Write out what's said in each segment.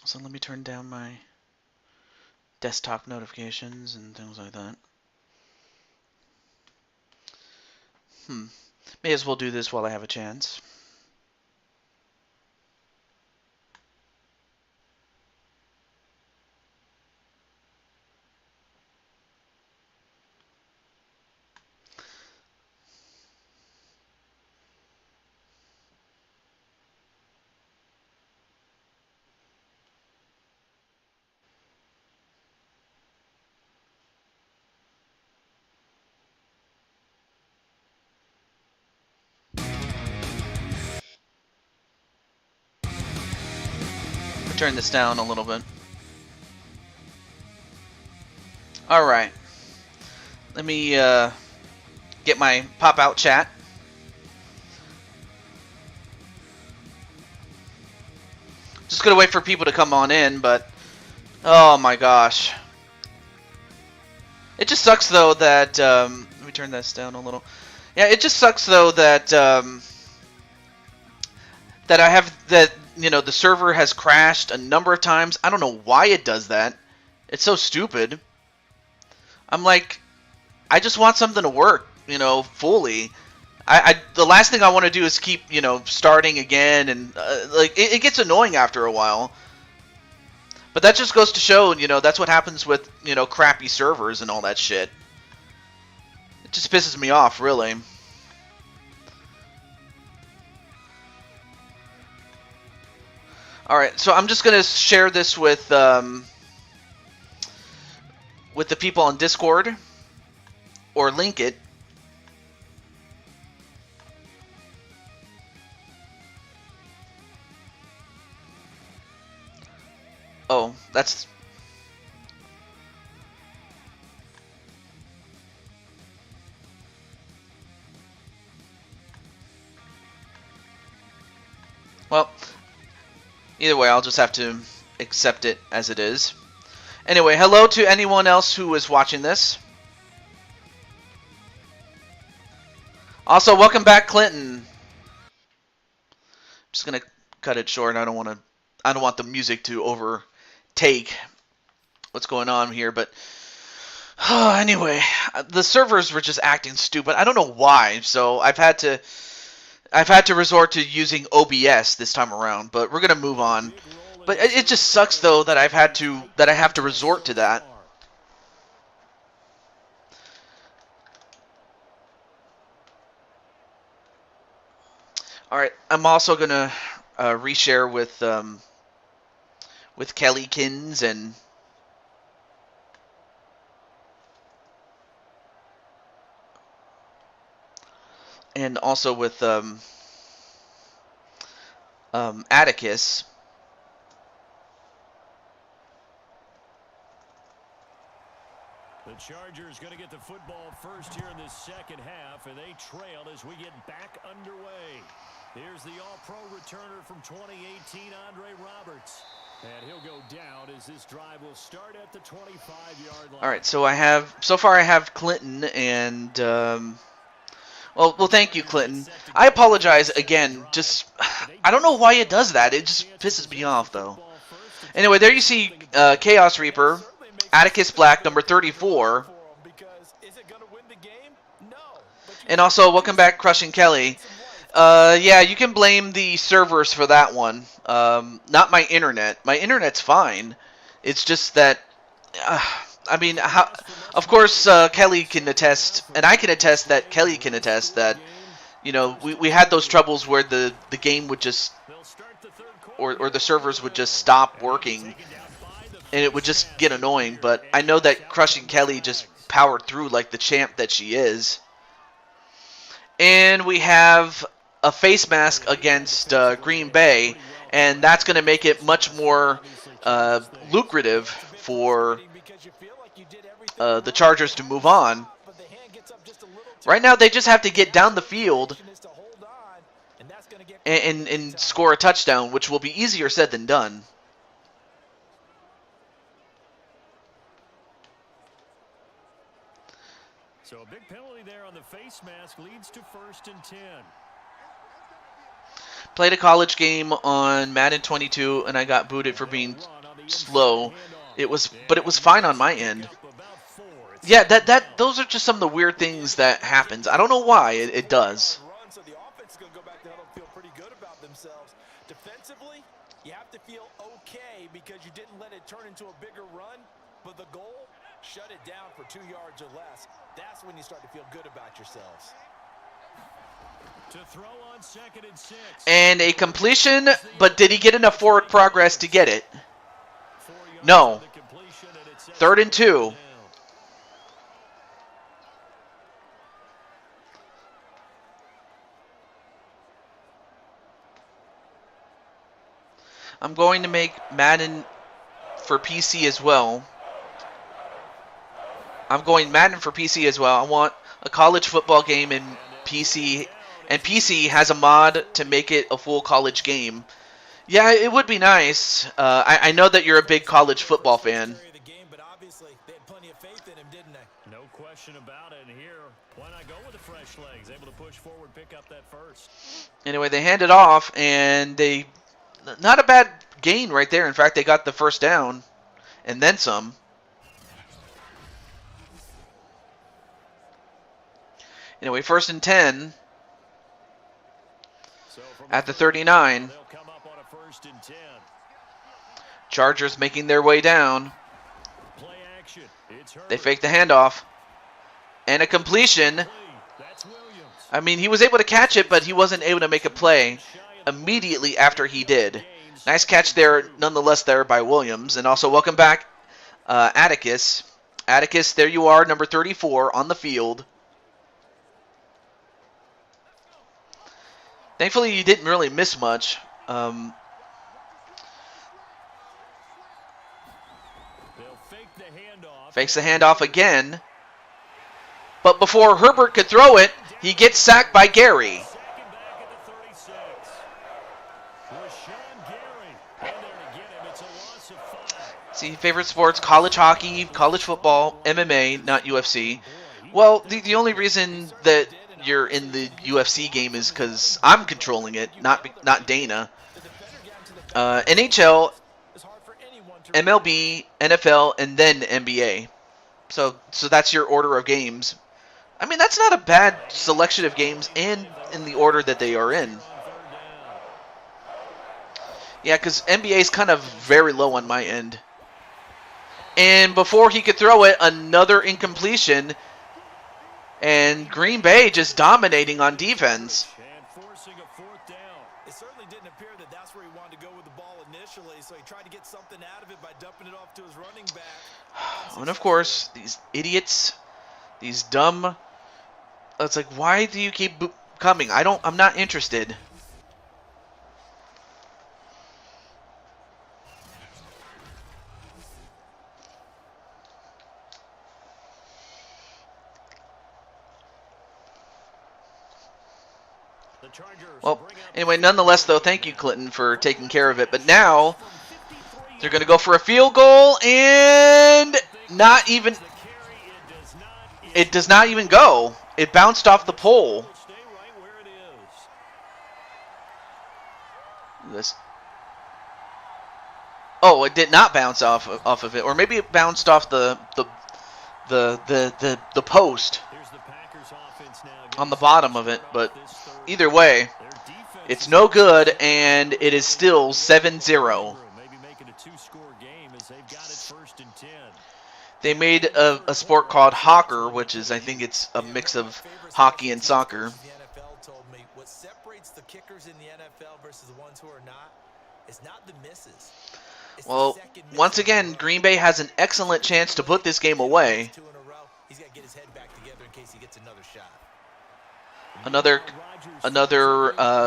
So let me turn down my desktop notifications and things like that. May as well do this while I have a chance. Turn this down a little bit. Alright. Let me get my pop-out chat. Just gonna wait for people to come on in, but oh my gosh. It just sucks though that let me turn this down a little. Yeah, it just sucks though that that I have that the server has crashed a number of times. I don't know why it does that. It's so stupid. I'm like, I just want something to work, fully. The last thing I want to do is keep, starting again, and like it gets annoying after a while. But that just goes to show, that's what happens with, crappy servers and all that shit. It just pisses me off, really. All right, so I'm just gonna share this with the people on Discord, or link it. Oh, that's... Well, either way, I'll just have to accept it as it is. Anyway, hello to anyone else who is watching this. Also, welcome back, Clinton. I'm just gonna cut it short. I don't want the music to overtake what's going on here, but anyway, the servers were just acting stupid. I don't know why, so I've had to resort to using OBS this time around, but we're gonna move on. But it just sucks though that I have to resort to that. All right, I'm also gonna reshare with Kellykins and also with Atticus. The Chargers going to get the football first here in this second half, and they trail as we get back underway. Here's the all-pro returner from 2018, Andre Roberts. And he'll go down as this drive will start at the 25-yard line. All right, so far I have Clinton and well, thank you, Clinton. I apologize again. Just I don't know why it does that. It just pisses me off though. Anyway, there you see Chaos Reaper, Atticus Black, number 34. And also, welcome back, Crushing Kelly. Yeah, you can blame the servers for that one. Not my internet. My internet's fine. It's just that, I mean, of course, Kelly can attest, and I can attest that Kelly can attest that, we had those troubles where the game would just, or the servers would just stop working, and it would just get annoying. But I know that Crushing Kelly just powered through like the champ that she is. And we have a face mask against Green Bay, and that's going to make it much more lucrative for the Chargers to move on. Right now, they just have to get down the field and score a touchdown, which will be easier said than done. So a big penalty there on the face mask leads to 1st and 10. Played a college game on Madden 22, and I got booted for being slow. But it was fine on my end. Yeah, those are just some of the weird things that happens. I don't know why it does. So the offense is going to go back to huddle and feel pretty good about themselves. Defensively, you have to feel okay because you didn't let it turn into a bigger run. But the goal, shut it down for 2 yards or less. That's when you start to feel good about yourselves. To throw on 2nd and 6. And a completion, but did he get enough forward progress to get it? No. 3rd and 2. I'm going to make Madden for PC as well. I'm going Madden for PC as well. I want a college football game in PC, and PC has a mod to make it a full college game. Yeah, it would be nice. I know that you're a big college football fan. No question about it. And here, why not go with the fresh legs? Able to push forward, pick up that first. Anyway, they hand it off, and they... Not a bad gain right there. In fact, they got the first down, and then some. Anyway, 1st and 10 at the 39. Chargers making their way down. They fake the handoff. And a completion. I mean, he was able to catch it, but he wasn't able to make a play immediately after he did. Nice catch there, nonetheless, there by Williams. And also, welcome back, Atticus. Atticus, there you are, number 34 on the field. Thankfully, you didn't really miss much. Fakes the handoff again. But before Herbert could throw it, he gets sacked by Gary. See, favorite sports, college hockey, college football, MMA, not UFC. Well, the only reason that you're in the UFC game is because I'm controlling it, not Dana. NHL, MLB, NFL, and then NBA. So that's your order of games. I mean, that's not a bad selection of games, and in the order that they are in. Yeah, because NBA is kind of very low on my end. And before he could throw it, another incompletion. And Green Bay just dominating on defense. It certainly didn't appear that that's where he wanted to go with the ball initially, so he tried to get something out of it by dumping it off to his running back. And of course, these idiots, these dumb... It's like, why do you keep coming? I'm not interested. Well, anyway, nonetheless, though, thank you, Clinton, for taking care of it. But now, they're going to go for a field goal, and not even... It does not even go. It bounced off the pole. This. Oh, it did not bounce off of it, or maybe it bounced off the post on the bottom of it. But either way, it's no good, and it is still 7-0. They made a sport called Hawker, which is, I think it's a mix of hockey and soccer. The NFL told me what separates the kickers in the NFL versus the ones who are not is not the misses. Well, once again, Green Bay has an excellent chance to put this game away. He's got to get his head back together in case he gets another shot. Another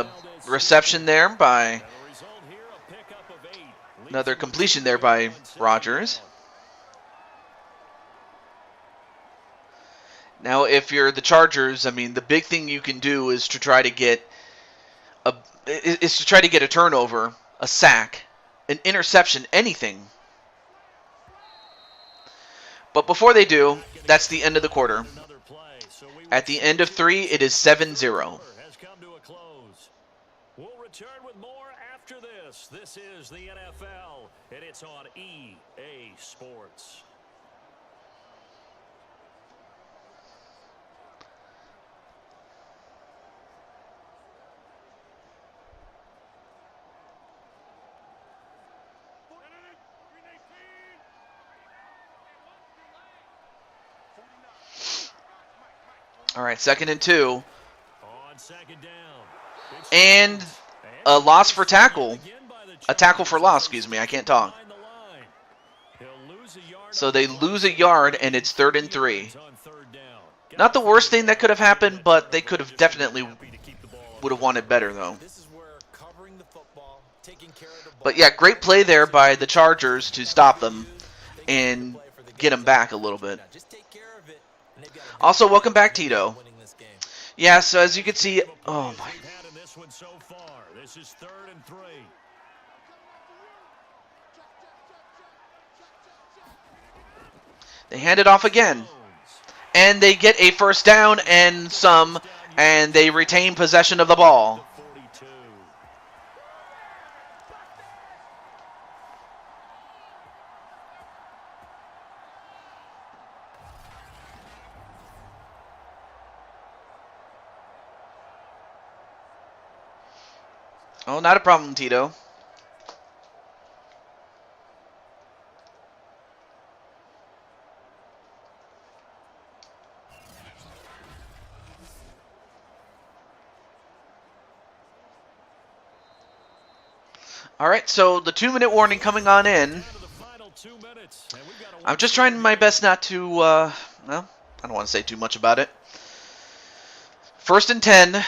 reception there by... Another completion there by Rodgers. Now, if you're the Chargers, I mean, the big thing you can do is to try to get a turnover, a sack, an interception, anything. But before they do, that's the end of the quarter. At the end of 3, it is 7-0. return with more after this. This is the NFL, and it's on EA Sports. All right, 2nd and 2. On second down. And a loss for tackle. A tackle for loss, excuse me. I can't talk. So they lose a yard, and it's 3rd and 3. Not the worst thing that could have happened, but they could have definitely would have wanted better, though. But yeah, great play there by the Chargers to stop them and get them back a little bit. Also, welcome back, Tito. Yeah, so as you can see, oh my. This is 3rd and 3. They hand it off again. And they get a first down and some, and they retain possession of the ball. Oh, not a problem, Tito. All right, so the 2-minute warning coming on in. I'm just trying my best not to, well, I don't want to say too much about it. 1st and 10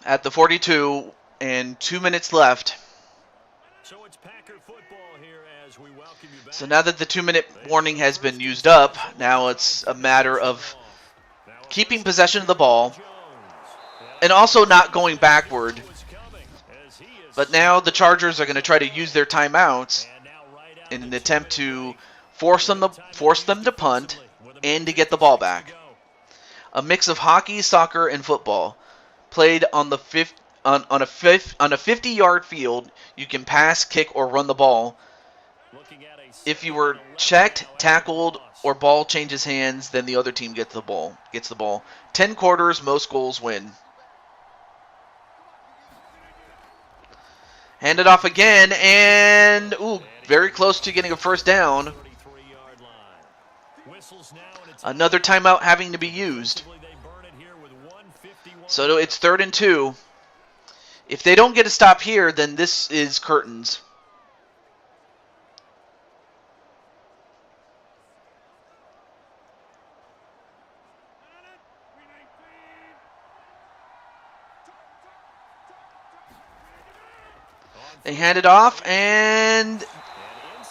at the 42 and 2 minutes left. So now that the 2-minute warning has been used up, now it's a matter of keeping possession of the ball and also not going backward. But now the Chargers are going to try to use their timeouts in an attempt to force them to punt and to get the ball back. A mix of hockey, soccer, and football. Played on the on a 50-yard field, you can pass, kick, or run the ball. If you were checked, tackled, or ball changes hands, then the other team gets the ball. 10 quarters, most goals win. Hand it off again, and ooh, very close to getting a first down. Another timeout having to be used. So it's 3rd and 2. If they don't get a stop here, then this is curtains. They hand it off, and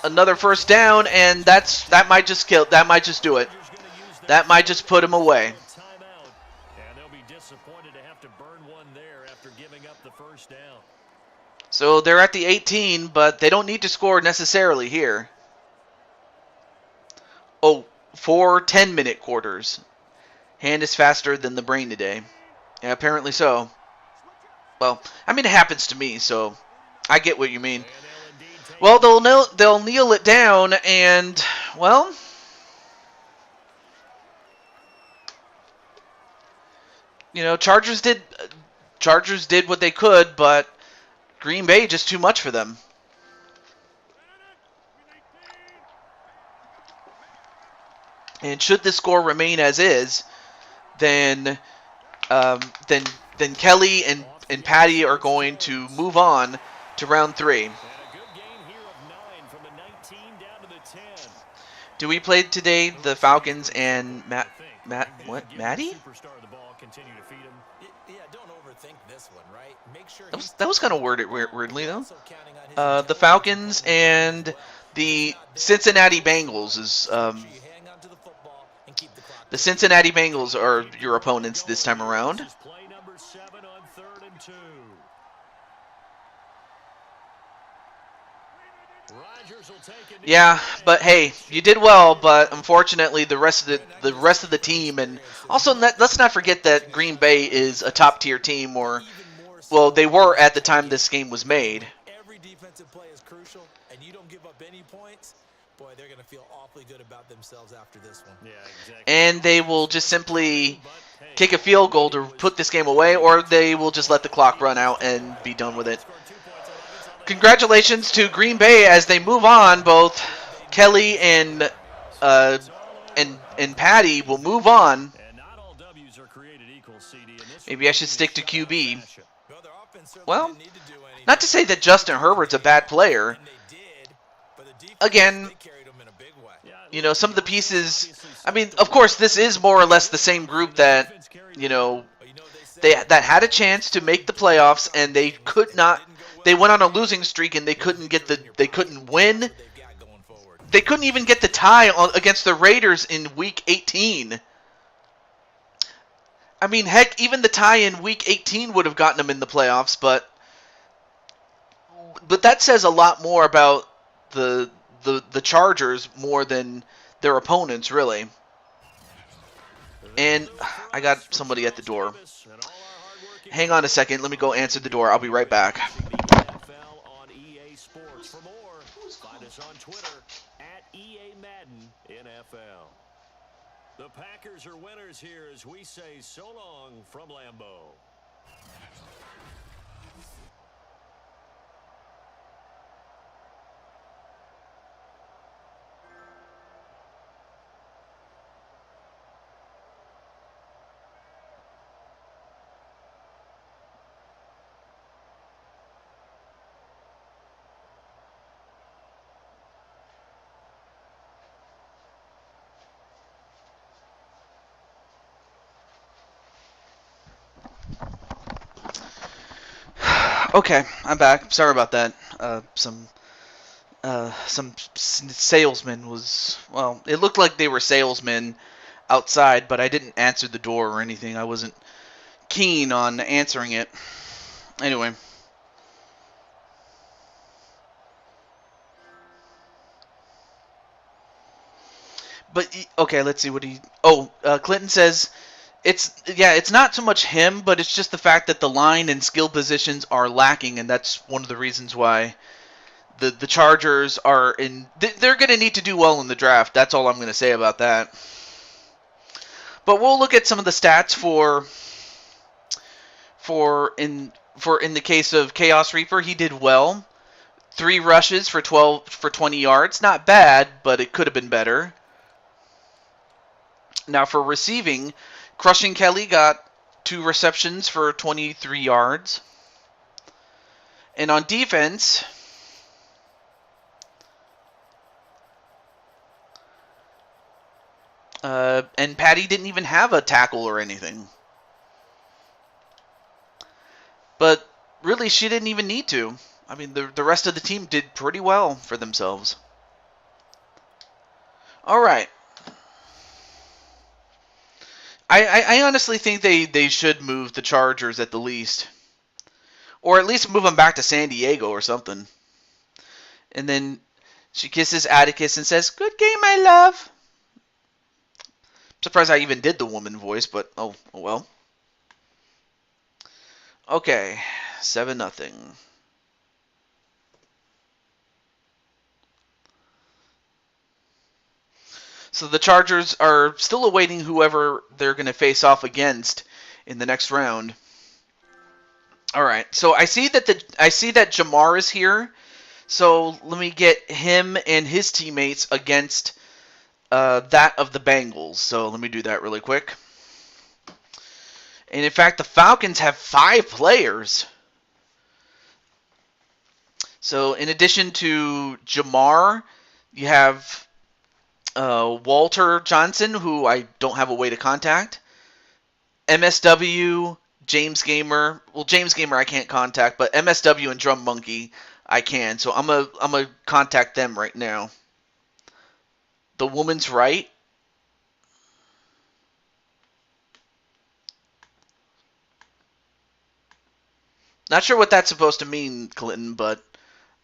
another first down, and that might just do it. That might just put him away. So they're at the 18, but they don't need to score necessarily here. Oh, 4 10-minute quarters. Hand is faster than the brain today. Yeah, apparently so. Well, I mean, it happens to me, so I get what you mean. Well, they'll kneel it down, and, well, you know, Chargers did what they could, but Green Bay just too much for them. And should the score remain as is, then Kelly and Patty are going to move on to round 3. Do we play today the Falcons and Matty? That was kind of worded weirdly though. The Falcons and the Cincinnati Bengals is the Cincinnati Bengals are your opponents this time around. Yeah, but hey, you did well, but unfortunately the rest of the team, and also let's not forget that Green Bay is a top tier team, or Well, they were at the time this game was made. Every defensive play is crucial, and you don't give up any points, boy, they're going to feel awfully good about themselves after this one. Yeah, exactly. And they will just simply kick a field goal to put this game away, or they will just let the clock run out and be done with it. Congratulations to Green Bay as they move on. Both Kelly and Patty will move on. Maybe I should stick to QB. Well, not to say that Justin Herbert's a bad player. Again, you know, some of the pieces, I mean, of course, this is more or less the same group that, you know, that had a chance to make the playoffs, and they could not. They went on a losing streak, and they couldn't win. They couldn't even get the tie against the Raiders in Week 18. I mean, heck, even the tie in Week 18 would have gotten them in the playoffs, but that says a lot more about the Chargers more than their opponents, really. And I got somebody at the door. Hang on a second. Let me go answer the door. I'll be right back. For more, find us on Twitter at EA Madden NFL. The Packers are winners here as we say so long from Lambeau. Okay, I'm back. Sorry about that. Some salesman was, well, it looked like they were salesmen outside, but I didn't answer the door or anything. I wasn't keen on answering it. Anyway. But, okay, let's see what he... Oh, Clinton says... It's not so much him, but it's just the fact that the line and skill positions are lacking, and that's one of the reasons why the Chargers are in... They're going to need to do well in the draft. That's all I'm going to say about that. But we'll look at some of the stats in the case of Chaos Reaper. He did well. 3 rushes for 20 yards. Not bad, but it could have been better. Now for receiving, Crushing Kelly got 2 receptions for 23 yards. And on defense, and Patty didn't even have a tackle or anything. But really, she didn't even need to. I mean, the rest of the team did pretty well for themselves. All right. I honestly think they should move the Chargers at the least. Or at least move them back to San Diego or something. And then she kisses Atticus and says, "Good game, my love." I'm surprised I even did the woman voice, but oh well. Okay, 7-0. So the Chargers are still awaiting whoever they're going to face off against in the next round. All right. So I see that Jamar is here. So let me get him and his teammates against that of the Bengals. So let me do that really quick. And in fact, the Falcons have 5 players. So in addition to Jamar, you have Walter Johnson, who I don't have a way to contact. MSW, James Gamer. Well, James Gamer I can't contact, but MSW and Drum Monkey I can. So I'm a contact them right now. The woman's right. Not sure what that's supposed to mean, Clinton, but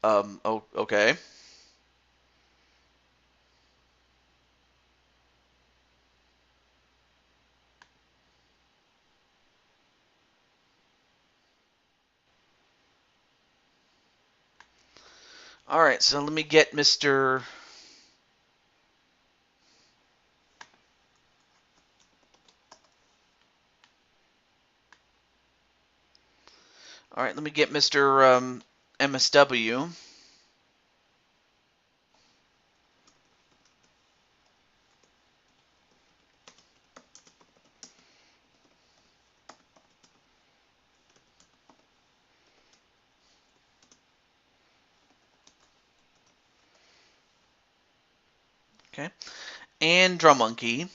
oh, okay. All right, so let me get Mr. All right, let me get Mr. MSW. Okay, and Drum Monkey.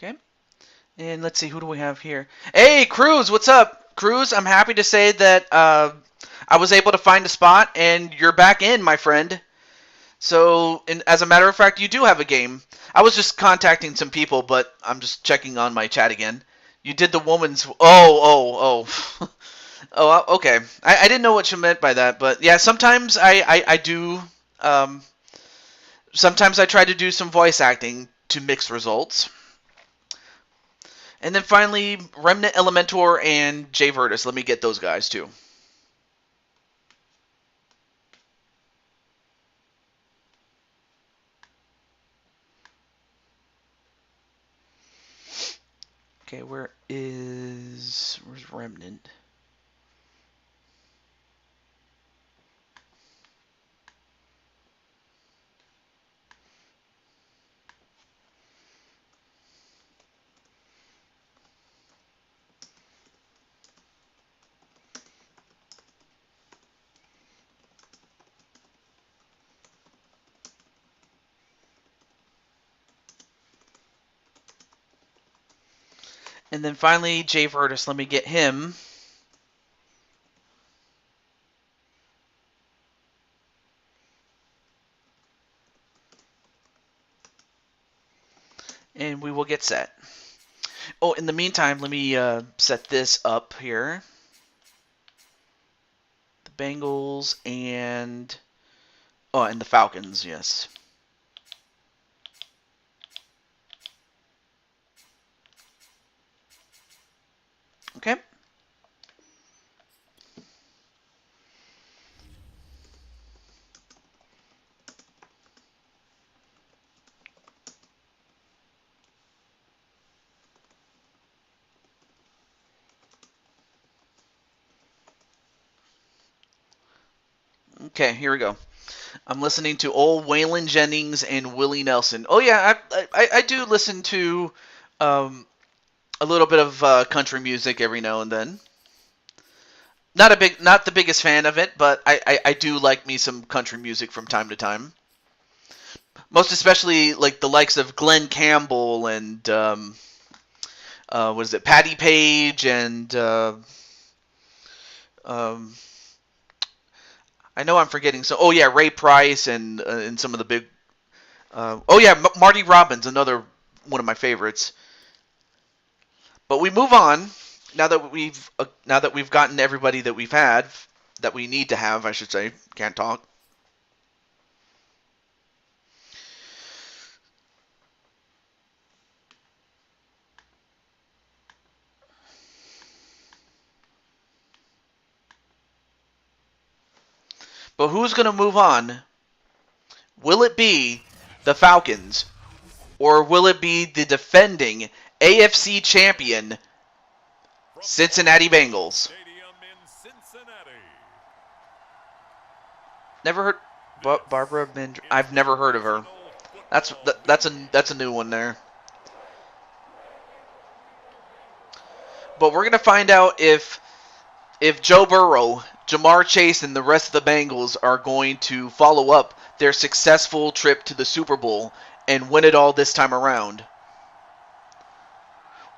Okay, and let's see, who do we have here? Hey, Cruz, what's up? Cruz, I'm happy to say that I was able to find a spot, and you're back in, my friend. So, as a matter of fact, you do have a game. I was just contacting some people, but I'm just checking on my chat again. You did the woman's. Oh. Oh, okay. I didn't know what you meant by that, but yeah, sometimes I do. Um, sometimes I try to do some voice acting to mix results. And then finally, Remnant Elementor and J Virtus. Let me get those guys too. Okay, where's Remnant? And then finally, J Virtus. Let me get him. And we will get set. Oh, in the meantime, let me set this up here. The Bengals and... Oh, and the Falcons, yes. Okay. Okay, here we go. I'm listening to old Waylon Jennings and Willie Nelson. Oh yeah, I do listen to a little bit of country music every now and then. Not the biggest fan of it, but I do like me some country music from time to time. Most especially like the likes of Glenn Campbell and what is it, Patty Page and um, I know I'm forgetting. So oh yeah, Ray Price and some of the big. Oh yeah, Marty Robbins, another one of my favorites. But we move on now that we've gotten everybody that we've had that we need to have, I should say. Can't talk. But who's going to move on? Will it be the Falcons or will it be the defending AFC champion Cincinnati Bengals? Never heard Barbara Bend. I've never heard of her. That's a new one there. But we're gonna find out if Joe Burrow, Jamar Chase, and the rest of the Bengals are going to follow up their successful trip to the Super Bowl and win it all this time around.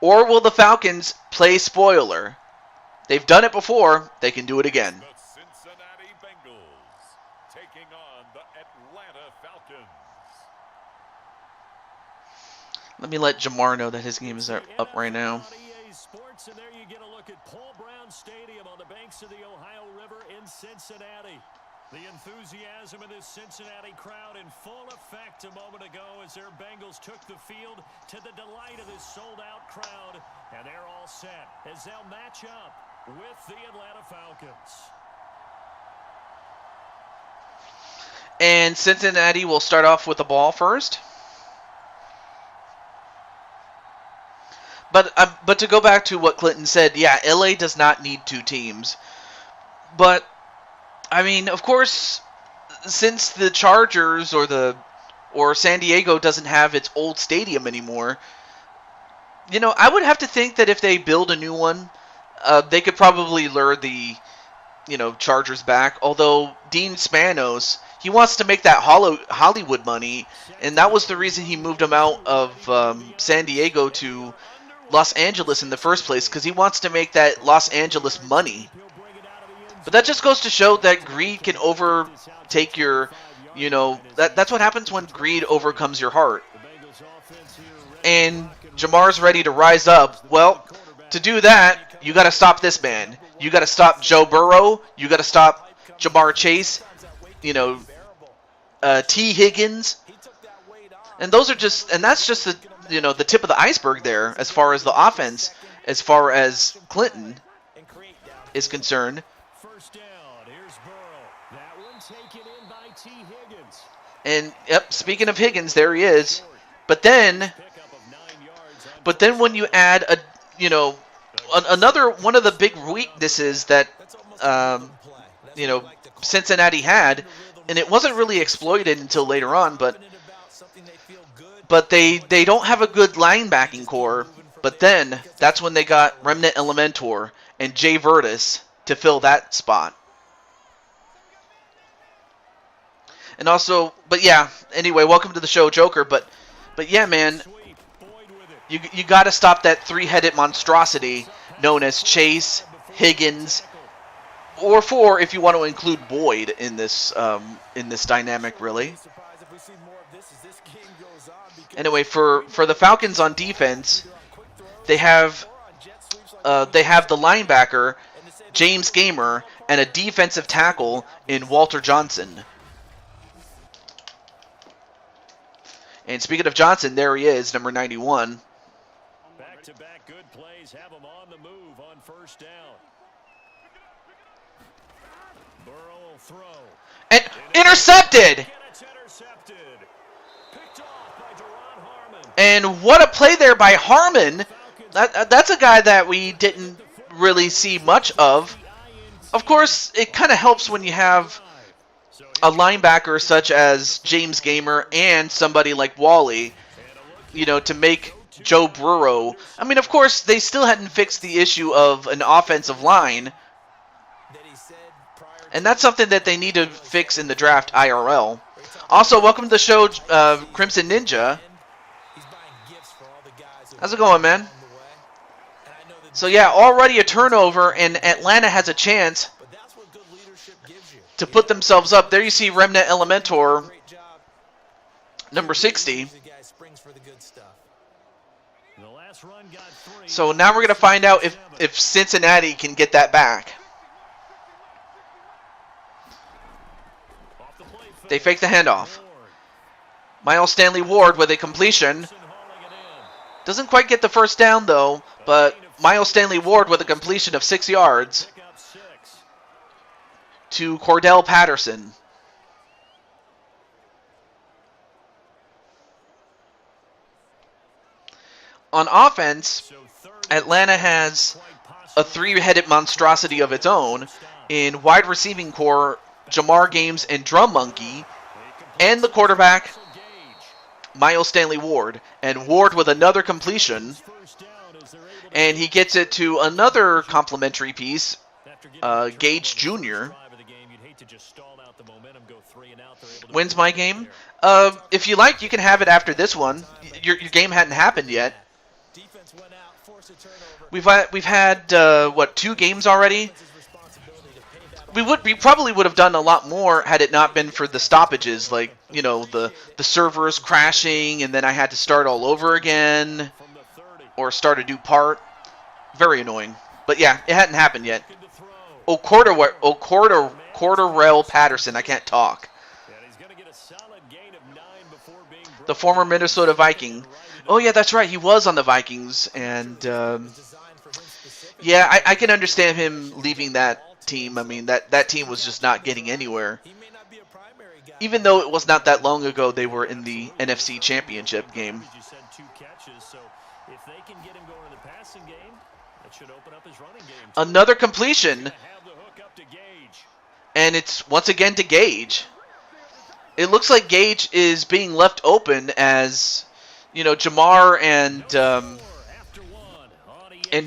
Or will the Falcons play spoiler? They've done it before. They can do it again. The Cincinnati Bengals taking on the Atlanta Falcons. Let me let Jamar know that his game is up right now. Sports, and there you get a look at Paul Brown Stadium on the banks of the Ohio River in Cincinnati. The enthusiasm of this Cincinnati crowd in full effect a moment ago as their Bengals took the field to the delight of this sold-out crowd. And they're all set as they'll match up with the Atlanta Falcons. And Cincinnati will start off with the ball first. But to go back to what Clinton said, yeah, LA does not need two teams. But I mean, of course, since the Chargers or San Diego doesn't have its old stadium anymore, you know, I would have to think that if they build a new one, they could probably lure the, you know, Chargers back. Although Dean Spanos, he wants to make that Hollywood money, and that was the reason he moved him out of San Diego to Los Angeles in the first place, because he wants to make that Los Angeles money. But that just goes to show that greed can overtake your, you know, that's what happens when greed overcomes your heart. And Jamar's ready to rise up. Well, to do that, you got to stop this man. You got to stop Joe Burrow. You got to stop Jamar Chase. You know, T. Higgins. And those are just, and that's just the, you know, the tip of the iceberg there as far as the offense, as far as Clinton is concerned. First down, here's Burrow. That one taken in by T. Higgins. And yep, speaking of Higgins, there he is. But then when you add a, you know, another one of the big weaknesses that you know, Cincinnati had, and it wasn't really exploited until later on, but they don't have a good linebacking core. But then that's when they got Remnant Elementor and Jay Vertis to fill that spot. And also, but yeah, anyway, welcome to the show, Joker. But yeah, man, you got to stop that three-headed monstrosity known as Chase, Higgins, or four if you want to include Boyd in this dynamic, really. Anyway, for the Falcons on defense, they have the linebacker James Gamer and a defensive tackle in Walter Johnson. And speaking of Johnson, there he is, number 91. Back-to-back good plays have him on the move on first down. Burrow will throw. And intercepted! Picked off by Deron Harmon. And what a play there by Harmon. That's a guy that we didn't really see much of. Of course, it kind of helps when you have a linebacker such as James Gamer and somebody like Wally, you know, to make Joe Burrow. I mean, of course, they still hadn't fixed the issue of an offensive line. And that's something that they need to fix in the draft IRL. Also, welcome to the show, Crimson Ninja. How's it going, man? So yeah, already a turnover, and Atlanta has a chance to put themselves up. There you see Remnant Elementor, number 60. So now we're going to find out if Cincinnati can get that back. They fake the handoff. Miles Stanley Ward with a completion. Doesn't quite get the first down, though, but Miles Stanley Ward with a completion of 6 yards to Cordell Patterson. On offense, Atlanta has a three-headed monstrosity of its own in wide receiving core Jamar Games and Drum Monkey, and the quarterback Miles Stanley Ward, and Ward with another completion, and he gets it to another complimentary piece, Gage Jr. Wins my game. If you like, you can have it after this one. Your game hadn't happened yet. We've had what, 2 games already? We probably would have done a lot more had it not been for the stoppages, like, you know, the servers crashing and then I had to start all over again or start a new part. Very annoying. But yeah, it hadn't happened yet. Quarter Cordarrelle Patterson. I can't talk. The former Minnesota Viking. Oh, yeah, that's right. He was on the Vikings. And, yeah, I can understand him leaving that team. I mean, that team was just not getting anywhere. Even though it was not that long ago they were in the NFC Championship game. Another completion. And it's once again to Gage. It looks like Gage is being left open as, you know, Jamar and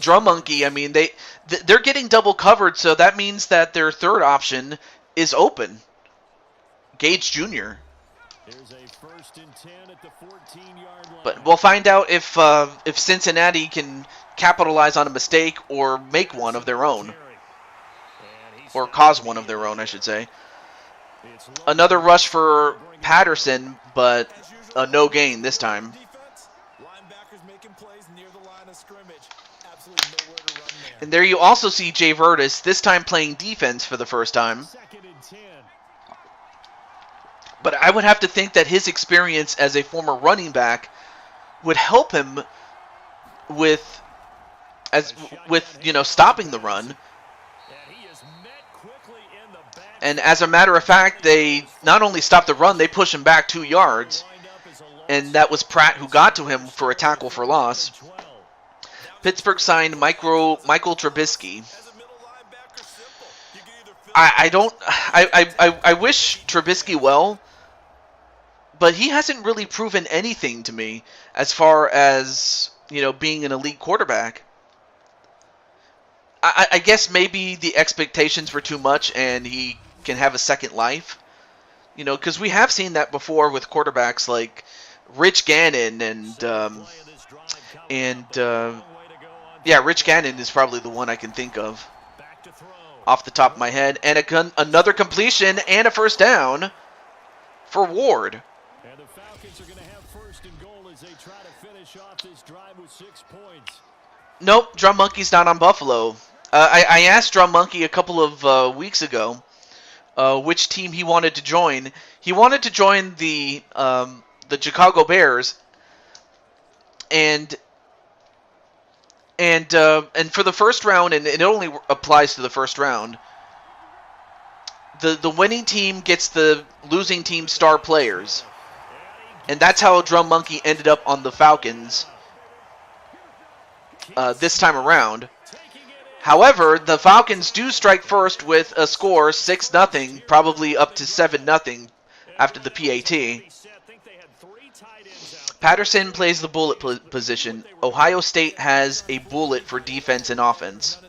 Drum Monkey. I mean, they're getting double covered, so that means that their third option is open. Gage Jr. But we'll find out if Cincinnati can capitalize on a mistake or make one of their own. Or cause one of their own, I should say. Another rush for Patterson, but a no gain this time. And there you also see Jay Vertis, this time playing defense for the first time. But I would have to think that his experience as a former running back would help him with you know, stopping the run. And as a matter of fact, they not only stop the run, they push him back 2 yards. And that was Pratt who got to him for a tackle for loss. Pittsburgh signed Michael Trubisky. I wish Trubisky well, but he hasn't really proven anything to me as far as, you know, being an elite quarterback. I guess maybe the expectations were too much and he can have a second life. You know, because we have seen that before with quarterbacks like Rich Gannon yeah, Rich Gannon is probably the one I can think of off the top of my head. And another completion and a first down for Ward. And the Falcons are going to have first and goal as they try to finish off this drive with 6 points. Nope, Drum Monkey's not on Buffalo. I asked Drum Monkey a couple of weeks ago which team he wanted to join. He wanted to join the Chicago Bears, and for the first round, and it only applies to the first round, the winning team gets the losing team's star players, and that's how Drum Monkey ended up on the Falcons this time around. However, the Falcons do strike first with a score 6-0, probably up to 7-0 after the PAT. Patterson plays the bullet position. Ohio State has a bullet for defense and offense.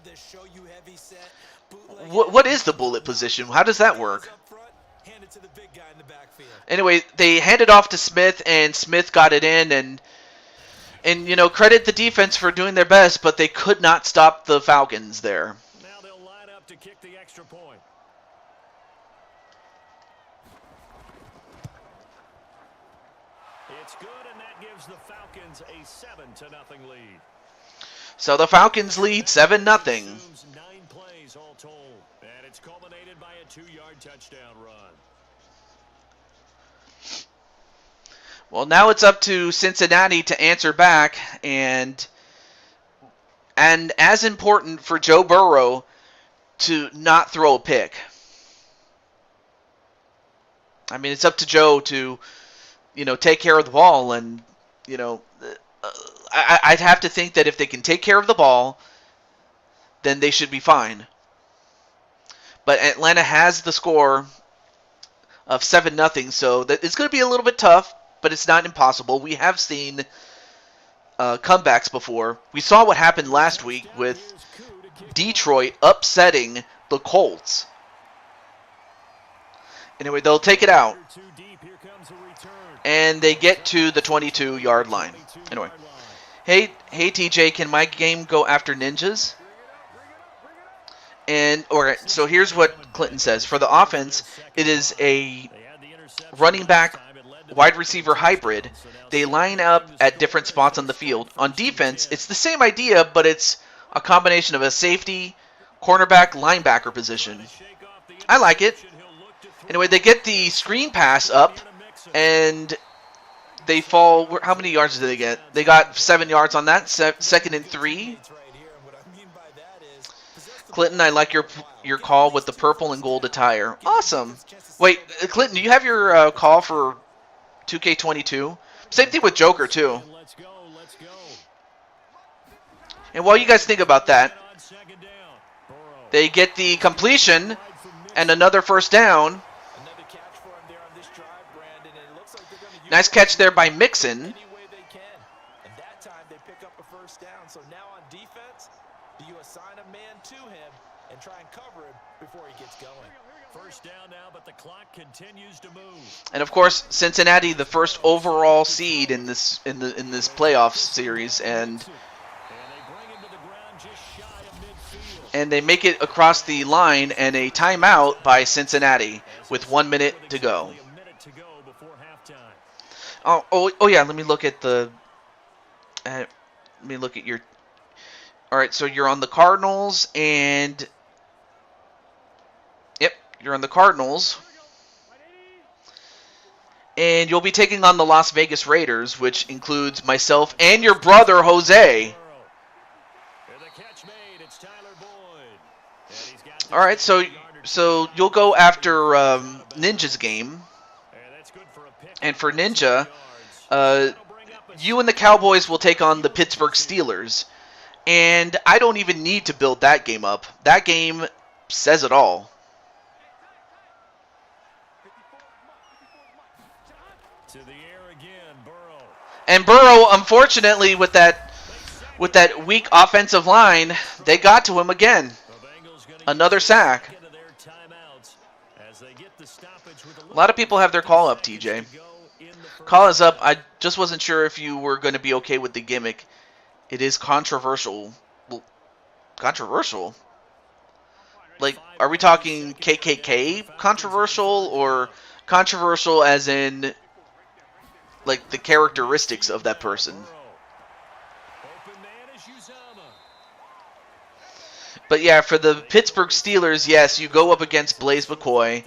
What is the bullet position? How does that work? Anyway, they handed off to Smith, and Smith got it in, and you know, credit the defense for doing their best, but they could not stop the Falcons there. Now they'll line up to kick the extra point. It's good, and that gives the Falcons a 7-0 lead. So the Falcons lead 7-0. 9 plays all told, and it's culminated by a 2-yard touchdown run. Well, now it's up to Cincinnati to answer back, and as important for Joe Burrow to not throw a pick. I mean, it's up to Joe to, you know, take care of the ball, and, you know, I'd have to think that if they can take care of the ball, then they should be fine. But Atlanta has the score of 7-0, so that it's going to be a little bit tough, but it's not impossible. We have seen comebacks before. We saw what happened last week with Detroit upsetting the Colts. Anyway, they'll take it out. And they get to the 22-yard line. Anyway. Hey TJ, can my game go after ninjas? And alright, so here's what Clinton says. For the offense, it is a running back wide receiver hybrid. They line up at different spots on the field. On defense, it's the same idea, but it's a combination of a safety, cornerback, linebacker position. I like it. Anyway, they get the screen pass up, and they fall. How many yards did they get? They got 7 yards on that. Second and 3. Clinton, I like your call with the purple and gold attire. Awesome. Wait, Clinton, do you have your call for 2K22? Same thing with Joker, too. And while you guys think about that, they get the completion and another first down. Nice catch there by Mixon. So now on defense, do you assign a man to him and try and cover him before he gets going? First down now, but the clock continues to move. And of course, Cincinnati, the first overall seed in this playoff series, and they make it across the line, and a timeout by Cincinnati with 1 minute to go. Oh yeah. Let me look at the. Let me look at your. All right, so you're on the Cardinals, and yep, you're on the Cardinals, and you'll be taking on the Las Vegas Raiders, which includes myself and your brother Jose. All right, so you'll go after Ninja's game, and for Ninja, you and the Cowboys will take on the Pittsburgh Steelers. And I don't even need to build that game up. That game says it all. To the air again, Burrow. And Burrow, unfortunately, with that weak offensive line, they got to him again. Another sack. A lot of people have their call up, TJ. Call is up. I just wasn't sure if you were going to be okay with the gimmick. It is controversial. Well, controversial? Like, are we talking KKK controversial, or controversial as in, like, the characteristics of that person? But yeah, for the Pittsburgh Steelers, yes, you go up against Blaze McCoy.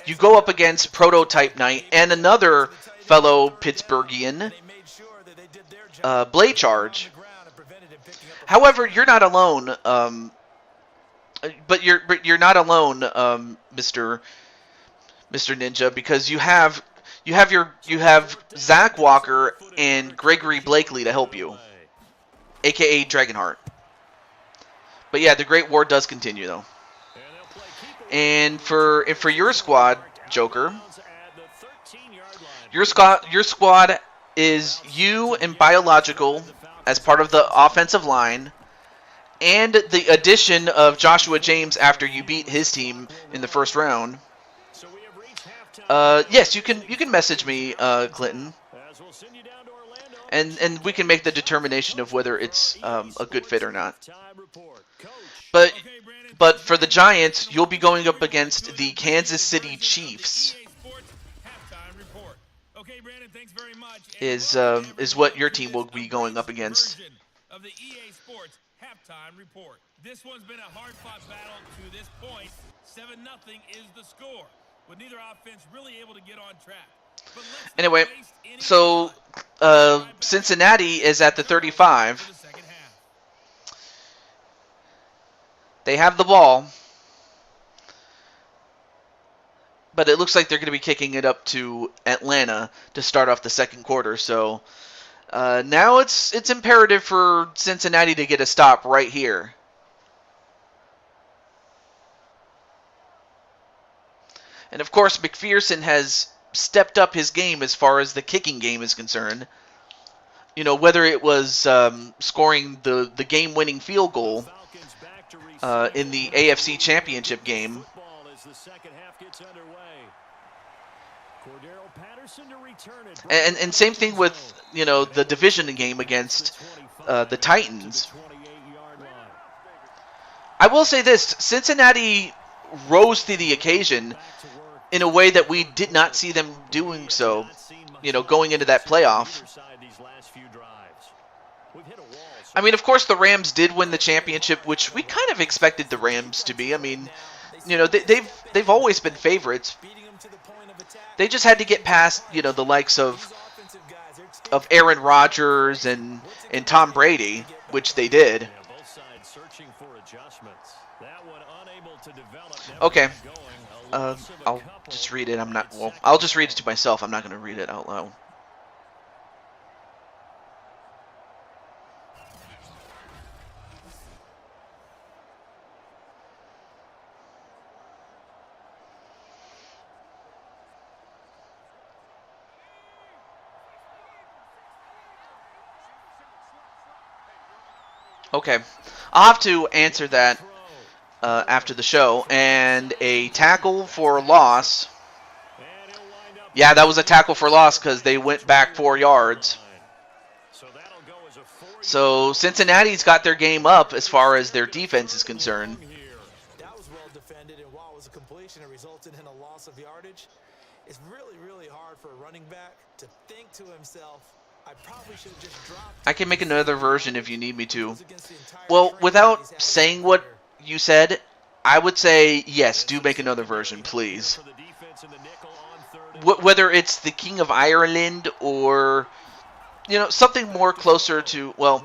You go up against Prototype Knight and another fellow Pittsburghian, Blade Charge. However, you're not alone. But you're not alone, Mr. Ninja, because you have Zach Walker and Gregory Blakely to help you, aka Dragonheart. But yeah, the Great War does continue though. And for your squad, Joker, your squad is you and Biological as part of the offensive line, and the addition of Joshua James after you beat his team in the first round. Yes, you can message me, Clinton, and we can make the determination of whether it's a good fit or not. But for the Giants, you'll be going up against the Kansas City Chiefs. Is what your team will be going up against. Of the EA Sports halftime report. This one's been a hard-fought battle to this point. 7-0 is the score, with neither offense really able to get on track. Anyway, so Cincinnati is at the 35. They have the ball, but it looks like they're going to be kicking it up to Atlanta to start off the second quarter. So now it's imperative for Cincinnati to get a stop right here. And of course, McPherson has stepped up his game as far as the kicking game is concerned. You know, whether it was scoring the game-winning field goal in the AFC Championship game. And same thing with, you know, the division game against the Titans. I will say this, Cincinnati rose to the occasion in a way that we did not see them doing so, you know, going into that playoff. I mean, of course, the Rams did win the championship, which we kind of expected the Rams to be. I mean, You know, they've always been favorites. beating them to the point of attack. They just had to get past, you know, the likes These offensive guys, of Aaron Rodgers and Tom Brady, which they did. Yeah, both sides searching for adjustments. That one unable to develop. Never Okay. got going. A loss of a I'll couple just read it. I'm not. in Well, second I'll just read it quarter. to myself. I'm not going to read it out loud. Okay, I'll have to answer that after the show. And a tackle for loss. And he'll wind up Yeah, that was a tackle for loss because they went back 4 yards. So that'll go as a 4-yard So Cincinnati's got their game up as far as their defense is concerned. here. That was well defended, and while it was a completion, it resulted in a loss of yardage. It's really, really hard for a running back to think to himself, I probably should have just dropped. I can make another version if you need me to. Against the entire Well, training he's without had saying his what career. you said, I would say yes, do make another version, please. For the defense in the nickel on 3rd and Whether it's the King of Ireland or, you know, something more closer to, well,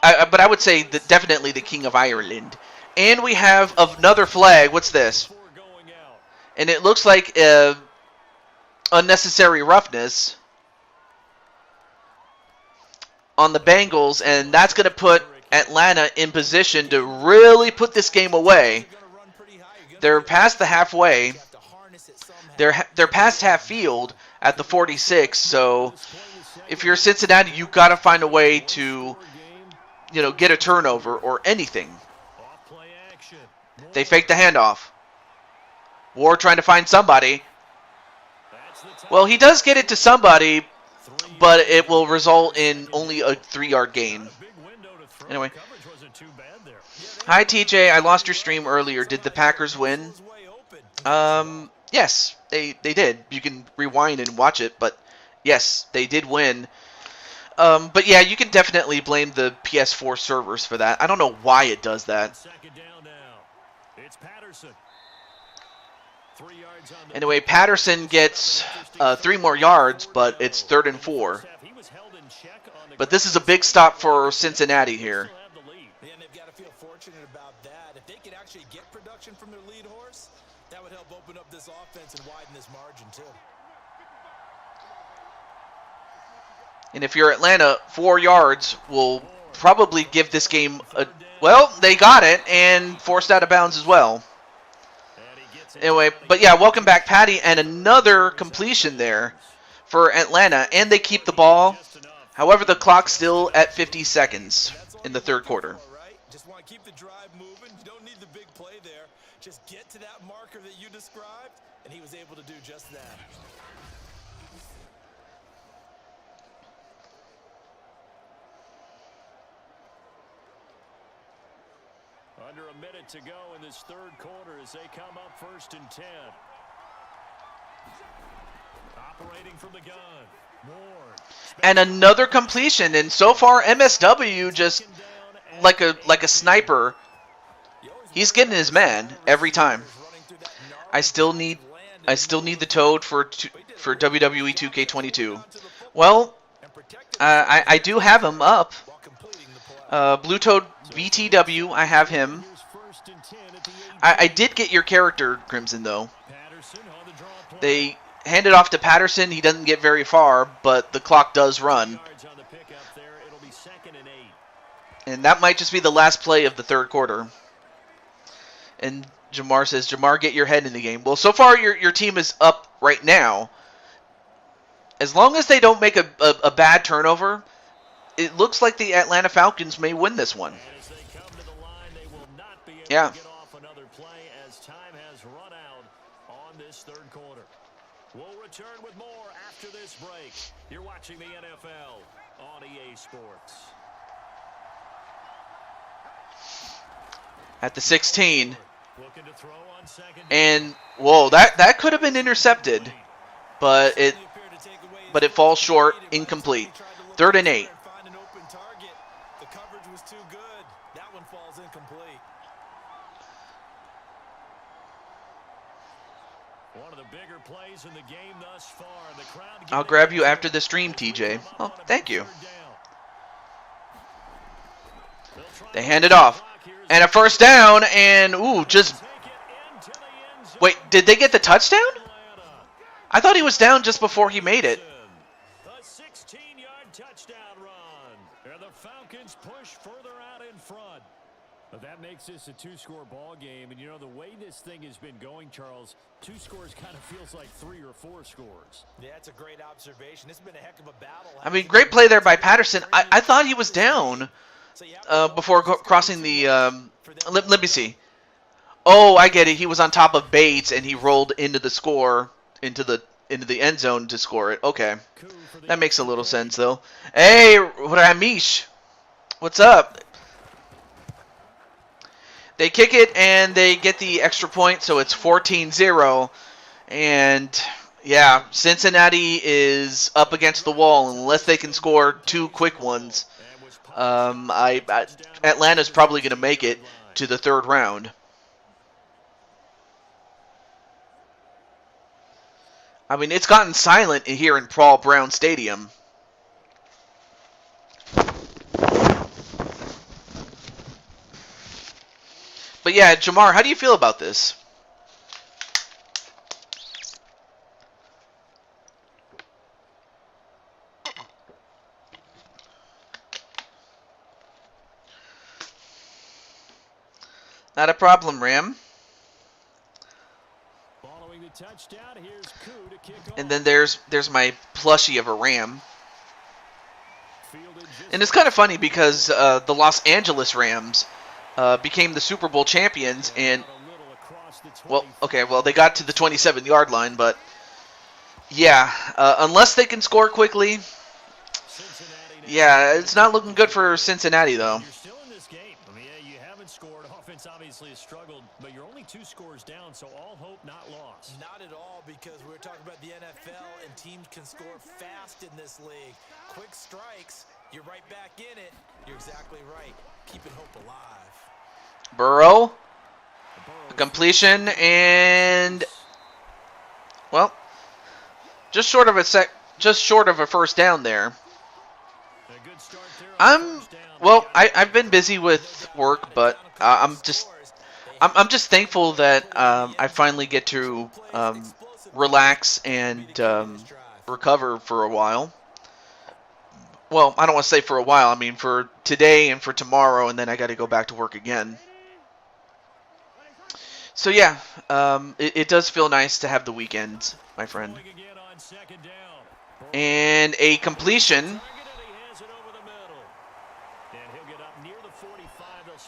but I would say that definitely the King of Ireland. And we have another flag. What's this? before going out. And it looks like unnecessary roughness on the Bengals, and that's going to put Atlanta in position to really put this game away. You're gonna run pretty high. You're gonna They're be- past the halfway. you have to harness it somehow. They're past half field at the 46. So if you're Cincinnati, you got to find a way to, you know, get a turnover or anything. Off play action. They fake the handoff. Ward trying to find somebody. That's the time. Well, he does get it to somebody, but it will result in only a 3-yard gain. Big window to throw. Anyway. Coverage wasn't too bad there. Hi, TJ. I lost your stream earlier. Did the Packers win? It was way open. Yes, they did. You can rewind and watch it, but yes, they did win. But yeah, you can definitely blame the PS4 servers for that. I don't know why it does that. Second down now. It's Patterson. 3 yards on the Anyway, Patterson gets 3 more yards, but it's 3rd and 4. He was held in check on the But this is a big stop for Cincinnati here. still have the lead. And they've got to feel fortunate about that. If they could actually get production from their lead horse, that would help open up this offense and widen this margin too. And if you're Atlanta, 4 yards will probably give this game a... Well, they got it and forced out of bounds as well. And he gets it. Anyway, but yeah, welcome back, Patty, and another completion there for Atlanta, and they keep the ball. Just enough. However, the clock's still at 50 seconds in the 3rd quarter. All right, just want to keep the drive moving. You don't need the big play there. Just get to that marker that you described, and he was able to do just that. Under a minute to go in this 3rd quarter as they come up 1st and 10. Operating from the gun. Ward. And another completion, and so far MSW just Second down and like a sniper. He's getting his man every time. I still need the Toad for WWE 2K22. Well, I do have him up. Blue Toad BTW, I have him. here's 1st and 10 at the 8. I did get your character, Crimson, though. Patterson on the draw play. They hand it off to Patterson. He doesn't get very far, but the clock does run. Yards on the pickup there. It'll be 2nd and 8. And that might just be the last play of the 3rd quarter. And Jamar says, Jamar, get your head in the game. Well, so far your team is up right now. As long as they don't make a bad turnover, it looks like the Atlanta Falcons may win this one. And as they come to the line, they will not be able Yeah. to get off another play as time has run out on this 3rd quarter. We'll return with more after this break. You're watching the NFL on EA Sports. At the 16. Looking to throw on 2nd down. And, whoa, that could have been intercepted. But it falls short, incomplete. 3rd and 8. Find an open target. The coverage was too good. That one falls incomplete. One of the bigger plays in the game thus far. The crowd I'll grab you after the stream, TJ. Oh, thank you. They hand it off. And a first down, and, ooh, just... Wait, did they get the touchdown? I thought he was down just before he made it. A 16-yard touchdown run. And the Falcons push further out in front. But that makes this a two-score ball game. And, you know, the way this thing has been going, Charles, 2 scores kind of feels like 3 or 4 scores. Yeah, that's a great observation. It's been a heck of a battle. I mean, great play there by Patterson. I thought he was down before crossing the... let me see. Oh, I get it. He was on top of Bates, and he rolled into the score, into the end zone to score it. Okay. That makes a little sense, though. Hey, Ramesh. What's up? They kick it, and they get the extra point, so it's 14-0. And, yeah, Cincinnati is up against the wall unless they can score 2 quick ones. Atlanta's probably going to make it to the 3rd round. I mean, it's gotten silent here in Paul Brown Stadium. But yeah, Jamar, how do you feel about this? Not a problem, Ram. Following the touchdown, here's Koo to kick off. And then there's my plushie of a Ram. And it's kind of funny because the Los Angeles Rams became the Super Bowl champions, and well, they got to the 27-yard line, but yeah, unless they can score quickly, yeah, it's not looking good for Cincinnati though. You're still in this game. I mean, yeah, you haven't scored. Offense obviously has struggled, but you're only 2 scores down, so all hope not lost. Not at all, because we're talking about the NFL, and teams can score fast in this league. Quick strikes, you're right back in it. You're exactly right. Keeping hope alive. Burrow, a completion, and well, just short of a first down there. I've been busy with work, but I'm just thankful that I finally get to relax and recover for a while. Well, I don't want to say for a while. I mean for today and for tomorrow, and then I got to go back to work again. So yeah, it does feel nice to have the weekends, my friend. And a completion.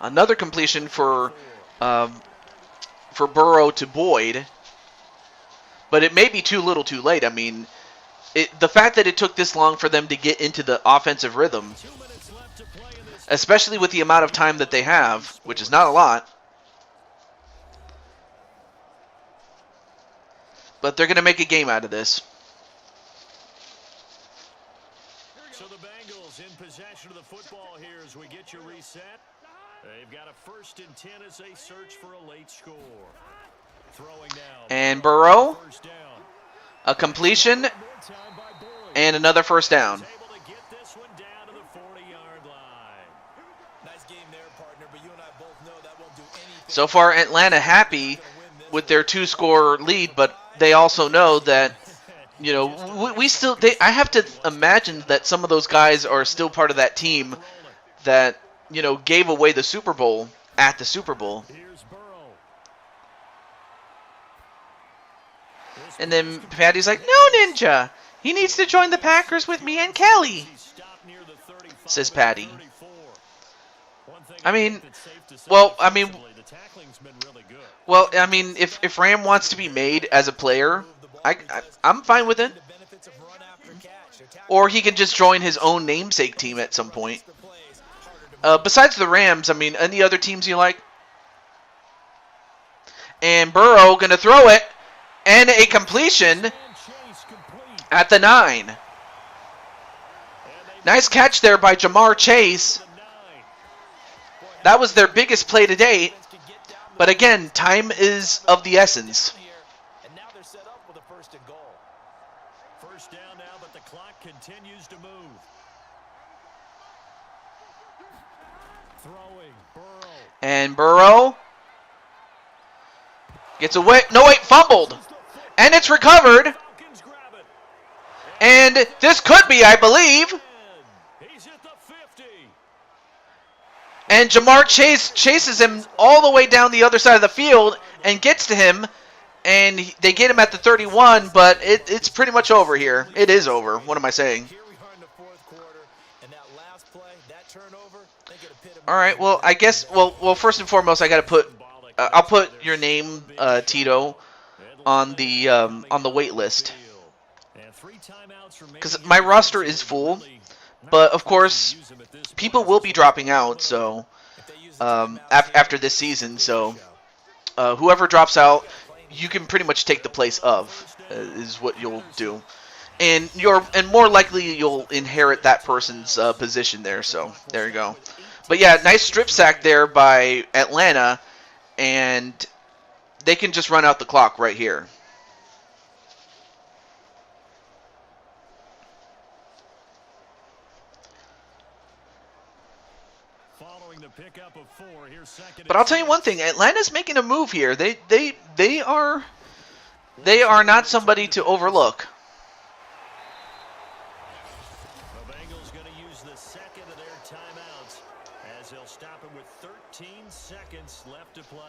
Another completion for Burrow to Boyd. But it may be too little too late. I mean, the fact that it took this long for them to get into the offensive rhythm, especially with the amount of time that they have, which is not a lot. But they're going to make a game out of this. So the Bengals in possession of the football here as we get you reset. They've got a 1st and 10 as they search for a late score. Throwing down. And Burrow, a completion, and another first down. So far, Atlanta happy with their 2-score lead, but they also know that, you know, I have to imagine that some of those guys are still part of that team that, you know, gave away the Super Bowl at the Super Bowl. And then Patty's like, "No, Ninja. He needs to join the Packers with me and Kelly," says Patty. I mean, if Ram wants to be made as a player, I'm fine with it. Or he can just join his own namesake team at some point. Besides the Rams, I mean, any other teams you like? And Burrow going to throw it. And a completion at the 9. Nice catch there by Jamar Chase. That was their biggest play to date. But again, time is of the essence. clock continues to move. Throwing, Burrow. And Burrow gets away. No, wait, fumbled. And it's recovered. Falcons grab it. And this could be, I believe. He's hit the 50. And Jamar Chase chases him all the way down the other side of the field and gets to him. And they get him at the 31, but it's pretty much over here. It is over. What am I saying? Here we are in the fourth quarter, and that last play, that turnover, I think it epitomized. All right. Well, I guess. Well. First and foremost, I got to put. I'll put your name, Tito, on the wait list. Because my roster is full, but of course, people will be dropping out. So after this season, so whoever drops out, you can pretty much take the place of is what you'll do, and more likely you'll inherit that person's position there. So there you go. But yeah, nice strip sack there by Atlanta, and they can just run out the clock right here. But I'll tell you one thing: Atlanta's making a move here. They are not somebody to overlook. The Bengals going to use the second of their timeouts as they'll stop it with 13 seconds left to play.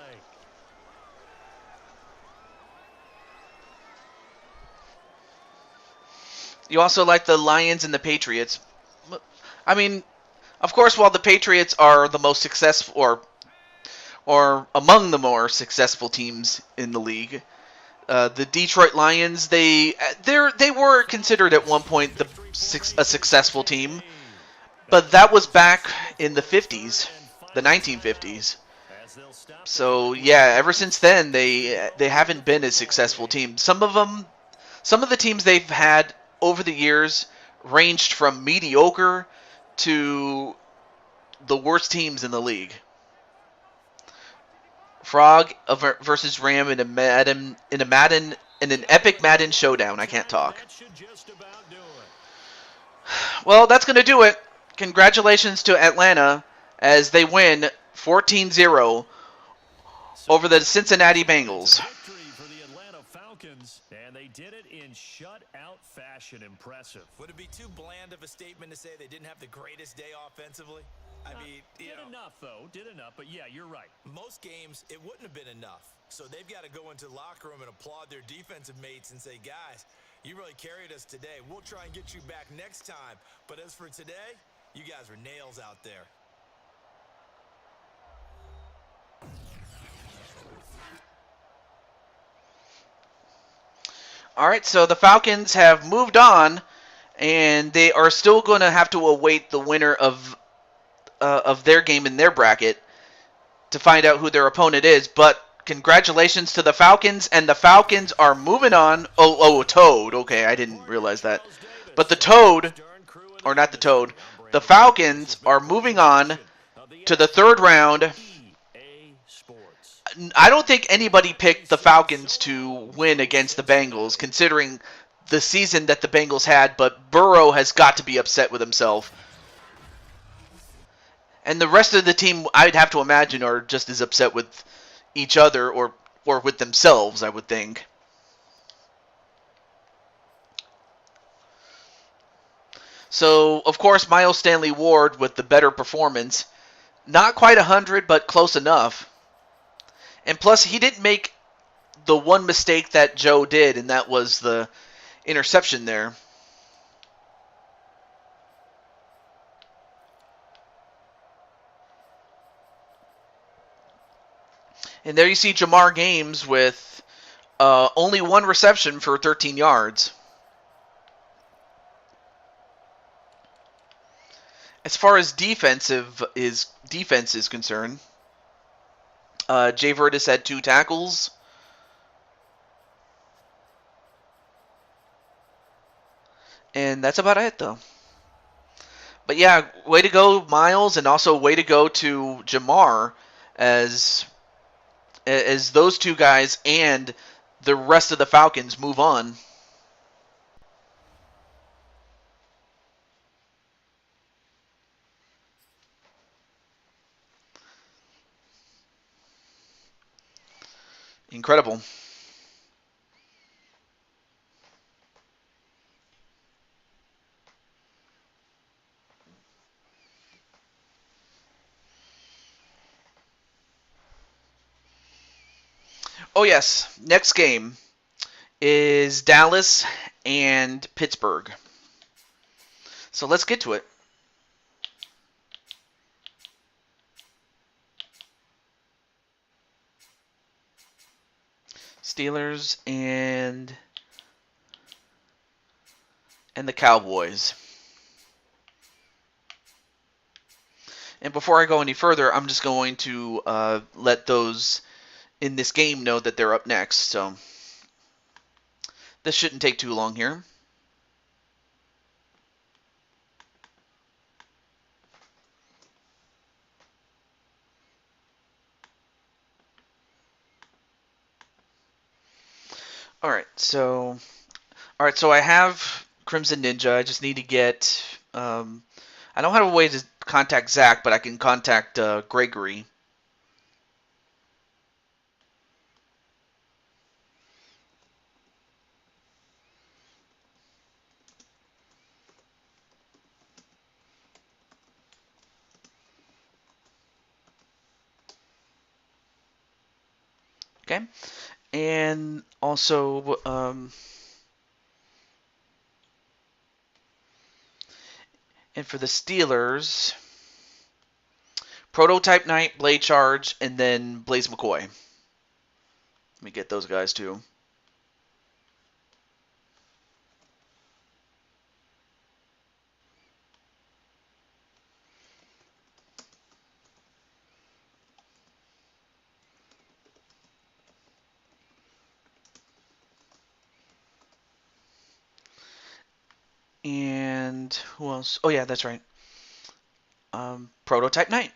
You also like the Lions and the Patriots. I mean, of course, while the Patriots are the most successful, or among the more successful teams in the league, the Detroit Lions, they were considered at one point a successful team, but that was back in the 50s, the 1950s. So yeah, ever since then they haven't been a successful team. Some of the teams they've had over the years ranged from mediocre to the worst teams in the league. Frog versus Ram in an epic Madden showdown. I can't talk. Well, that's going to do it. Congratulations to Atlanta as they win 14-0 over the Cincinnati Bengals. And they did it in shutout fashion. Impressive. Would it be too bland of a statement to say they didn't have the greatest day offensively? I mean, did enough, though. Did enough. But, yeah, you're right. Most games, it wouldn't have been enough. So they've got to go into the locker room and applaud their defensive mates and say, guys, you really carried us today. We'll try and get you back next time. But as for today, you guys were nails out there. All right, so the Falcons have moved on, and they are still going to have to await the winner of their game in their bracket to find out who their opponent is. But congratulations to the Falcons, and the Falcons are moving on. Oh, Toad. Okay, I didn't realize that. But the Toad, or not the Toad, the Falcons are moving on to the third round. I don't think anybody picked the Falcons to win against the Bengals, considering the season that the Bengals had, but Burrow has got to be upset with himself. And the rest of the team, I'd have to imagine, are just as upset with each other or with themselves, I would think. So, of course, Miles Stanley Ward with the better performance. Not quite 100, but close enough. And plus, he didn't make the one mistake that Joe did, and that was the interception there. And there you see Jamar Games with only one reception for 13 yards. As far as defense is concerned, Jay Vertis had 2 tackles. And that's about it, though. But yeah, way to go, Miles, and also way to go to Jamar as those two guys and the rest of the Falcons move on. Incredible. Oh, yes. Next game is Dallas and Pittsburgh. So let's get to it. Steelers and the Cowboys. And before I go any further, I'm just going to let those in this game know that they're up next. So this shouldn't take too long here. All right, so I have Crimson Ninja. I just need to get. I don't have a way to contact Zach, but I can contact Gregory. Okay, and also and for the Steelers, Prototype Knight, Blade Charge, and then Blaze McCoy. Let me get those guys too. And who else? Oh yeah, that's right. Prototype Knight.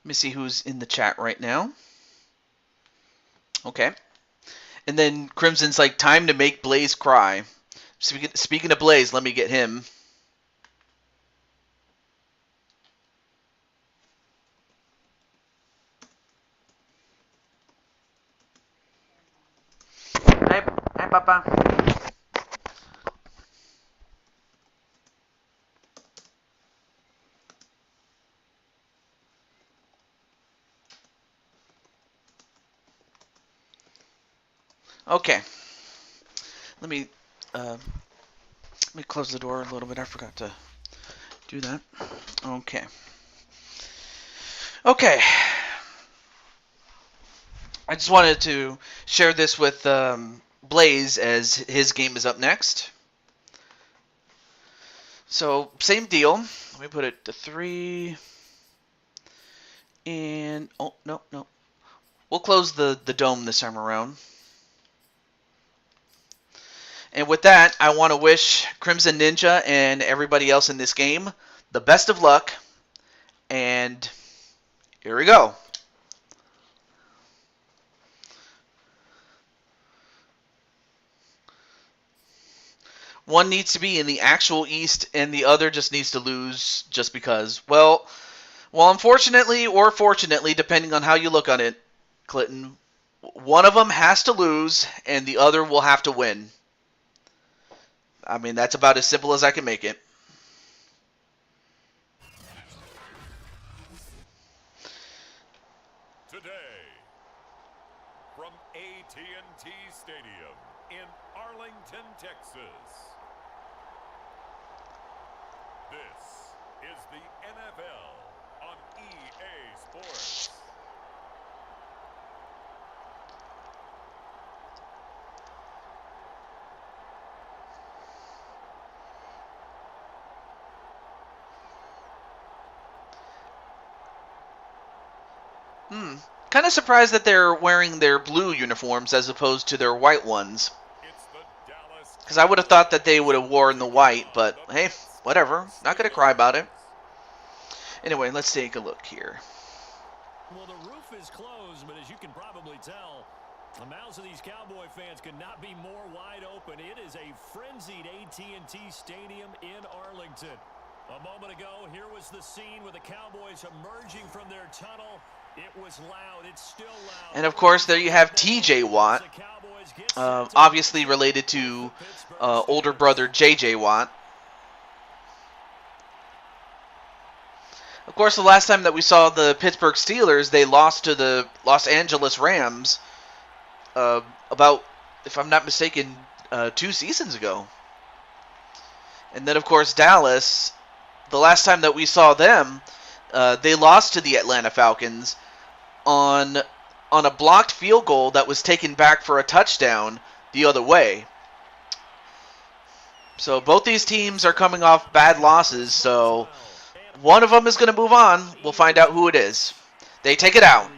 Let me see who's in the chat right now. Okay. And then Crimson's like, time to make Blaze cry. Speaking of Blaze, let me get him. Hi, Papa. Okay. Let me close the door a little bit. I forgot to do that. Okay. Okay. I just wanted to share this with Blaze as his game is up next. So, same deal. Let me put it to 3. And, oh, no. We'll close the dome this time around. And with that, I want to wish Crimson Ninja and everybody else in this game the best of luck. And here we go. One needs to be in the actual East, and the other just needs to lose just because. Well, unfortunately or fortunately, depending on how you look on it, Clinton, one of them has to lose, and the other will have to win. I mean, that's about as simple as I can make it. Today, from AT&T Stadium in Arlington, Texas, this is the NFL on EA Sports. Kind of surprised that they're wearing their blue uniforms as opposed to their white ones. Because I would have thought that they would have worn the white, but hey, whatever. Not going to cry about it. Anyway, let's take a look here. Well, the roof is closed, but as you can probably tell, the mouths of these Cowboy fans could not be more wide open. It is a frenzied AT&T Stadium in Arlington. A moment ago, here was the scene with the Cowboys emerging from their tunnel. It was loud. It's still loud. And of course, there you have TJ Watt, obviously related to older brother JJ Watt. Of course, the last time that we saw the Pittsburgh Steelers, they lost to the Los Angeles Rams about, if I'm not mistaken, 2 seasons ago. And then, of course, Dallas, the last time that we saw them, they lost to the Atlanta Falcons on a blocked field goal that was taken back for a touchdown the other way. So both these teams are coming off bad losses, so one of them is going to move on. We'll find out who it is. They take it out.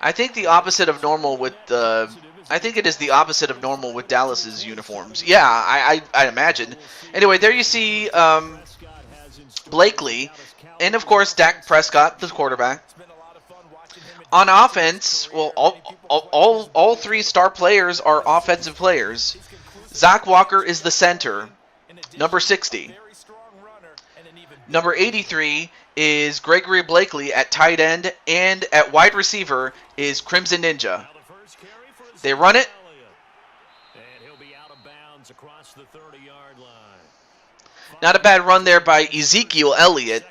I think the opposite of normal with I think it is the opposite of normal with Dallas's uniforms. Yeah, I imagine. Anyway, there you see Blakely, and of course Dak Prescott, the quarterback. On offense, well, all 3 star players are offensive players. Zach Walker is the center, number 60. Number 83 is Gregory Blakely at tight end, and at wide receiver is Crimson Ninja. They run it. Not a bad run there by Ezekiel Elliott.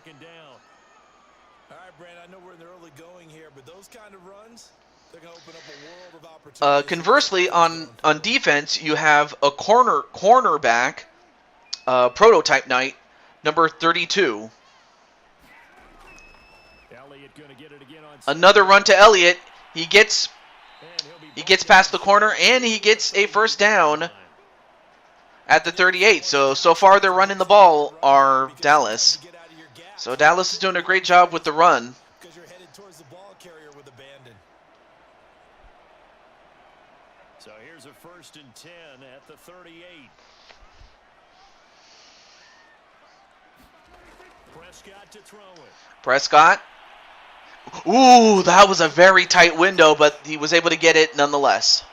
Conversely, on defense, you have a cornerback, prototype knight, number 32. Another run to Elliott. He gets past the corner, and he gets a first down at the 38. So far they're running the ball are Dallas. So Dallas is doing a great job with the run. So here's a 1st and 10 at the 38. Prescott to throw it. Prescott. Ooh, that was a very tight window, but he was able to get it nonetheless.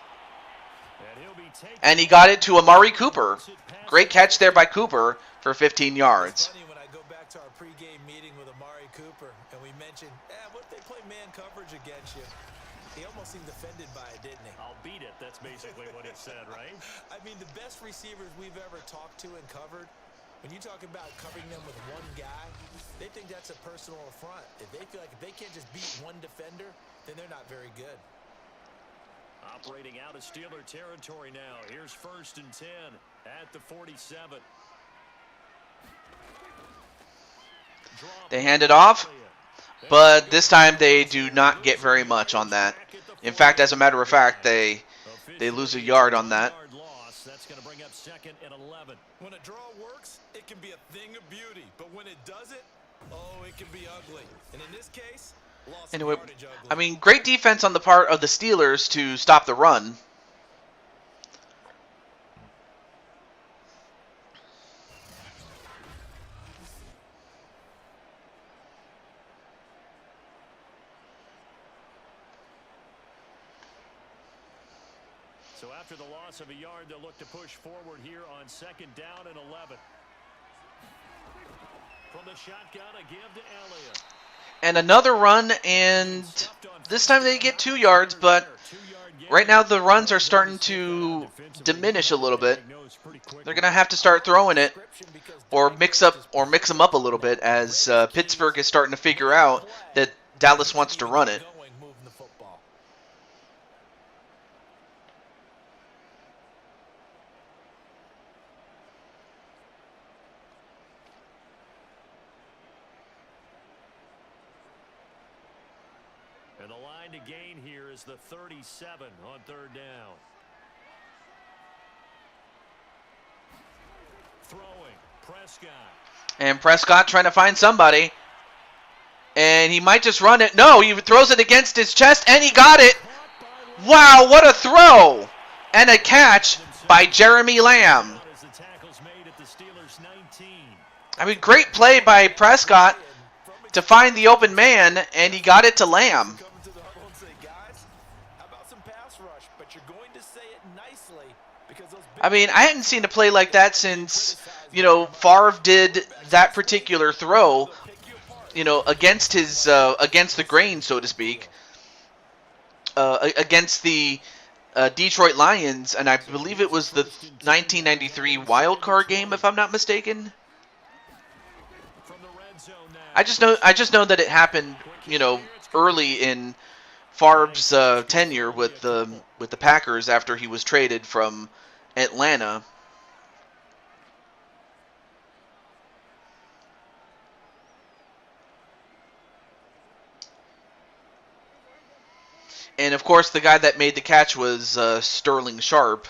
And he got it to Amari Cooper. Great catch there by Cooper for 15 yards. It's funny when I go back to our pregame meeting with Amari Cooper, and we mentioned, what if they play man coverage against you? He almost seemed offended by it, didn't he? I'll beat it. That's basically what it said, right? I mean, the best receivers we've ever talked to and covered, when you talk about covering them with one guy, they think that's a personal affront. If they feel like if they can't just beat one defender, then they're not very good. Operating out of Steeler territory now. Here's 1st and 10 at the 47. They hand it off, but this time they do not get very much on that. In fact, as a matter of fact, they lose a yard on that. That's going to bring up 2nd and 11. When a draw works, it can be a thing of beauty. But when it doesn't, it can be ugly. And in this case, lost Anyway, yardage ugly. I mean, great defense on the part of the Steelers to stop the run. So after the loss of a yard, they'll look to push forward here on 2nd down and 11. From the shotgun, a give to Elliott. And another run, and this time they get 2 yards, but right now the runs are starting to diminish a little bit. They're going to have to start throwing it or mix them up a little bit as Pittsburgh is starting to figure out that Dallas wants to run it. And the line to gain here is the 37 on 3rd down. Throwing, Prescott. And Prescott trying to find somebody. And he might just run it. No, he throws it against his chest, and he got it. Wow, what a throw. And a catch by Jeremy Lamb. I mean, great play by Prescott to find the open man, and he got it to Lamb. Come into the huddle and say, guys, how about some pass rush? But you're going to say it nicely because those big I mean, I hadn't seen a play like that since, Favre did that particular throw, against his against the grain, so to speak, against the Detroit Lions, and I believe it was the 1993 wild card game, if I'm not mistaken. I just know that it happened, early in Favre's tenure with the Packers after he was traded from Atlanta. And of course, the guy that made the catch was Sterling Sharp.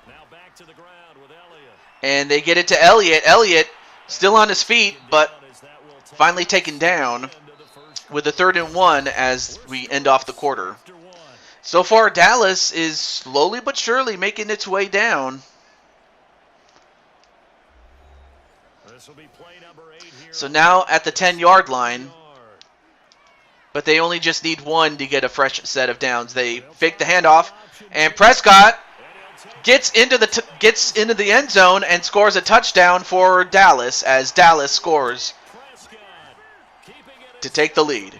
Now back to the ground with Elliott. And they get it to Elliott. Elliott still on his feet, but finally taken down with a 3rd and 1 as we end off the quarter. So far, Dallas is slowly but surely making its way down. This will be play number 8 here. So now at the 10-yard line, but they only just need 1 to get a fresh set of downs. They fake the handoff, and Prescott gets into the end zone and scores a touchdown for Dallas as Dallas scores to take the lead.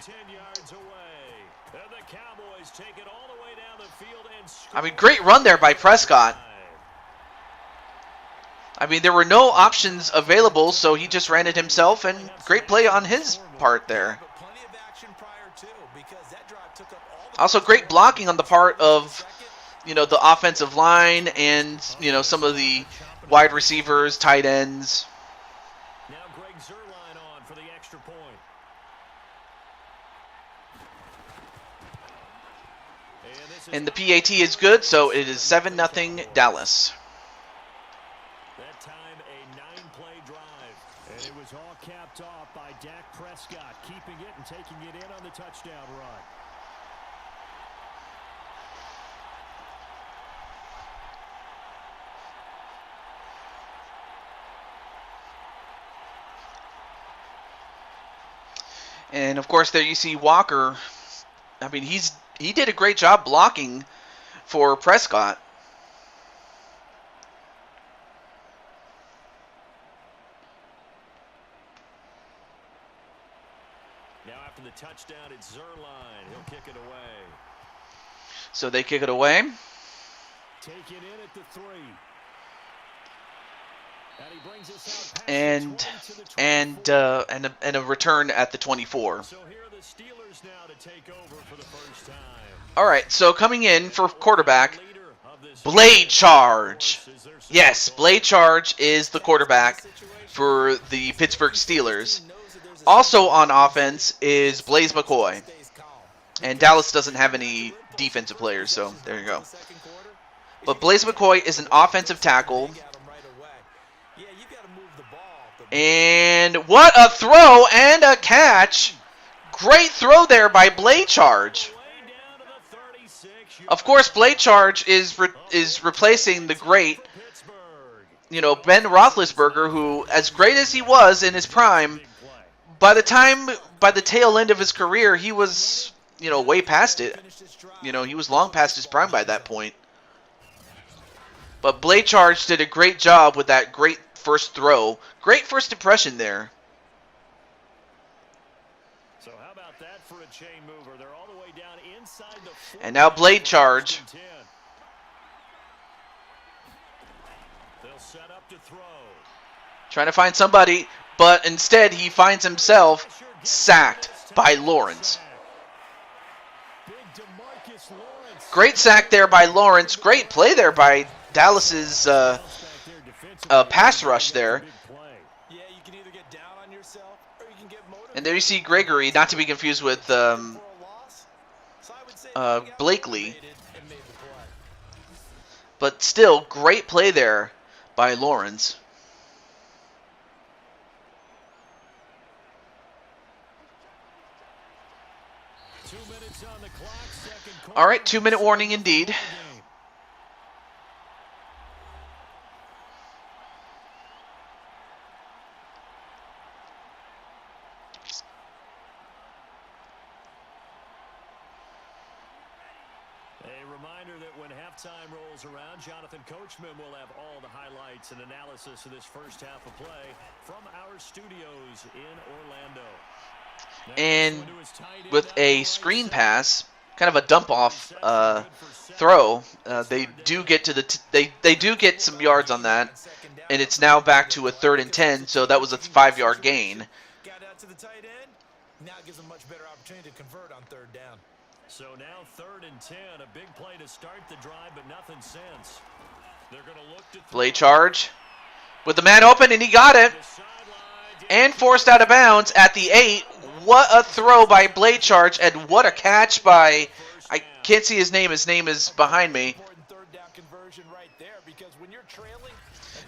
I mean, great run there by Prescott. I mean, there were no options available, so he just ran it himself, and great play on his part there. Also, great blocking on the part of, the offensive line and, some of the wide receivers, tight ends. Now Greg Zuerlein on for the extra point. And the PAT is good, so it is 7-0 Dallas. That time a 9-play drive. And it was all capped off by Dak Prescott, keeping it and taking it in on the touchdown run. And of course, there you see Walker. I mean, he did a great job blocking for Prescott. Now after the touchdown, it's Zuerlein. He'll kick it away. So they kick it away. Take it in at the 3. And he brings us out past And the 20 to the 24. and a return at the 24. So here are the Steelers now to take over for the first time. All right, so coming in for quarterback, Blade Charge. Yes, Blade Charge is the quarterback for the Pittsburgh Steelers. Also on offense is Blaise McCoy. And Dallas doesn't have any defensive players, so there you go. But Blaise McCoy is an offensive tackle. And what a throw and a catch. Great throw there by Blade Charge. Of course, Blade Charge is replacing the great, Ben Roethlisberger, who, as great as he was in his prime, by the tail end of his career, he was, way past it. He was long past his prime by that point. But Blade Charge did a great job with that great first throw. Great first impression there. So how about that for a chain mover? They're all the way down inside the 40. And now Blade Charge. They'll set up to throw. Trying to find somebody, but instead he finds himself sacked by Lawrence. Great sack there by Lawrence. Great play there by Dallas's pass rush there. And there you see Gregory, not to be confused with Blakely. But still, great play there by Lawrence. All right, 2-minute warning indeed. halftime rolls around, Jonathan Coachman will have all the highlights and analysis of this first half of play from our studios in Orlando. And with a screen pass, kind of a dump off throw, they do get to they do get some yards on that, and it's now back to a 3rd and 10. So that was a 5-yard gain. Got out to the tight end. Now gives them much better opportunity to convert on 3rd down. So now 3rd and 10, a big play to start the drive, but nothing since. They're going to look to Play charge with the man open, and he got it. And forced out of bounds at the 8. What a throw by Blade Charge, and what a catch by, I can't see his name. His name is behind me.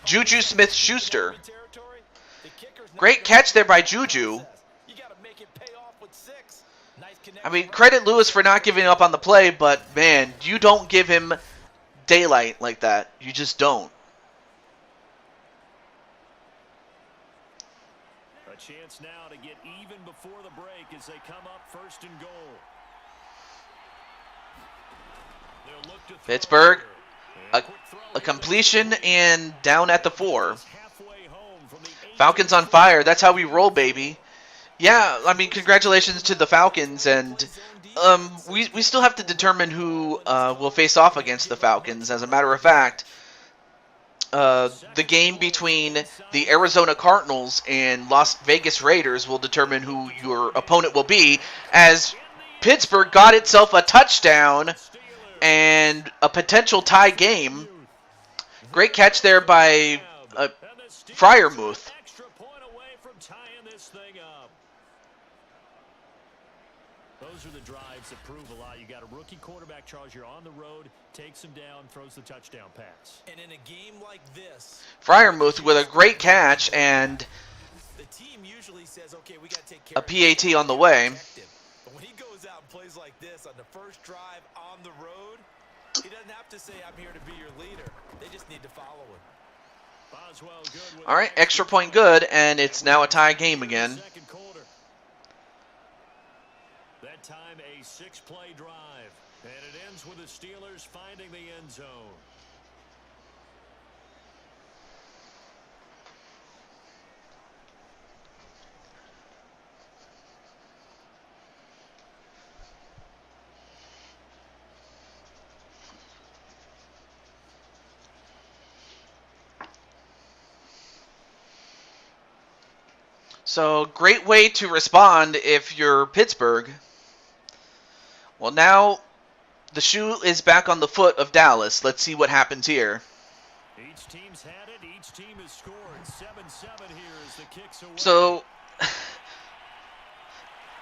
Juju Smith-Schuster. Great catch there by Juju. I mean, credit Lewis for not giving up on the play, but, man, you don't give him daylight like that. You just don't. A chance now to get even before the break as they come up 1st and goal. They'll look to Pittsburgh, a completion and down at the 4. Falcons on fire. That's how we roll, baby. Yeah, I mean, congratulations to the Falcons, and we still have to determine who will face off against the Falcons. As a matter of fact, the game between the Arizona Cardinals and Las Vegas Raiders will determine who your opponent will be, as Pittsburgh got itself a touchdown and a potential tie game. Great catch there by Freiermuth. Those are the drives that prove a lot. You got a rookie quarterback, Charles. You're on the road, takes him down, throws the touchdown pass. And in a game like this, Freiermuth with a great catch and the team usually says, okay, we got to take care a PAT on the way. But when he goes out and plays like this on the first drive on the road, he doesn't have to say, I'm here to be your leader. They just need to follow him. Boswell good with All right, extra point good, and it's now a tie game again. second quarter. That time a 6-play drive, and it ends with the Steelers finding the end zone. So, great way to respond if you're Pittsburgh. Well, now the shoe is back on the foot of Dallas. Let's see what happens here. Each team's had it. Each team has scored. 7-7 here as the kicks away. So,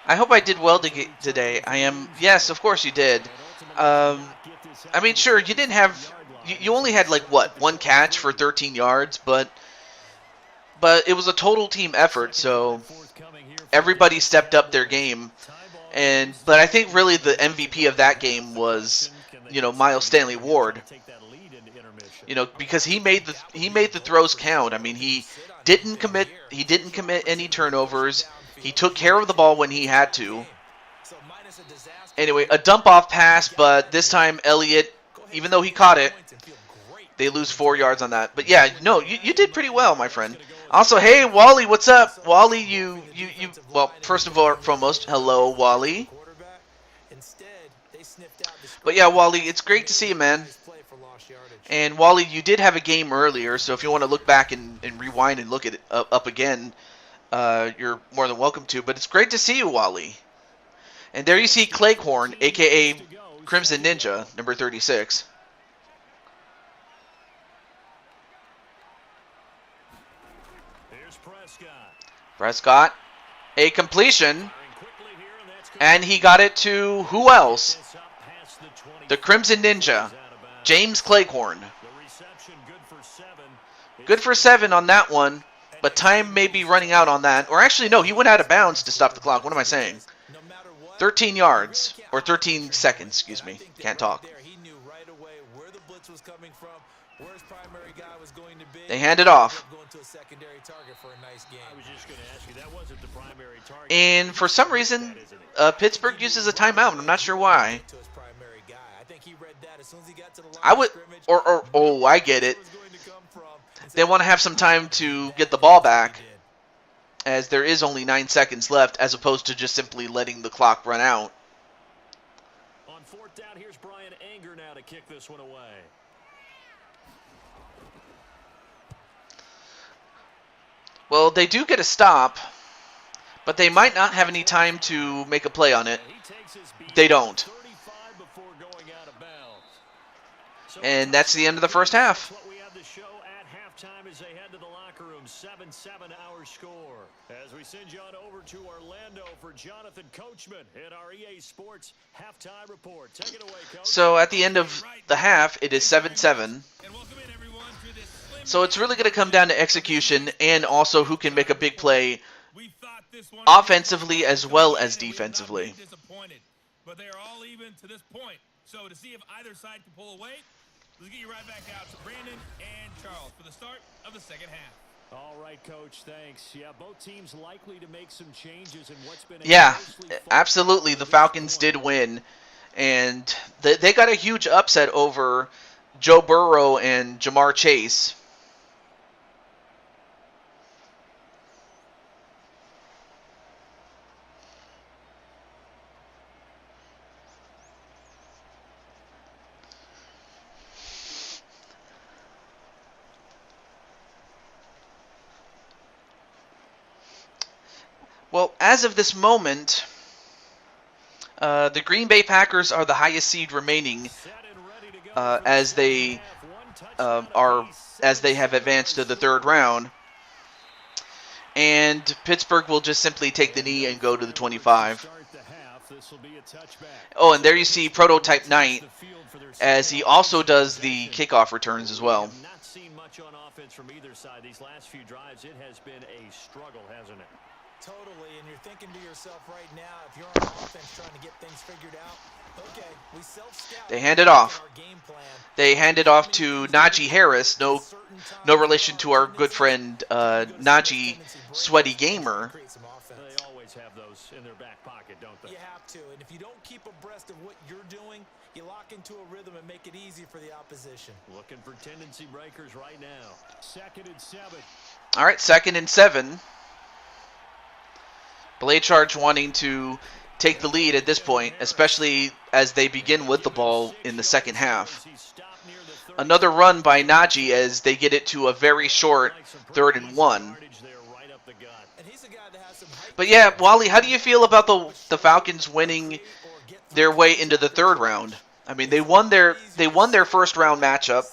I hope I did well today. I am. Yes, of course you did. I mean, sure, you didn't have. You only had like what, one catch for 13 yards, but it was a total team effort. So everybody stepped up their game, but I think really the MVP of that game was, Miles Stanley Ward. Because he made the throws count. I mean, he didn't commit any turnovers. He took care of the ball when he had to. Anyway, a dump-off pass, but this time Elliott, even though he caught it, they lose 4 yards on that. But yeah, no, you did pretty well, my friend. Also, hey, Wally, what's up? Wally, well, first of all, foremost, hello, Wally. But yeah, Wally, it's great to see you, man. And Wally, you did have a game earlier, so if you want to look back and rewind and look at it up again, you're more than welcome to. But it's great to see you, Wally. And there you see Cleghorn, a.k.a. Crimson Ninja, number 36. Here's Prescott, a completion, and he got it to who else? The Crimson Ninja, James Cleghorn. Good for 7 on that one, but time may be running out on that. Or actually, no, he went out of bounds to stop the clock. What am I saying? 13 yards, or 13 seconds, excuse me. Can't talk. He knew right away where the blitz was coming from, Where his primary guy was going to be. They hand it off. Going to a secondary target for a nice game. I was just going to ask you, that wasn't the primary target. And for some reason, Pittsburgh uses a timeout. I'm not sure why. I would, oh, I get it. They want to have some time to get the ball back, as there is only 9 seconds left, as opposed to just simply letting the clock run out. On fourth down, here's Brian Anger now to kick this one away. Well, they do get a stop, but they might not have any time to make a play on it. They don't. And that's the end of the first half. What we have to show at halftime as they head to the locker room. 7-7 our score. As we send you on over to Orlando for Jonathan Coachman in our EA Sports halftime report. Take it away, Coach. So at the end of the half, it is 7-7. So it's really going to come down to execution and also who can make a big play offensively as well as defensively. But they are all even to this point. So to see if either side can pull away, let's get you right back out to Brandon and Charles for the start of the second half. All right, Coach, thanks. Yeah, both teams likely to make some changes in what's been absolutely. The Falcons did win, and they got a huge upset over Joe Burrow and Jamar Chase. Well, as of this moment, the Green Bay Packers are the highest seed remaining, as they have advanced to the third round, and Pittsburgh will just simply take the knee and go to the 25. Oh, and there you see Prototype Knight, as he also does the kickoff returns as well. Not seen much on offense from either side these last few drives. It has been a struggle, hasn't it? Totally, and you're thinking to yourself right now, if you're on offense trying to get things figured out, okay, we self-scout. They hand it off. They hand it off to Najee Harris, no relation to our good friend Najee Sweaty Gamer. They always have those in their back pocket, don't they? You have to, and if you don't keep abreast of what you're doing, you lock into a rhythm and make it easy for the opposition. Looking for tendency breakers right now. 2nd and 7. All right, 2nd and 7. Blade Charge wanting to take the lead at this point, especially as they begin with the ball in the second half. Another run by Najee as they get it to a very short 3rd and 1. But yeah, Wally, how do you feel about the Falcons winning their way into the third round? I mean, they won their first round matchup,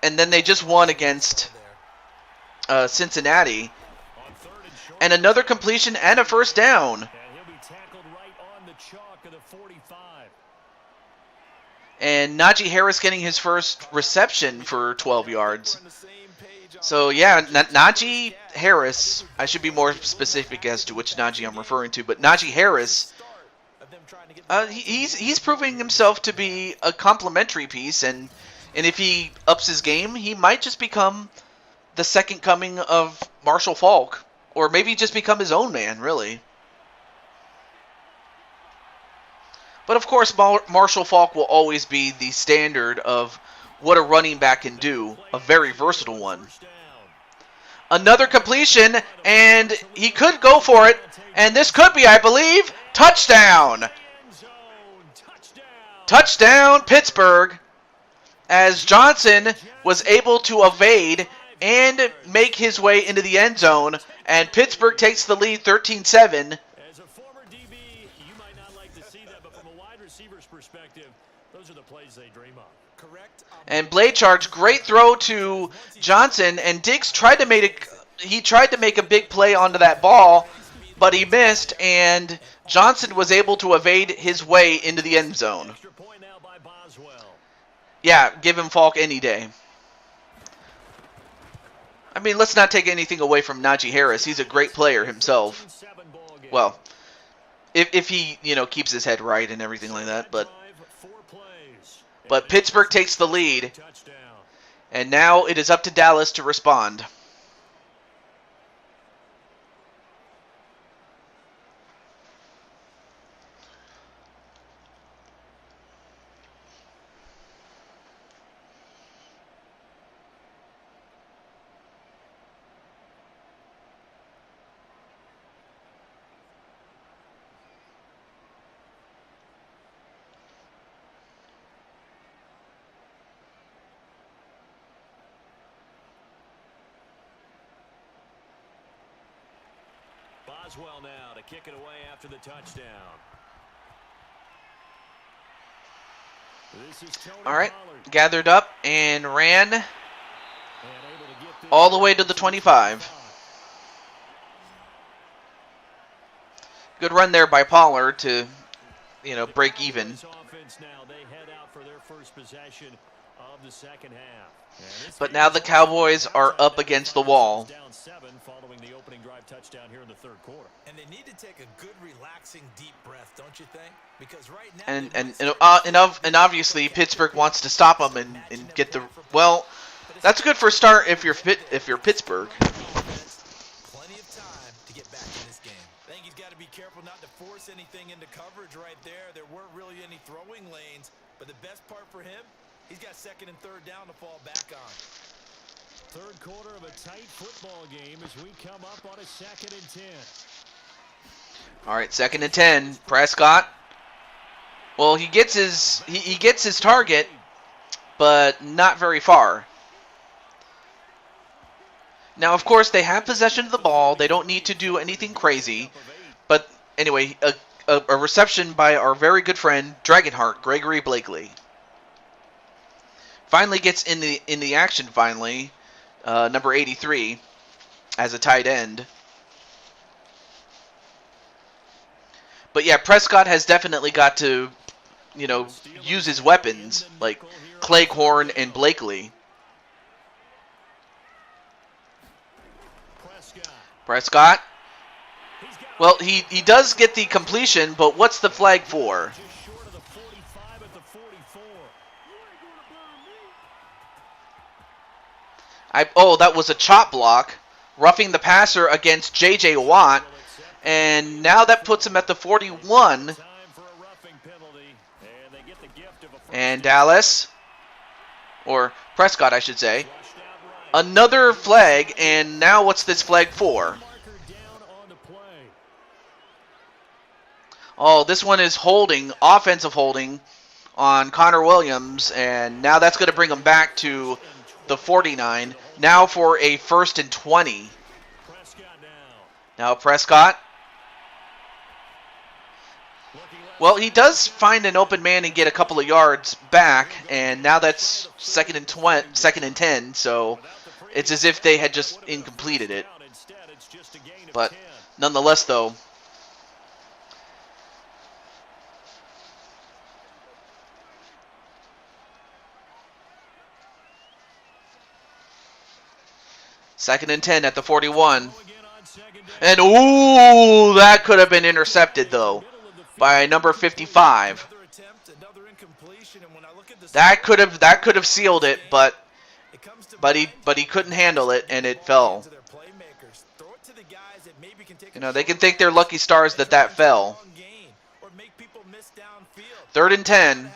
and then they just won against Cincinnati. And another completion and a first down. And he'll be tackled right on the chalk of the 45. And Najee Harris getting his first reception for 12 yards. So yeah, Najee Harris, I should be more specific as to which Najee I'm referring to, but Najee Harris, he's proving himself to be a complementary piece, and if he ups his game, he might just become the second coming of Marshall Faulk. Or maybe just become his own man, really. But of course, Marshall Faulk will always be the standard of what a running back can do. A very versatile one. Another completion, and he could go for it. And this could be, I believe, touchdown! Touchdown, Pittsburgh! As Johnson was able to evade and make his way into the end zone, and Pittsburgh takes the lead 13-7. As a former DB, you might not like to see that, but from a wide receiver's perspective, those are the plays they dream of. Correct. And Blade Charge, great throw to Johnson, and Diggs tried to make a big play onto that ball, but he missed, and Johnson was able to evade his way into the end zone. Extra point now by Boswell. Yeah, give him Faulk any day. I mean, let's not take anything away from Najee Harris. He's a great player himself. Well, if he, keeps his head right and everything like that. But Pittsburgh takes the lead. And now it is up to Dallas to respond. Boswell now to kick it away after the touchdown. This is Tony All right, Pollard. gathered up and ran And able to get this all the way to the 25. Good run there by Pollard to, break even. Offense now, they head out for their first possession of the second half. But now the Cowboys are up against the wall. Down 7 following the opening drive touchdown here in the third quarter. And they need to take a good, relaxing, deep breath, don't you think? Because right now, And obviously Pittsburgh wants to stop them and get the That's a good first start if you're Pittsburgh. plenty of time to get back in this game. I think he's got to be careful not to force anything into coverage right there. There weren't really any throwing lanes, but the best part for him, he's got second and third down to fall back on. Third quarter of a tight football game as we come up on a 2nd and 10. All right, 2nd and 10. Prescott. Well, he gets his target, but not very far. Now, of course, they have possession of the ball. They don't need to do anything crazy. But anyway, a reception by our very good friend Dragonheart, Gregory Blakely. Finally gets in the action. Finally, number 83 as a tight end. But yeah, Prescott has definitely got to, use his weapons like Cleghorn and Blakely. Prescott. Well, he does get the completion, but what's the flag for? That was a chop block, roughing the passer against J.J. Watt, and now that puts him at the 41. And Dallas, or Prescott, I should say, another flag, and now what's this flag for? Oh, this one is holding, offensive holding, on Connor Williams, and now that's going to bring him back to the 49. Now for a 1st and 20. Now Prescott. Well, he does find an open man and get a couple of yards back, and now that's 2nd and 10, so it's as if they had just incompleted it. But nonetheless, though, second and 10 at the 41. And ooh, that could have been intercepted though by number 55. That could have sealed it, but he couldn't handle it and it fell. They can thank their lucky stars that fell. 3rd and 10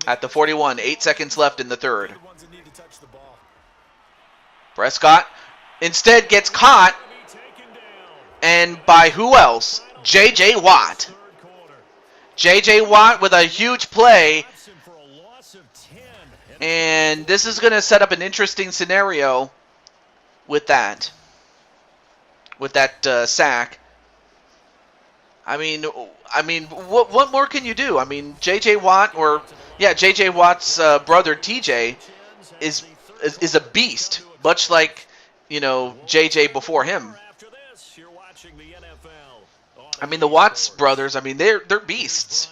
at the 41. 8 seconds left in the third. Prescott instead gets caught, and by who else? J.J. Watt. J.J. Watt with a huge play, and this is going to set up an interesting scenario with that sack. I mean, what more can you do? I mean, J.J. Watt, J.J. Watt's brother T.J. is a beast. Much like, J.J. before him. I mean, the Watts brothers, they're beasts.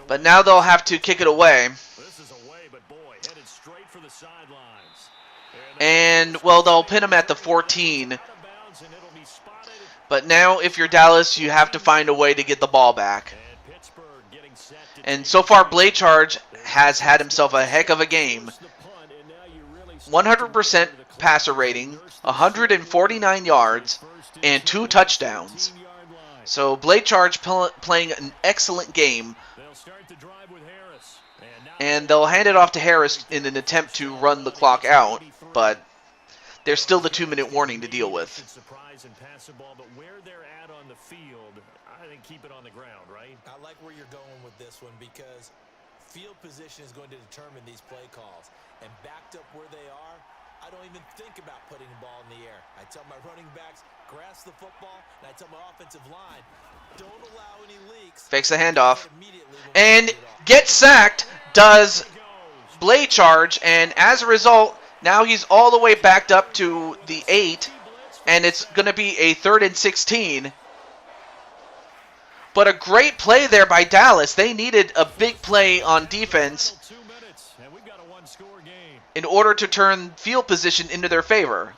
But now they'll have to kick it away. And, they'll pin him at the 14. But now, if you're Dallas, you have to find a way to get the ball back. And so far, Blaycharge has had himself a heck of a game. 100% passer rating, 149 yards, and 2 touchdowns. So Blaycharge playing an excellent game. And they'll hand it off to Harris in an attempt to run the clock out, but there's still the 2-minute warning to deal with. Surprise and pass the ball, but where they're at on the field, I think keep it on the ground, right? I like where you're going with this one because field position is going to determine these play calls. And backed up where they are, I don't even think about putting the ball in the air. I tell my running backs, grasp the football, and I tell my offensive line, don't allow any leaks. Fakes the handoff. And gets sacked does Blaycharge, and as a result, now he's all the way backed up to the 8, and it's going to be a 3rd and 16. But a great play there by Dallas. They needed a big play on defense in order to turn field position into their favor.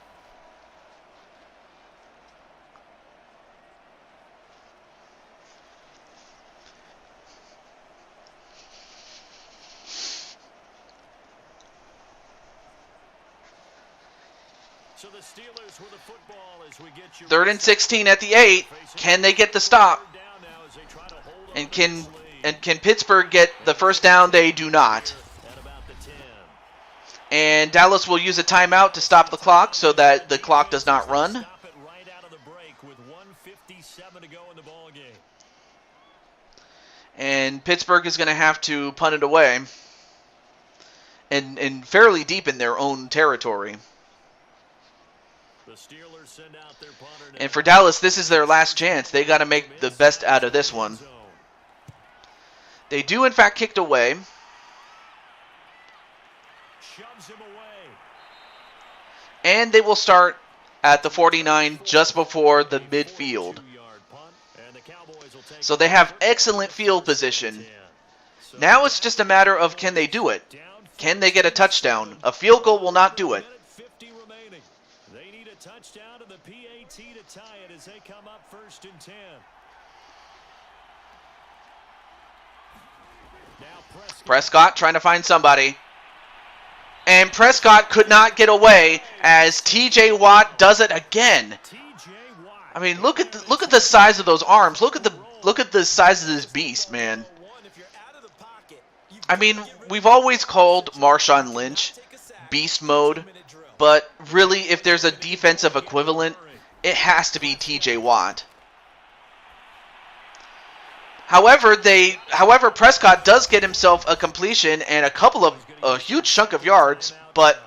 So the Steelers with the football as we get you 3rd and 16 at the 8. Can they get the stop? And can Pittsburgh get the first down? They do not. And Dallas will use a timeout to stop the clock so that the clock does not run. And Pittsburgh is going to have to punt it away. And fairly deep in their own territory. And for Dallas, this is their last chance. They got to make the best out of this one. They do, in fact, kick it away. And they will start at the 49 just before the midfield. So they have excellent field position. Now it's just a matter of can they do it? Can they get a touchdown? A field goal will not do it. They need a touchdown to the PAT to tie it as they come up 1st and 10. Prescott trying to find somebody. And Prescott could not get away as T.J. Watt does it again. I mean, look at the size of those arms. Look at the size of this beast, man. I mean, we've always called Marshawn Lynch beast mode, but really, if there's a defensive equivalent, it has to be T.J. Watt. However, Prescott does get himself a completion and a huge chunk of yards, but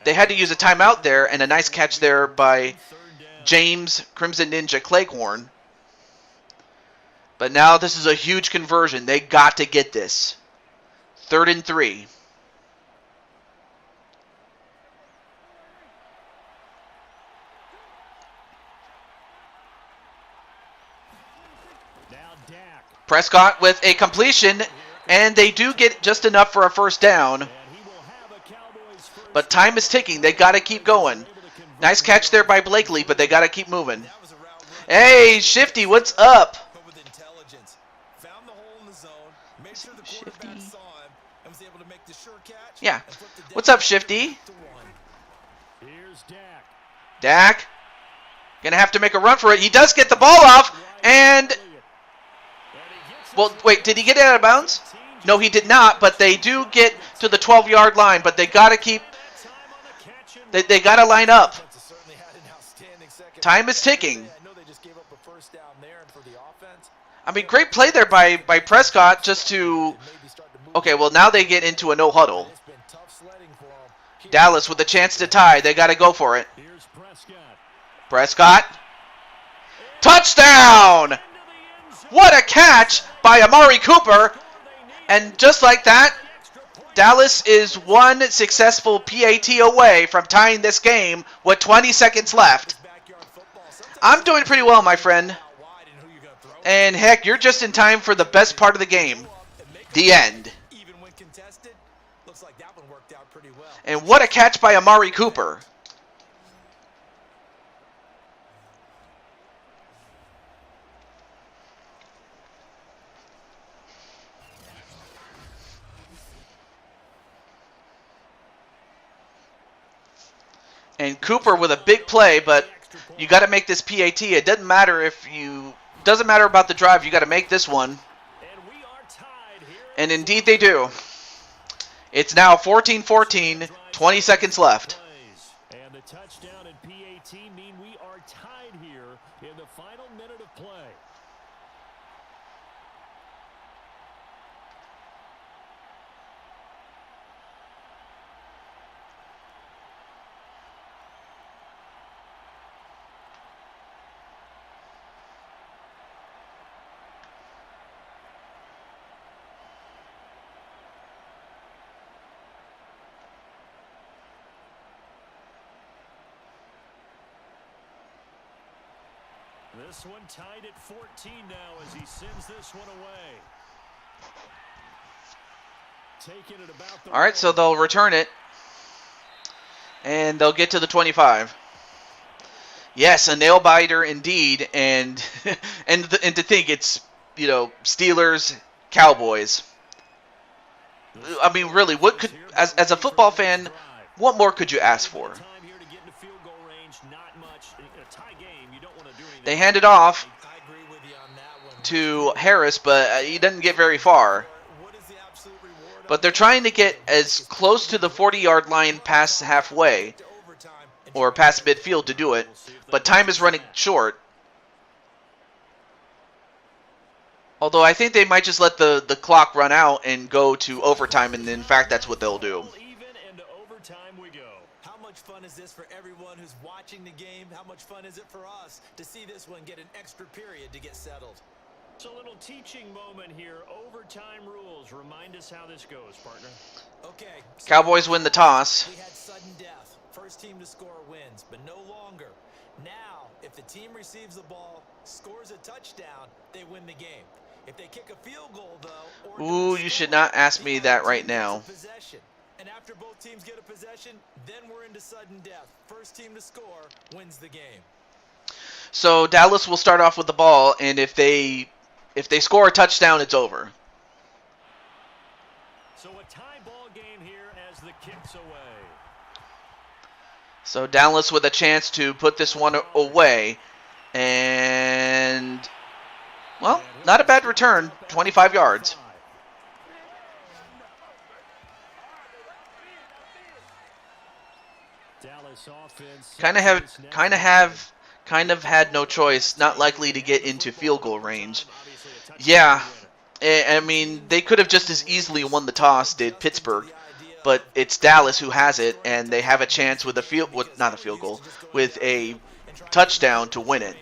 they had to use a timeout there, and a nice catch there by James Crimson Ninja Cleghorn. But now this is a huge conversion. They got to get this. 3rd and 3. Prescott with a completion, and they do get just enough for a first down. But time is ticking. They got to keep going. Nice catch there by Blakely, but they got to keep moving. Hey, Shifty, what's up? Shifty. Yeah. What's up, Shifty? Dak. Gonna have to make a run for it. He does get the ball off, and... Well, wait, did he get it out of bounds? No, he did not, but they do get to the 12-yard line, but they got to keep... They got to line up. Time is ticking. I mean, great play there by Prescott just to... Okay, well, now they get into a no-huddle. Dallas with a chance to tie. They got to go for it. Prescott. Touchdown! What a catch by Amari Cooper. And just like that, Dallas is one successful PAT away from tying this game with 20 seconds left. I'm doing pretty well, my friend. And heck, you're just in time for the best part of the game. The end. And what a catch by Amari Cooper. And Cooper with a big play, but you got to make this PAT. It doesn't matter if you doesn't matter about the drive. You got to make this one. And indeed they do. It's now 14-14, 20 seconds left. And the touchdown and PAT mean we are tied here in the final minute of play. This one tied at 14 now as he sends this one away. Taking it about the All right, so they'll return it. And they'll get to the 25. Yes, a nail biter indeed, and and to think it's, you know, Steelers, Cowboys. I mean, really, what could as a football fan, what more could you ask for? They hand it off to Harris, but he doesn't get very far. But they're trying to get as close to the 40-yard line past halfway, or past midfield to do it, but time is running short. Although I think they might just let the clock run out and go to overtime, and in fact that's what they'll do. How much fun is this for everyone who's watching the game? How much fun is it for us to see this one get an extra period to get settled? It's a little teaching moment here. Overtime rules. Remind us how this goes, partner. Okay. Cowboys win the toss. We had sudden death. First team to score wins, but no longer. Now, if the team receives the ball, scores a touchdown, they win the game. If they kick a field goal, though, or Ooh, you should not ask me that right now. And after both teams get a possession, then we're into sudden death. First team to score wins the game. So Dallas will start off with the ball, and if they score a touchdown, it's over. So a tie ball game here as the kick's away. So Dallas with a chance to put this one away, and well, not a bad return, 25 yards. Kind of had no choice, not likely to get into field goal range. Yeah, I mean, they could have just as easily won the toss, did Pittsburgh, but it's Dallas who has it, and they have a chance with not a field goal, with a touchdown to win it.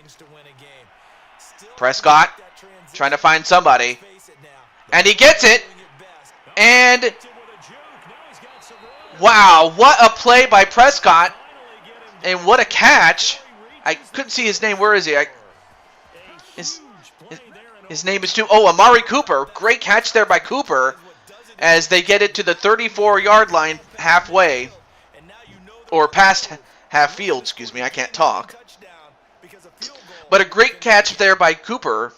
Prescott trying to find somebody, and he gets it, and wow, what a play by Prescott, and what a catch. I couldn't see his name. Where is he? His name is Amari Cooper. Great catch there by Cooper as they get it to the 34-yard line halfway, or past half field, excuse me. I can't talk. But a great catch there by Cooper.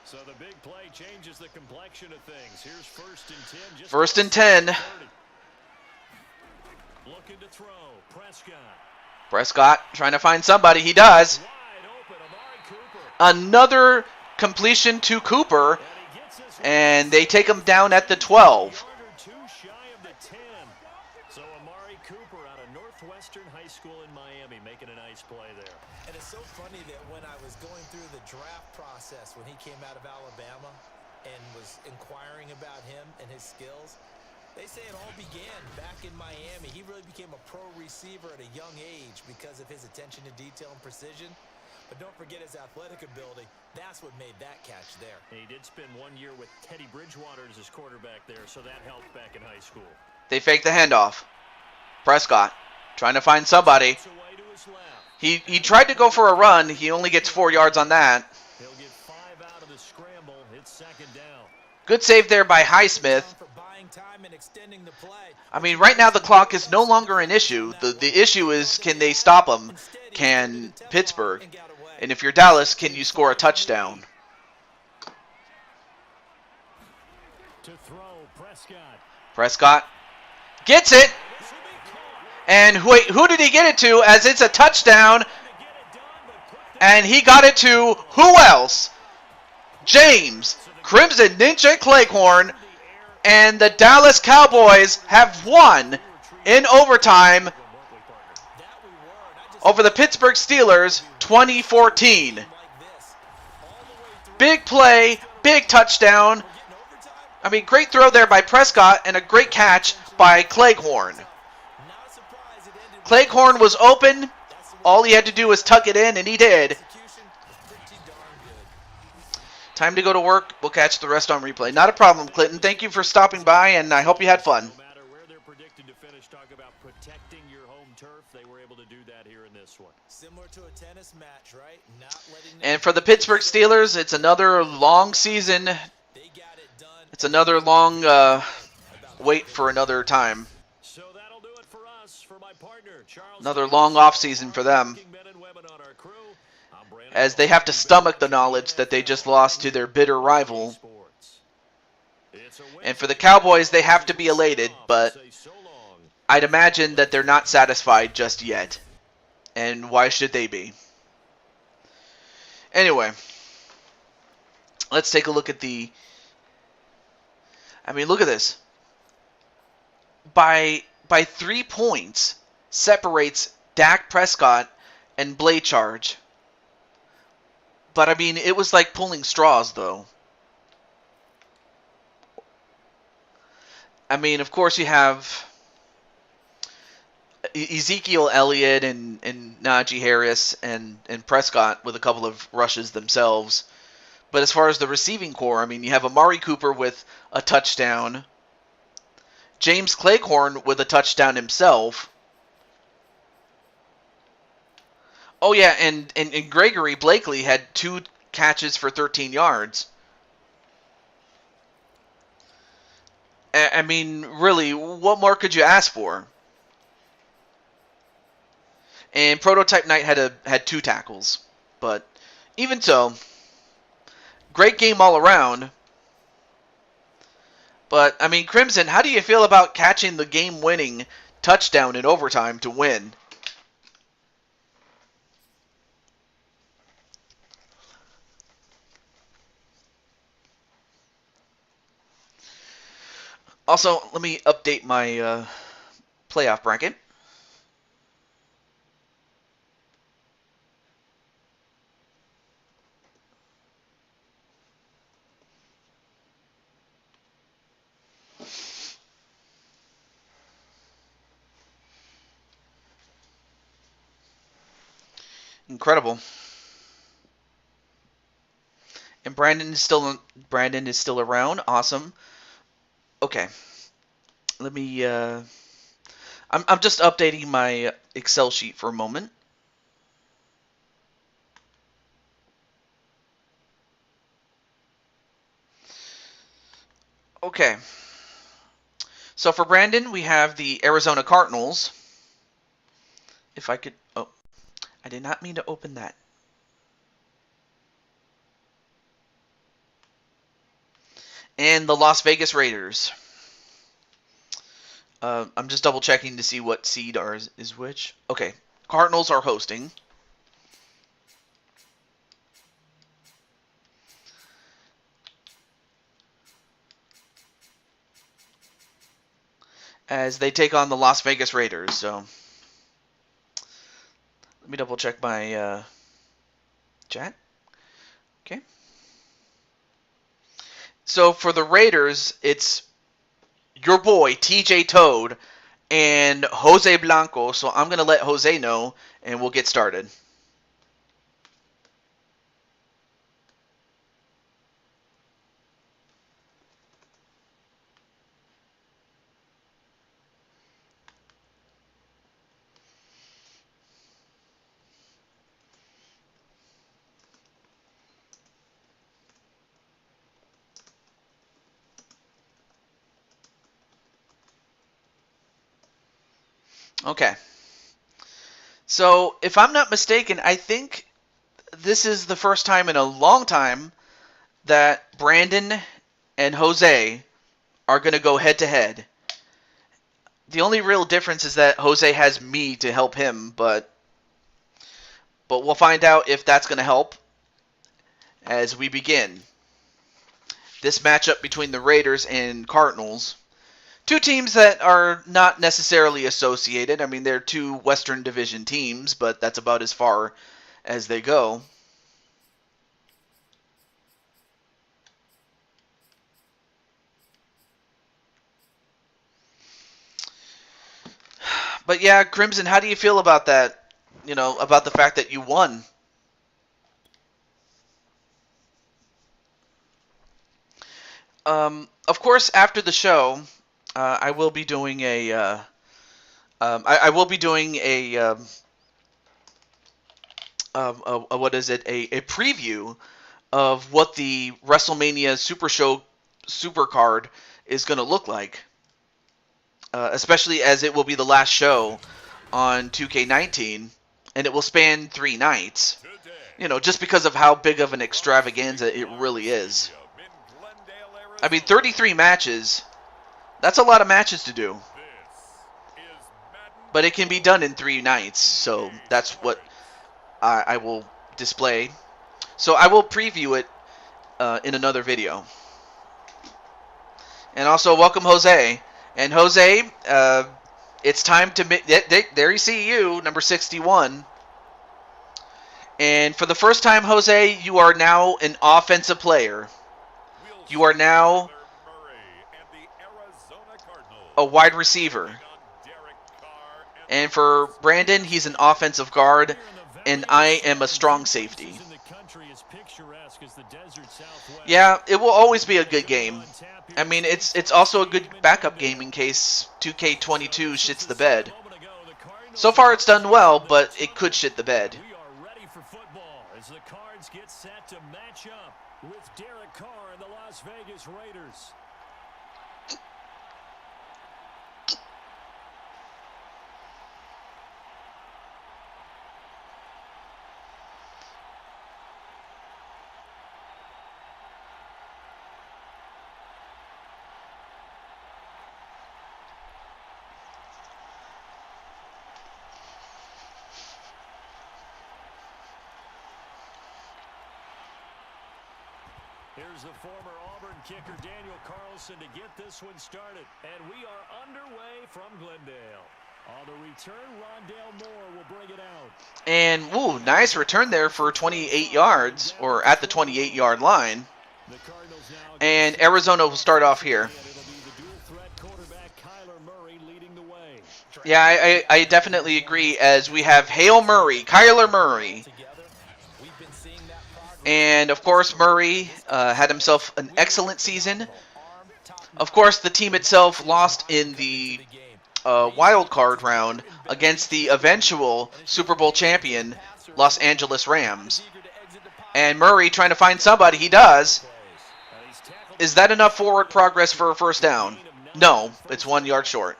So the big play changes the complexion of things. Here's first and 10. First and 10. Looking to throw. Prescott trying to find somebody. He does. Another completion to Cooper, and they take him down at the 12. So Amari Cooper out of Northwestern High School in Miami making a nice play there. And it's so funny that when I was going through the draft process when he came out of Alabama and was inquiring about him and his skills, they say it all began back in Miami. He really became a pro receiver at a young age because of his attention to detail and precision. But don't forget his athletic ability. That's what made that catch there. And he did spend 1 year with Teddy Bridgewater as his quarterback there, so that helped back in high school. They fake the handoff. Prescott trying to find somebody. He tried to go for a run. He only gets 4 yards on that. He'll get 5 out of the scramble. It's second down. Good save there by Highsmith. I mean, right now the clock is no longer an issue. The issue is, can they stop him? Can Pittsburgh? And if you're Dallas, can you score a touchdown? To throw, Prescott. Prescott gets it. And wait, who did he get it to? As it's a touchdown. And he got it to who else? James Crimson Ninja Cleghorn. And the Dallas Cowboys have won in overtime over the Pittsburgh Steelers 2014. Big play, big touchdown. I mean, great throw there by Prescott and a great catch by Cleghorn. Cleghorn was open. All he had to do was tuck it in, and he did. Time to go to work. We'll catch the rest on replay. Not a problem, Clinton. Thank you for stopping by, and I hope you had fun. No matter where they're predicted to finish, talk about protecting your home turf. They were able to do that here in this one. Similar to a tennis match, right? Not letting And for the Pittsburgh Steelers, it's another long season. they got it done. It's another long wait for another time. So that'll do it for us. For my partner, Charles. Another long off season for them, as they have to stomach the knowledge that they just lost to their bitter rival. And for the Cowboys, they have to be elated, but I'd imagine that they're not satisfied just yet. And why should they be? Anyway, let's take a look at the... I mean, look at this. By 3 points, separates Dak Prescott and Blaycharge. But, I mean, it was like pulling straws, though. I mean, of course, you have Ezekiel Elliott and Najee Harris and Prescott with a couple of rushes themselves. But as far as the receiving core, I mean, you have Amari Cooper with a touchdown. James Cleghorn with a touchdown himself. Oh, yeah, and Gregory Blakely had 2 catches for 13 yards. I mean, really, what more could you ask for? And Prototype Knight had 2 tackles. But even so, great game all around. But, I mean, Crimson, how do you feel about catching the game-winning touchdown in overtime to win? Also, let me update my playoff bracket. Incredible. And Brandon is still around. Awesome. Okay. Let me I'm just updating my Excel sheet for a moment. Okay. So for Brandon, we have the Arizona Cardinals. If I could... Oh, I did not mean to open that. And the Las Vegas Raiders. I'm just double checking to see what seed is which. Okay, Cardinals are hosting. As they take on the Las Vegas Raiders. So let me double check my chat. Okay. So for the Raiders, it's your boy, TJ Toad, and Jose Blanco. So I'm going to let Jose know, and we'll get started. Okay. So, if I'm not mistaken, I think this is the first time in a long time that Brandon and Jose are going to go head-to-head. The only real difference is that Jose has me to help him, but we'll find out if that's going to help as we begin this matchup between the Raiders and Cardinals. Two teams that are not necessarily associated. I mean, they're two Western Division teams, but that's about as far as they go. But yeah, Crimson, how do you feel about that? You know, about the fact that you won? Of course, after the show, I will be doing I will be doing what is it? A preview of what the WrestleMania Super Show Super Card is going to look like. Especially as it will be the last show on 2K19, and it will span 3 nights. You know, just because of how big of an extravaganza it really is. I mean, 33 matches, that's a lot of matches to do. But it can be done in 3 nights, so that's what I will display. So I will preview it in another video. And also, welcome Jose. And Jose, it's time to... There you see you, number 61. And for the first time, Jose, you are now an offensive player. You are now a wide receiver. And for Brandon, he's an offensive guard, and I am a strong safety. Yeah, it will always be a good game. I mean, it's also a good backup game in case 2K22 shits the bed. So far, it's done well, but it could shit the bed. We are ready for football as the Cards get set to match up with Derek Carr and the Las Vegas Raiders. Here's the former Auburn kicker Daniel Carlson to get this one started. And we are underway from Glendale. On the return, Rondale Moore will bring it out. And, ooh, nice return there for 28 yards, or at the 28-yard line. And Arizona will start off here. Yeah, I definitely agree, as we have Hail Murray, Kyler Murray. And, of course, Murray had himself an excellent season. Of course, the team itself lost in the wild card round against the eventual Super Bowl champion, Los Angeles Rams. And Murray trying to find somebody. He does. Is that enough forward progress for a first down? No, it's 1 yard short.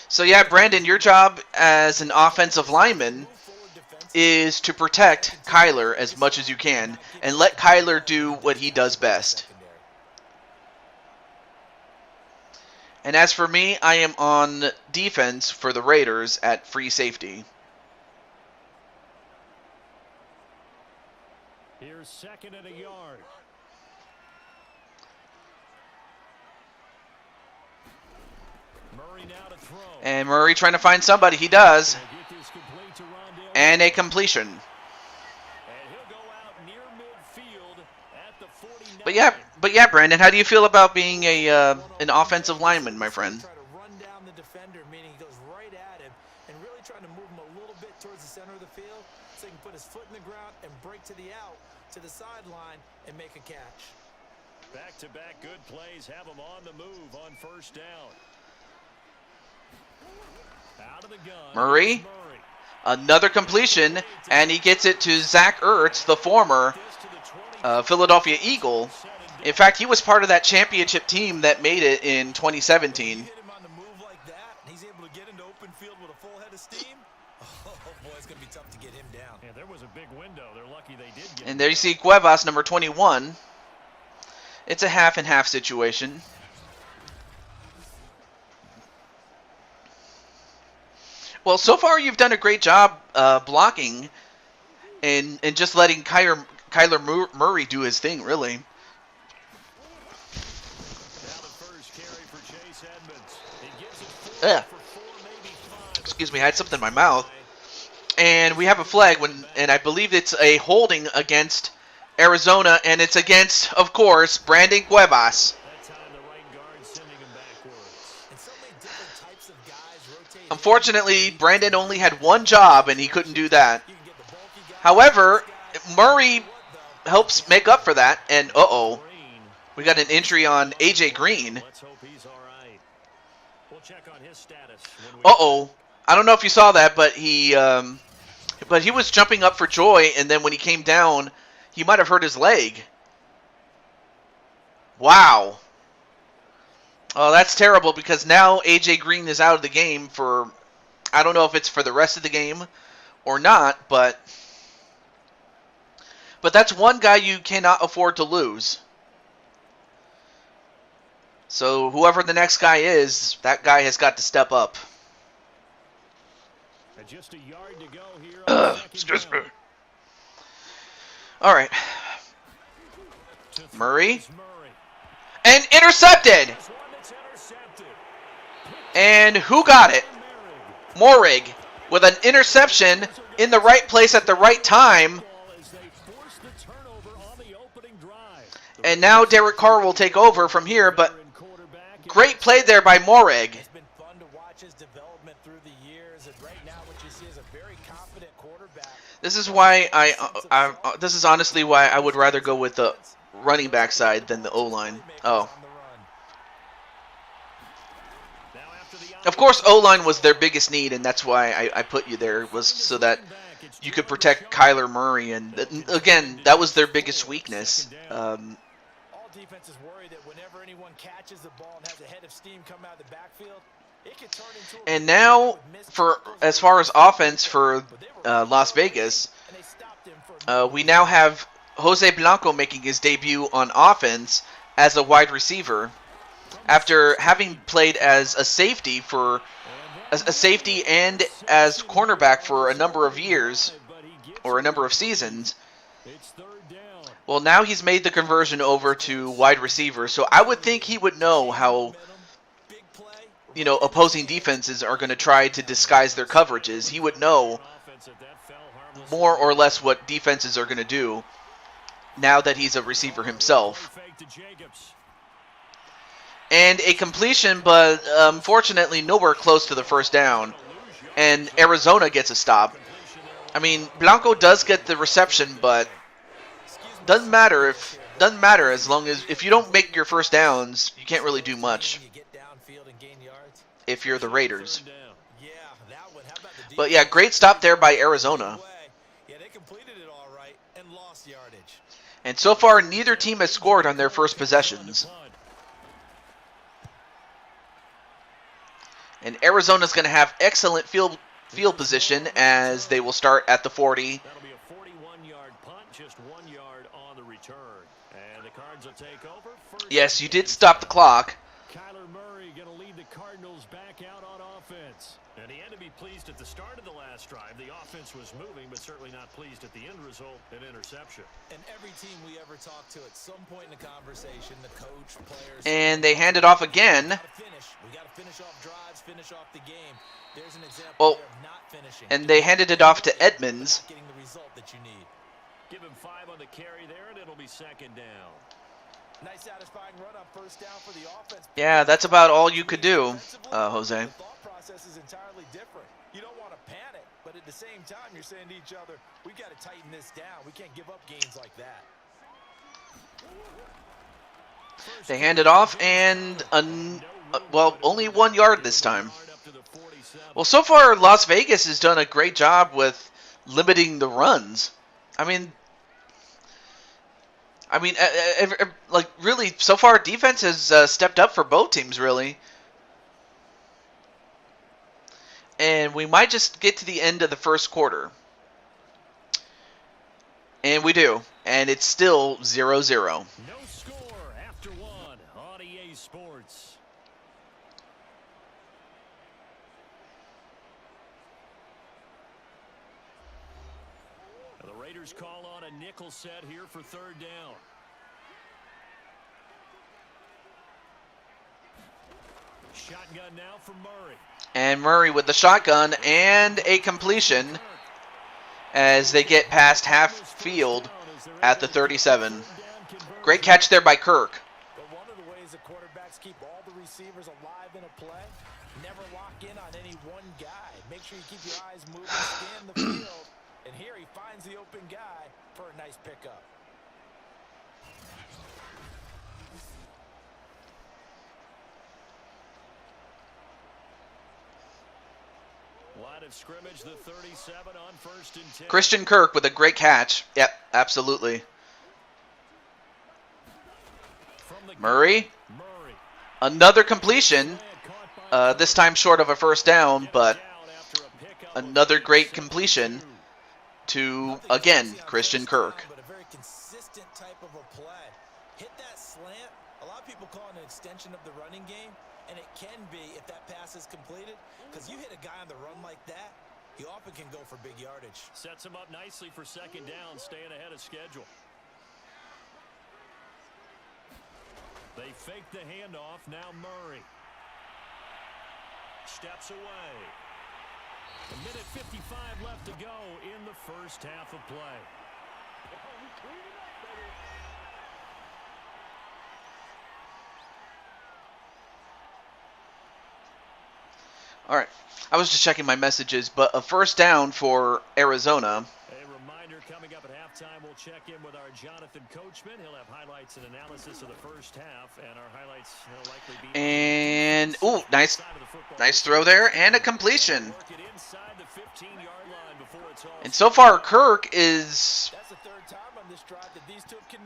So, yeah, Brandon, your job as an offensive lineman is to protect Kyler as much as you can and let Kyler do what he does best. And as for me, I am on defense for the Raiders at free safety. Here's 2nd and a yard. Murray now to throw. And Murray trying to find somebody. He does. And a completion. And he'll go out near midfield at the 49. But yeah, Brandon, how do you feel about being an offensive lineman, my friend? Try to run down the defender, meaning he goes right at him, and really trying to move him a little bit towards the center of the field so he can put his foot in the ground and break to the out, to the sideline, and make a catch. Back-to-back good plays have him on the move on first down. Out of the gun. Murray. Another completion, and he gets it to Zach Ertz, the former Philadelphia Eagle. In fact, he was part of that championship team that made it in 2017. Get him on the move like that, and he's able to get into open field with a full head of steam. Oh, boy, it's going to be tough to get him down. Yeah, there was a big window. They're lucky they did get And there you see Cuevas, number 21. It's a half and half situation. Well, so far you've done a great job blocking and just letting Kyler Murray do his thing, really. Ugh. Excuse me, I had something in my mouth. And we have a flag, and I believe it's a holding against Arizona, and it's against, of course, Brandon Cuevas. Unfortunately, Brandon only had one job, and he couldn't do that. However, Murray helps make up for that, and uh-oh, we got an injury on A.J. Green. Uh-oh, I don't know if you saw that, but he was jumping up for joy, and then when he came down, he might have hurt his leg. Wow. Oh, that's terrible, because now A.J. Green is out of the game for, I don't know if it's for the rest of the game or not, but that's one guy you cannot afford to lose. So whoever the next guy is, that guy has got to step up. Just a yard to go here. Excuse me. All right. Murray. And intercepted. And who got it? Morig with an interception in the right place at the right time. And now Derek Carr will take over from here, but great play there by Morig. This is why this is honestly why I would rather go with the running back side than the O-line. Oh. Of course, O-line was their biggest need, and that's why I put you there, was so that you could protect Kyler Murray. And again, that was their biggest weakness. All defenses worry that whenever anyone catches the ball and has a head of steam come out of the backfield, it can turn into a... And now, for as far as offense for Las Vegas, we now have Jose Blanco making his debut on offense as a wide receiver, after having played as a safety and as cornerback for a number of years, or a number of seasons. Well, now he's made the conversion over to wide receiver, so I would think he would know how, opposing defenses are going to try to disguise their coverages. He would know more or less what defenses are going to do now that he's a receiver himself. And a completion, but unfortunately nowhere close to the first down. And Arizona gets a stop. I mean, Blanco does get the reception, but doesn't matter as long as if you don't make your first downs, you can't really do much if you're the Raiders. But yeah, great stop there by Arizona. And so far, neither team has scored on their first possessions. And Arizona's going to have excellent field position as they will start at the 40. That'll be a 41-yard punt, just 1 yard on the return. And the Cards will take over. Yes, you did stop the clock. Kyler Murray going to lead the Cardinals back out on offense. And he had to be pleased at the start of the last drive. The offense was moving, but certainly not pleased at the end result, an interception. And every team we ever talk to at some point in the conversation, the coach, players... And they hand it off again. We got to finish off drives, finish off the game. There's an example Well, of not finishing. and they handed it off to Edmonds. Not getting the result that you need. Give him 5 on the carry there, and it'll be second down. Nice satisfying run on first down for the offense. Yeah, that's about all you could do, Jose. The thought process is entirely different. You don't want to panic, but at the same time, you're saying to each other, we got to tighten this down. We can't give up gains like that. They hand it off, and well, only 1 yard this time. Well, so far Las Vegas has done a great job with limiting the runs. I mean, like really, so far defense has stepped up for both teams, really. And we might just get to the end of the first quarter. And we do. And it's still 0-0. No score Raiders call on a nickel set here for third down. Shotgun now for Murray. And Murray with the shotgun and a completion as they get past half field at the 37. Great catch there by Kirk. But one of the ways the quarterbacks keep all the receivers alive in a play, never lock in on any one guy. Make sure you keep your eyes moving, scan the field, and here he finds the open guy for a nice pickup. Line of scrimmage, the 37 on 1st and 10. Christian Kirk with a great catch. Yep, absolutely. Murray. Another completion. This time short of a first down, but another great completion to, again, Christian Kirk. But a very consistent type of a play. Hit that slant. A lot of people call it an extension of the running game, and it can be if that pass is completed, because you hit a guy on the run like that, he often can go for big yardage. Sets him up nicely for second down, staying ahead of schedule. They fake the handoff. Now Murray steps away. A minute 55 left to go in the first half of play. All right. I was just checking my messages, but a first down for Arizona. A reminder coming up at halftime, we'll check in with our Jonathan Coachman. He'll have highlights and analysis of the first half, and our highlights will likely be... And, ooh, nice throw there, and a completion. And so far, Kirk is,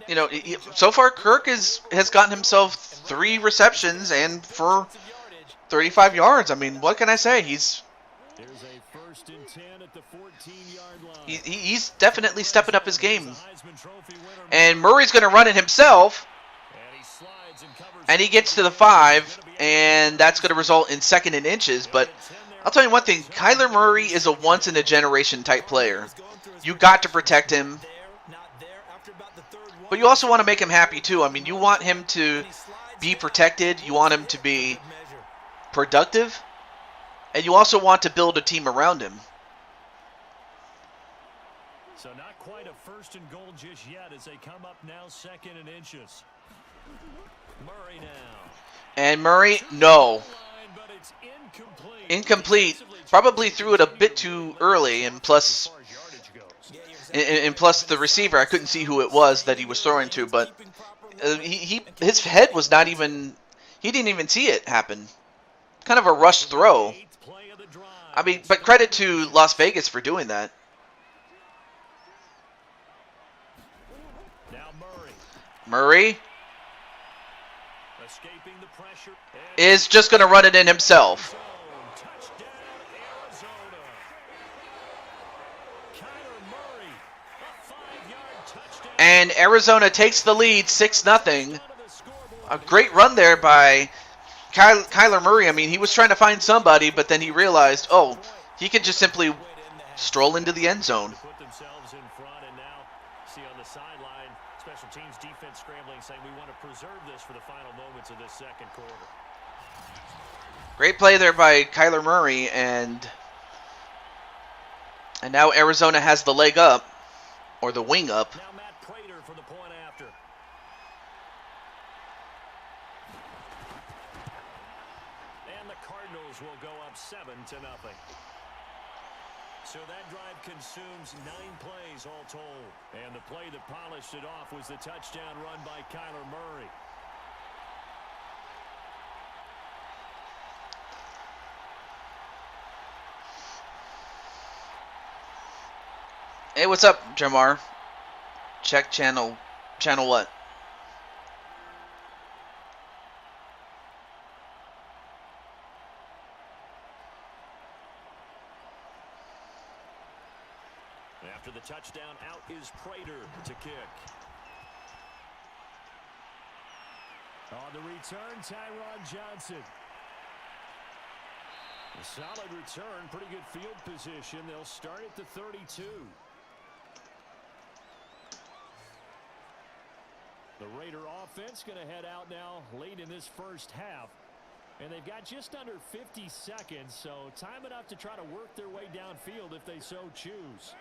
you know, so far Kirk has gotten himself 3 receptions and for 35 yards. I mean, what can I say? He's definitely stepping up his game. And Murray's going to run it himself. And he gets to the 5, and that's going to result in 2nd and inches. But I'll tell you one thing, Kyler Murray is a once-in-a-generation type player. You got to protect him. But you also want to make him happy, too. I mean, you want him to be protected. You want him to be productive. And you also want to build a team around him. So not quite a 1st and goal just yet as they come up now 2nd and inches. Murray now. And Murray, no. Incomplete. Probably threw it a bit too early, and plus the receiver, I couldn't see who it was that he was throwing to, but his head was not even, he didn't even see it happen. Kind of a rush throw. I mean, but credit to Las Vegas for doing that. Murray is just going to run it in himself. And Arizona takes the lead 6-0. A great run there by Kyler Murray. I mean, he was trying to find somebody, but then he realized, oh, he can just simply stroll into the end zone. Special teams defense scrambling, saying we want to preserve this for the final moments of this second quarter. Great play there by Kyler Murray, and now Arizona has the leg up, or the wing up. Now Matt Prater for the point after. And the Cardinals will go up 7-0. So that drive consumes 9 plays all told. And the play that polished it off was the touchdown run by Kyler Murray. Hey, what's up, Jamar? Check channel. Channel what? After the touchdown, out is Prater to kick. On the return, Tyron Johnson. A solid return, pretty good field position. They'll start at the 32. The Raider offense going to head out now late in this first half. And they've got just under 50 seconds, so time enough to try to work their way downfield if they so choose.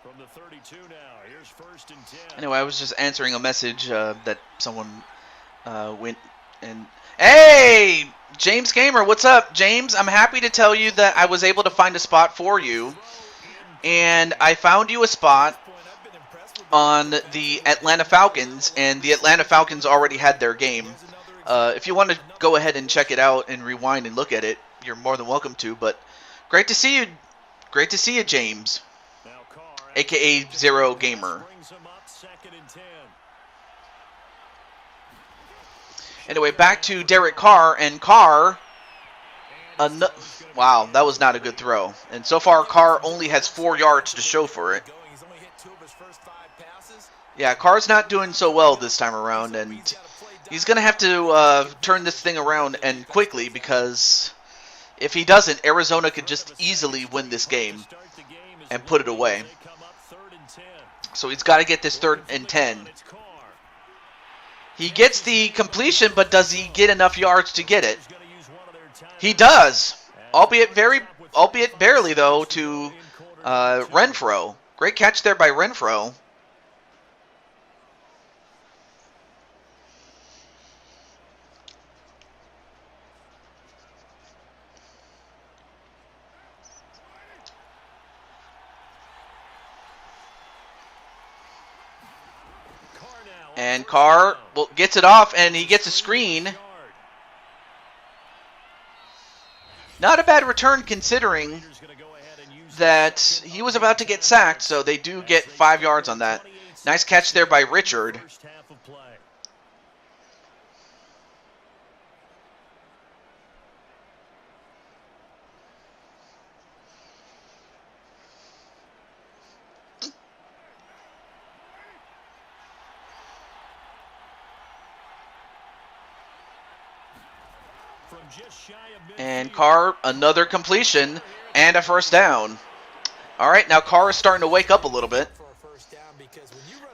From the 32 now, here's 1st and 10. Anyway, I was just answering a message that someone went and... Hey! James Gamer, what's up? James, I'm happy to tell you that I was able to find a spot for you. And I found you a spot on the Atlanta Falcons, and the Atlanta Falcons already had their game. If you want to go ahead and check it out and rewind and look at it, you're more than welcome to. But great to see you. Great to see you, James. AKA Zero Gamer. Anyway, back to Derek Carr, and Carr, wow, that was not a good throw. And so far, Carr only has 4 yards to show for it. Yeah, Carr's not doing so well this time around, and he's going to have to turn this thing around and quickly, because if he doesn't, Arizona could just easily win this game and put it away. So he's got to get this 3rd and 10. He gets the completion, but does he get enough yards to get it? He does, albeit barely though, to Renfro. Great catch there by Renfro. And Carr gets it off, and he gets a screen. Not a bad return considering that he was about to get sacked, so they do get 5 yards on that. Nice catch there by Richard. And Carr, another completion, and a 1st down. All right, now Carr is starting to wake up a little bit.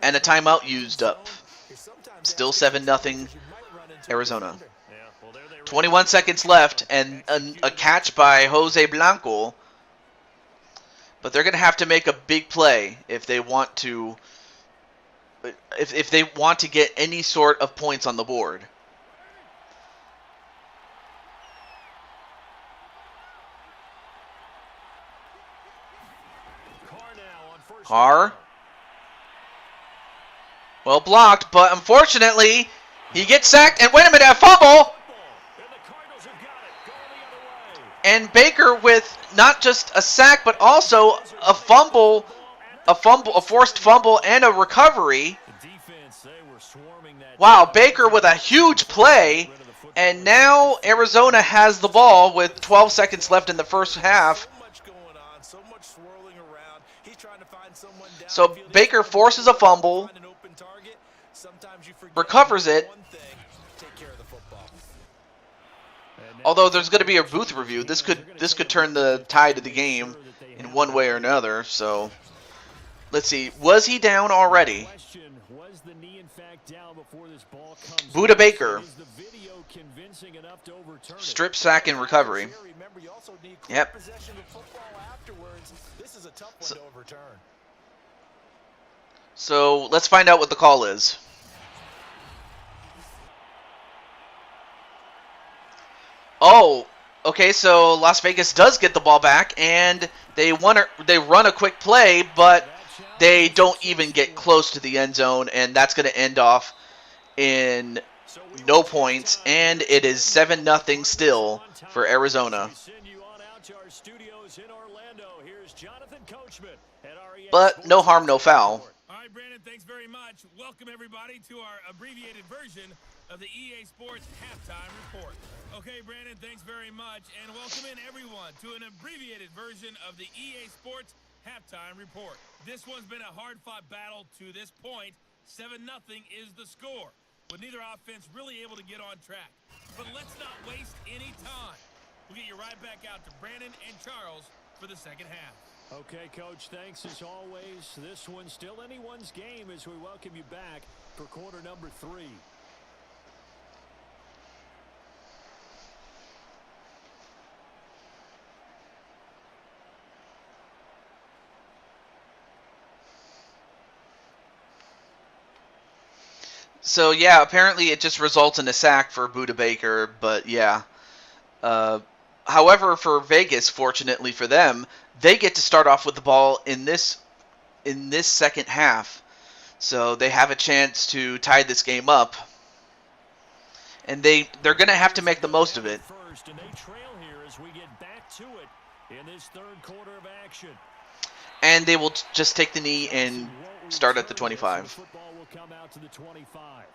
And a timeout used up. Still 7-0 Arizona. 21 seconds left, and a catch by Jose Blanco. But they're going to have to make a big play if they want to get any sort of points on the board. Carr. Well blocked, but unfortunately, he gets sacked. And wait a minute, a fumble! And Baker with not just a sack, but also a fumble, a forced fumble, and a recovery. Wow, Baker with a huge play. And now Arizona has the ball with 12 seconds left in the first half. So Baker forces a fumble, recovers it. Although there's going to be a booth review, this could turn the tide of the game in one way or another. So let's see. Was he down already? Buda Baker. Strip sack and recovery. Yep. So let's find out what the call is. Oh, okay, so Las Vegas does get the ball back, and they run a quick play, but they don't even get close to the end zone, and that's going to end off in no points, and it is 7-0 still for Arizona. But no harm, no foul. All right, Brandon, thanks very much. Welcome, everybody, to our abbreviated version of the EA Sports Halftime Report. Okay, Brandon, thanks very much, and welcome in, everyone, to an abbreviated version of the EA Sports Halftime Report. This one's been a hard-fought battle to this point. 7-0 is the score, with neither offense really able to get on track. But let's not waste any time. We'll get you right back out to Brandon and Charles for the second half. Okay, Coach, thanks as always. This one's still anyone's game as we welcome you back for quarter number 3. So yeah, apparently it just results in a sack for Buda Baker, but yeah. However, for Vegas, fortunately for them, they get to start off with the ball in this second half. So they have a chance to tie this game up. And they're going to have to make the most of it. First, and they trail here as we get back to it in this third quarter of action. And they will just take the knee and start at the 25. The football will come out to the 25.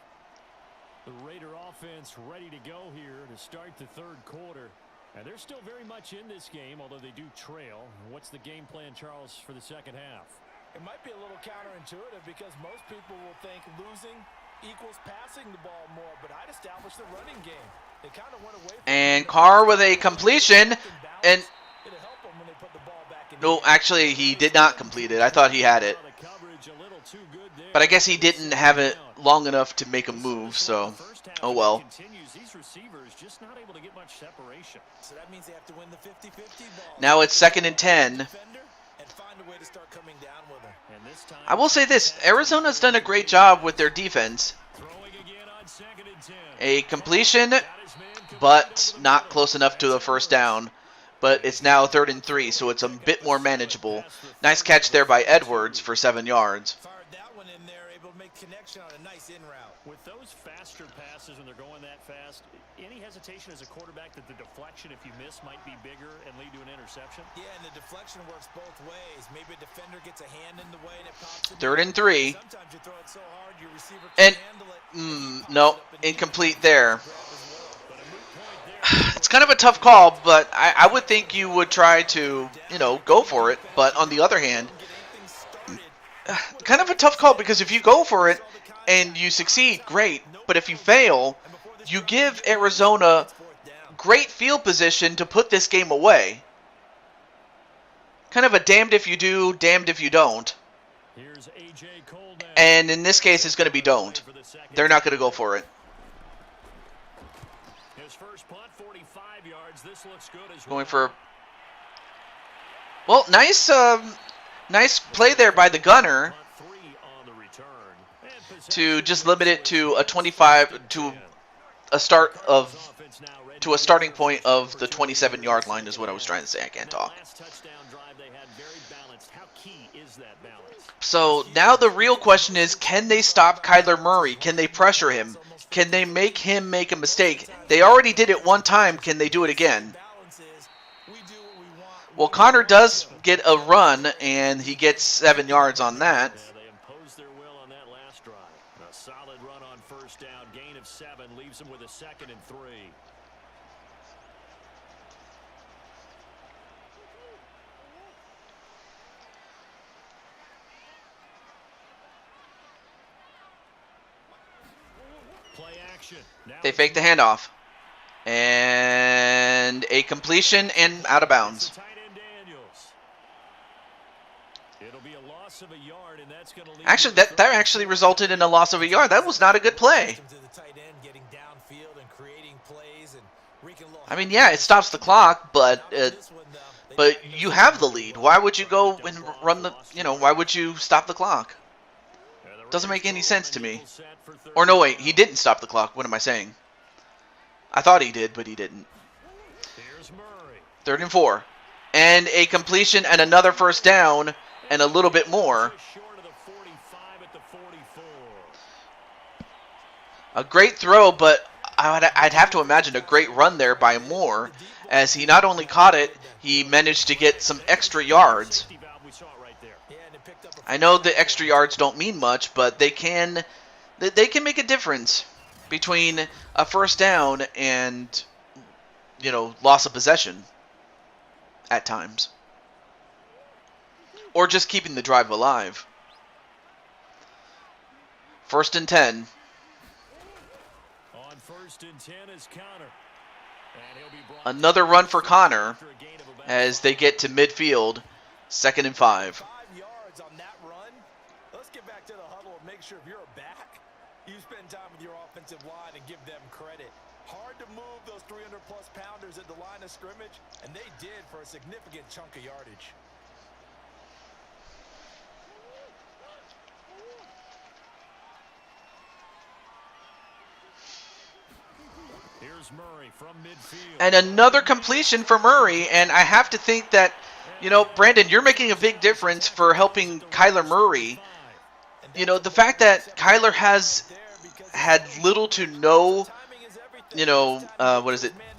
The Raider offense ready to go here to start the third quarter. And they're still very much in this game, although they do trail. What's the game plan, Charles, for the second half? It might be a little counterintuitive because most people will think losing equals passing the ball more, but I'd establish the running game. They kind of went away from and Carr with a completion, and it'll help them when they put the ball back in. no, actually he did not complete it. I thought he had it, but I guess he didn't have it long enough to make a move. So, oh well. These receivers just not able to get much separation. So that means they have to win the 50-50 ball. Now it's 2nd and 10. And find a way to start coming down with them. And this time, I will say this: Arizona's done a great job with their defense. throwing again on 2nd and 10. A completion, but not close enough to the first down. But it's now 3rd and 3, so it's a bit more manageable. Nice catch there by Edwards for 7 yards. Fired that one in there, able to make connection on a nice in route. With those faster passes when they're going that fast, any hesitation as a quarterback that the deflection, if you miss, might be bigger and lead to an interception? Yeah, and the deflection works both ways. Maybe a defender gets a hand in the way and it pops in. 3rd and 3. Sometimes you throw it so hard your receiver And can't handle it. no, incomplete there. It's kind of a tough call, but I would think you would try to, go for it. But on the other hand, kind of a tough call because if you go for it and you succeed, great. But if you fail, you give Arizona great field position to put this game away. Kind of a damned if you do, damned if you don't. And in this case, it's going to be don't. They're not going to go for it. His first punt, 45 yards. This looks good as Going for... Well, nice play there by the gunner to just limit it to a 25 to a starting point of the 27-yard line is what I was trying to say. I can't talk. So now the real question is, can they stop Kyler Murray? Can they pressure him? Can they make him make a mistake? They already did it one time. Can they do it again? Well, Connor does get a run, and he gets 7 yards on that. Yeah, they imposed their will on that last drive. A solid run on first down. Gain of 7 leaves them with a 2nd and 3. Play action. Now They fake the handoff. And a completion and out of bounds. tight end Daniels. It'll be a loss of a yard, and that's going to leave Actually, that actually resulted in a loss of a yard. That was not a good play. I mean, yeah, it stops the clock, but you have the lead. Why would you go and run the, why would you stop the clock? Doesn't make any sense to me. Or no, wait, he didn't stop the clock. What am I saying? I thought he did, but he didn't. Here's Murray. 3rd and 4. And a completion and another first down and a little bit more. Just short of the 45 at the 44. A great throw, but I'd have to imagine a great run there by Moore, as he not only caught it, he managed to get some extra yards. Safety valve, we saw it right there. I know the extra yards don't mean much, but they can make a difference between a first down and, loss of possession at times. Or just keeping the drive alive. 1st and 10. On 1st and 10 is Connor. And he'll be brought Another run for Connor after a gain of about as they get to midfield. 2nd and 5. 5 yards on that run. Let's get back to the huddle and make sure if you're a back, offensive line and give them credit. Hard to move those 300-plus pounders at the line of scrimmage, and they did for a significant chunk of yardage. Here's Murray from midfield. And another completion for Murray, and I have to think that, you know, Brandon, you're making a big difference for helping Kyler Murray. You know, the fact that Kyler has had little to no, you know,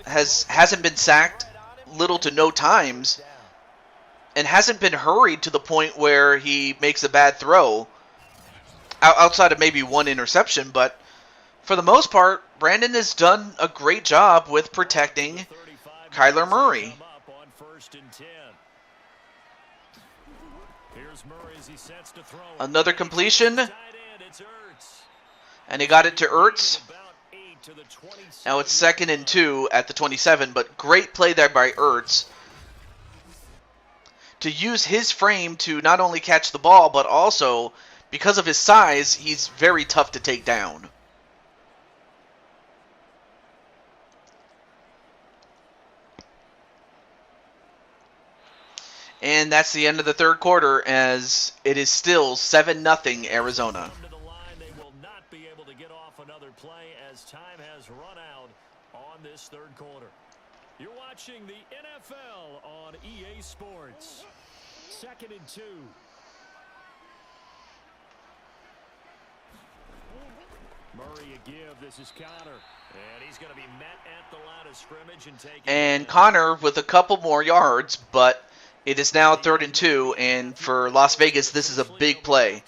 hasn't been sacked little to no times, and hasn't been hurried to the point where he makes a bad throw, outside of maybe one interception, but for the most part, Brandon has done a great job with protecting Kyler Murray. Another completion, and he got it to Ertz. Now it's 2nd and 2 at the 27, but great play there by Ertz to use his frame to not only catch the ball, but also, because of his size, he's very tough to take down. And that's the end of the third quarter, as it is still 7-0 Arizona. They will not be able to get off another play as time has run out on this third quarter. You're watching the NFL on EA Sports. 2nd and 2. Murray a give. This is Connor. And he's going to be met at the line of scrimmage and taken. And Connor with a couple more yards, but it is now 3rd and 2, and for Las Vegas, this is a big play.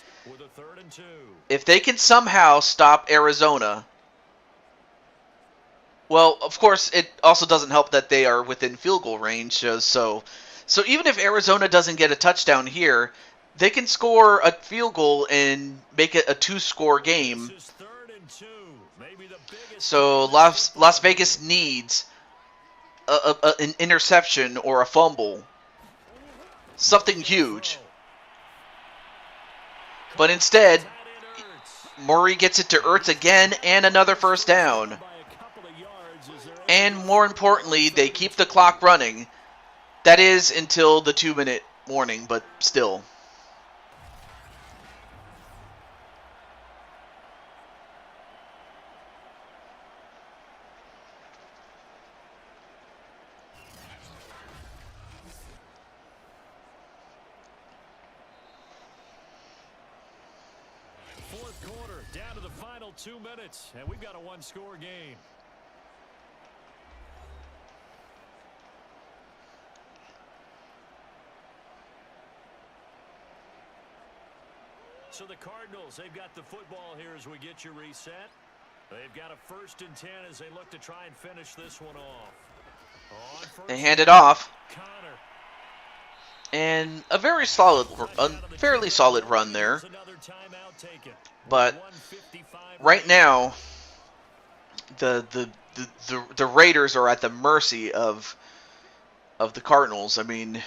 If they can somehow stop Arizona, well, of course, it also doesn't help that they are within field goal range, so even if Arizona doesn't get a touchdown here, they can score a field goal and make it a 2-score game. So Las Vegas needs an interception or a fumble. Something huge. But instead, Murray gets it to Ertz again and another first down. And more importantly, they keep the clock running. That is until the 2-minute warning, but still. Fourth quarter, down to the final 2 minutes, and we've got a one-score game. So the Cardinals, they've got the football here as we get you reset. They've got a 1st and 10 as they look to try and finish this one off. They hand it off. Connor. And a fairly solid run there. But right now, the Raiders are at the mercy of the Cardinals. I mean,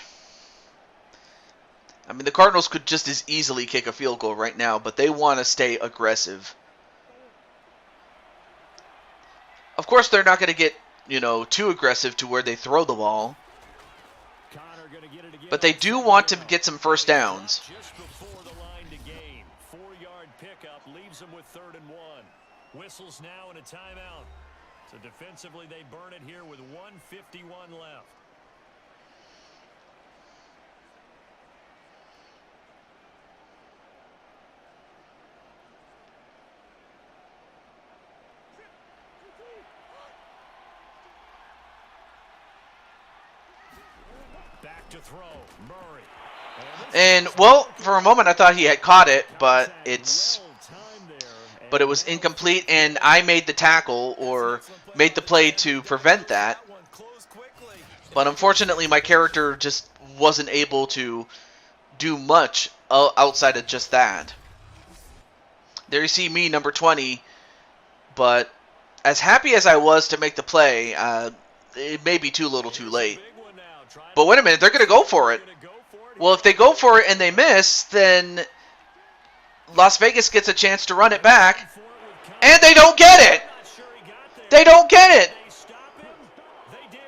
the Cardinals could just as easily kick a field goal right now, but they want to stay aggressive. Of course, they're not going to get, too aggressive to where they throw the ball. But they do want to get some first downs. Just before the line to gain. 4-yard pickup leaves them with 3rd and 1. Whistles now and a timeout. So defensively, they burn it here with 1:51 left. Back to throw, Murray. And, well, for a moment I thought he had caught it, but it was incomplete, and I made the tackle, or made the play to prevent that. But unfortunately, my character just wasn't able to do much outside of just that. There you see me, number 20, but as happy as I was to make the play, it may be too little too late. But wait a minute, they're going to go for it. Well, if they go for it and they miss, then Las Vegas gets a chance to run it back, and they don't get it! They don't get it. They stop him. They did.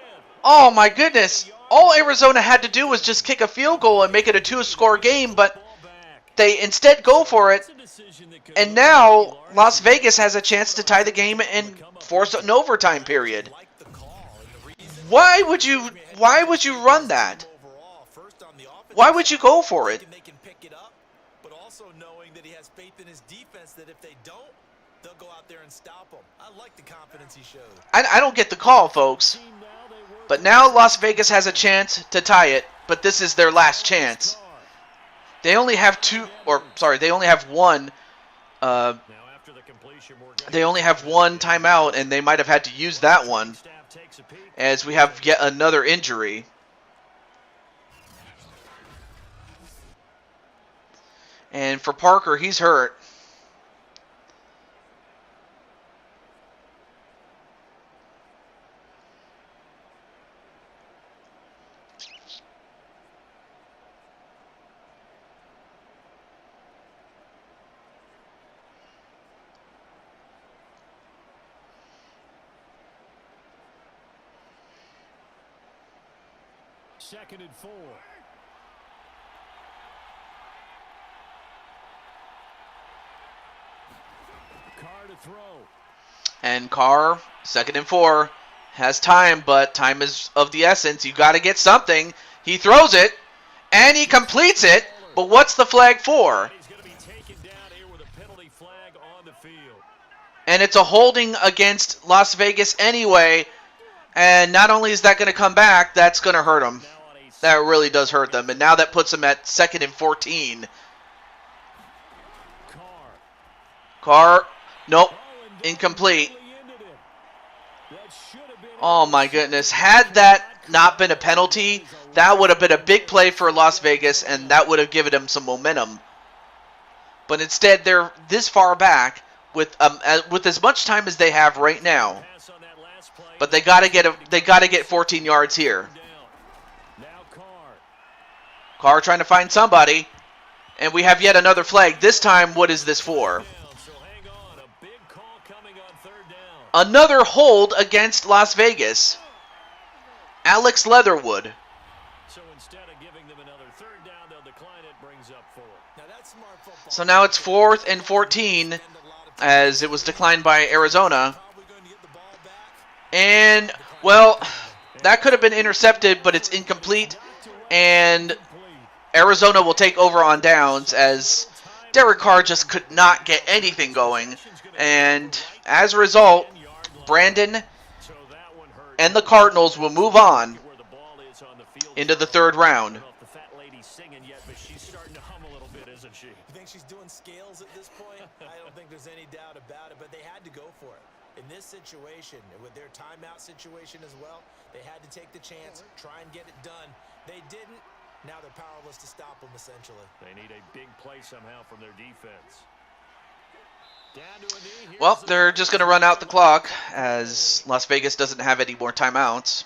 Oh my goodness. All Arizona had to do was just kick a field goal and make it a 2-score game, but Ball back. they instead go for it. That's a decision that could And move now the large Las Vegas has a chance to tie the game and force an overtime period. Like the call and the reason Why would you run that? overall, first on the offensive Why would you side, go for it? thinking they can pick it up, but also knowing that he has faith in his defense that if they don't, they'll go out there and stop him. I like the confidence he showed. I don't get the call, folks. team now, they work But now Las Vegas has a chance to tie it, but this is their last chance. They only have they only have one. Now after the completion, we're gonna They only have one timeout, and they might have had to use that one, staff takes a peek. as we have yet another injury. And for Parker, he's hurt. Second and 4. Carr to throw. And Carr, 2nd and 4, has time, but time is of the essence. You got to get something. He throws it, and he completes it. But what's the flag for? He's going to be taken down here with a penalty flag on the field. And it's a holding against Las Vegas anyway. And not only is that going to come back, that's going to hurt them. Now on a That really does hurt them. And now that puts them at 2nd and 14. Carr. Carr, nope, Oh, and incomplete. really ended it. That should have been Oh my goodness. Had that not been a penalty, that would have been a big play for Las Vegas, and that would have given them some momentum. But instead, they're this far back with as much time as they have right now. pass on that last play. But they got to get 14 yards here. Down. Now Carr. Carr trying to find somebody, and we have yet another flag. This time, what is this for? Down. So hang on. A big call coming on third down. Another hold against Las Vegas. Alex Leatherwood. So instead of giving them another third down, they'll decline it, brings up 4. Now that's smart football. So now it's 4th and 14, as it was declined by Arizona. Probably going to get the ball back. And, well, that could have been intercepted, but it's incomplete. And Arizona will take over on downs, as Derek Carr just could not get anything going. And as a result, Brandon So that one hurt. and the Cardinals will move on Where the ball is on the field. into the 3rd round. I don't know if the fat lady's singing yet, but she's starting to hum a little bit, isn't she? You think she's doing scales at this point? I don't think there's any doubt about it, but they had to go for it. In this situation, and with their timeout situation as well, they had to take the chance, try and get it done. They didn't. Now they're powerless to stop them, essentially. They need a big play somehow from their defense. Down to a knee. Here's Well, the they're just going to run out the clock, as Las Vegas doesn't have any more timeouts.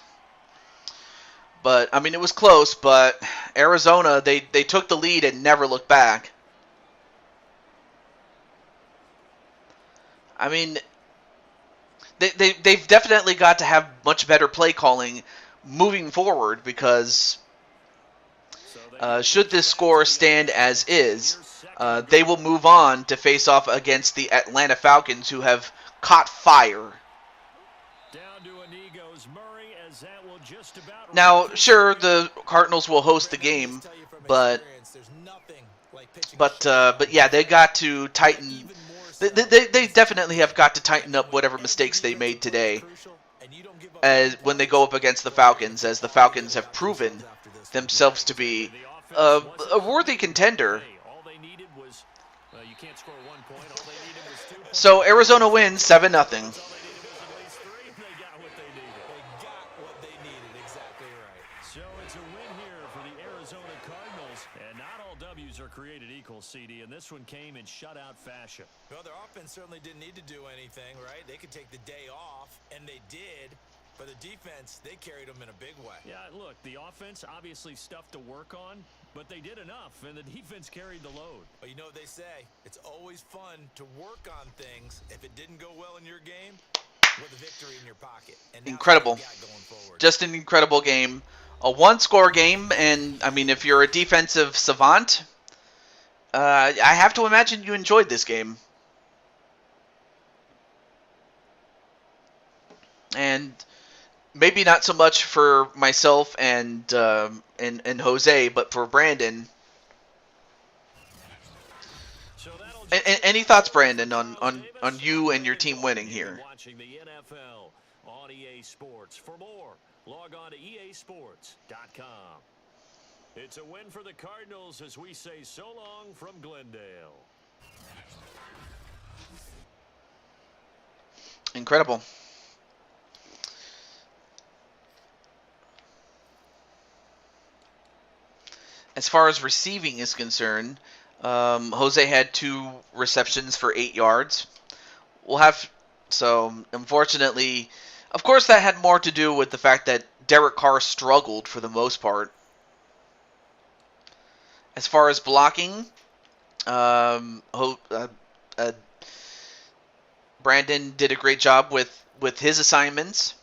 But, I mean, it was close, but Arizona, they took the lead and never looked back. I mean, they've definitely got to have much better play calling moving forward, because should this score stand as is, they will move on to face off against the Atlanta Falcons, who have caught fire. Down to a knee goes Murray, as that will just about Now, sure, the Cardinals will host the game, Tell you from but experience, there's nothing like pitching but yeah, they got to tighten. even more so They definitely have got to tighten up whatever mistakes they made today, crucial, and you don't give up as when they go up against the Falcons, as the Falcons have proven after this. themselves to be a worthy contender. All they needed was, you can't score 1 point. All they needed was 2 points. So Arizona wins 7-0. All they needed was at least 3, and they got what they needed. They got what they needed, exactly right. So it's a win here for the Arizona Cardinals. And not all W's are created equal, CD, and this one came in shutout fashion. Well, their offense certainly didn't need to do anything, right? They could take the day off, and they did. But the defense, they carried them in a big way. Yeah, look, the offense obviously stuff to work on, but they did enough, and the defense carried the load. But you know what they say? It's always fun to work on things. If it didn't go well in your game, with a victory in your pocket. And now it's all Incredible. you got going forward. Just an incredible game. A one-score game, and I mean, if you're a defensive savant, I have to imagine you enjoyed this game. And maybe not so much for myself and Jose, but for Brandon. So that'll just do Any it thoughts, for us from Brandon, Charles on Davis. I'm you and your Brandon team Gaudin. winning You've been here? watching the NFL on EA Sports. For more, log on to easports.com. It's a win for the Cardinals as we say so long from Glendale. Incredible. As far as receiving is concerned, Jose had 2 receptions for 8 yards. We'll have unfortunately, of course, that had more to do with the fact that Derek Carr struggled for the most part. As far as blocking, Brandon did a great job with his assignments.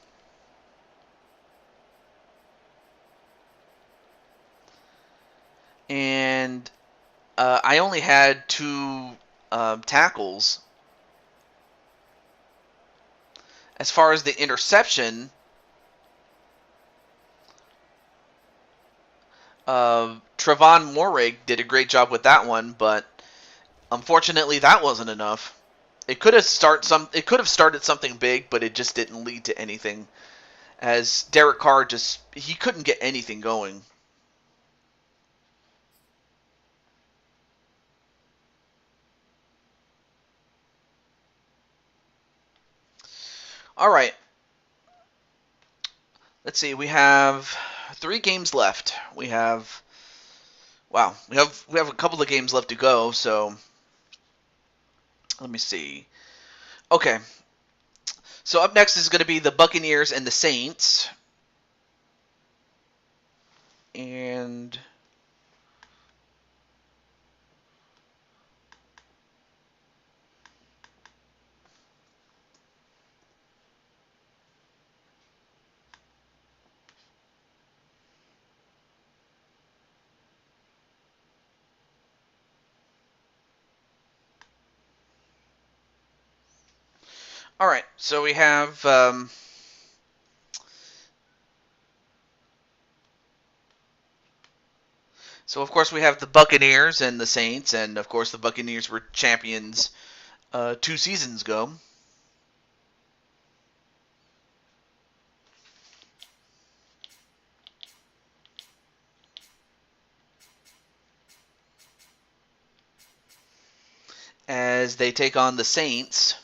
And I only had 2 tackles. As far as the interception, Trevon Moehrig did a great job with that one, but unfortunately, that wasn't enough. It could have started something big, but it just didn't lead to anything. As Derek Carr he couldn't get anything going. All right. Let's see. We have 3 games left. We have a couple of games left to go. So let me see. Okay. So up next is going to be the Buccaneers and the Saints. And all right. So we have so of course we have the Buccaneers and the Saints, and of course the Buccaneers were champions 2 seasons ago. As they take on the Saints.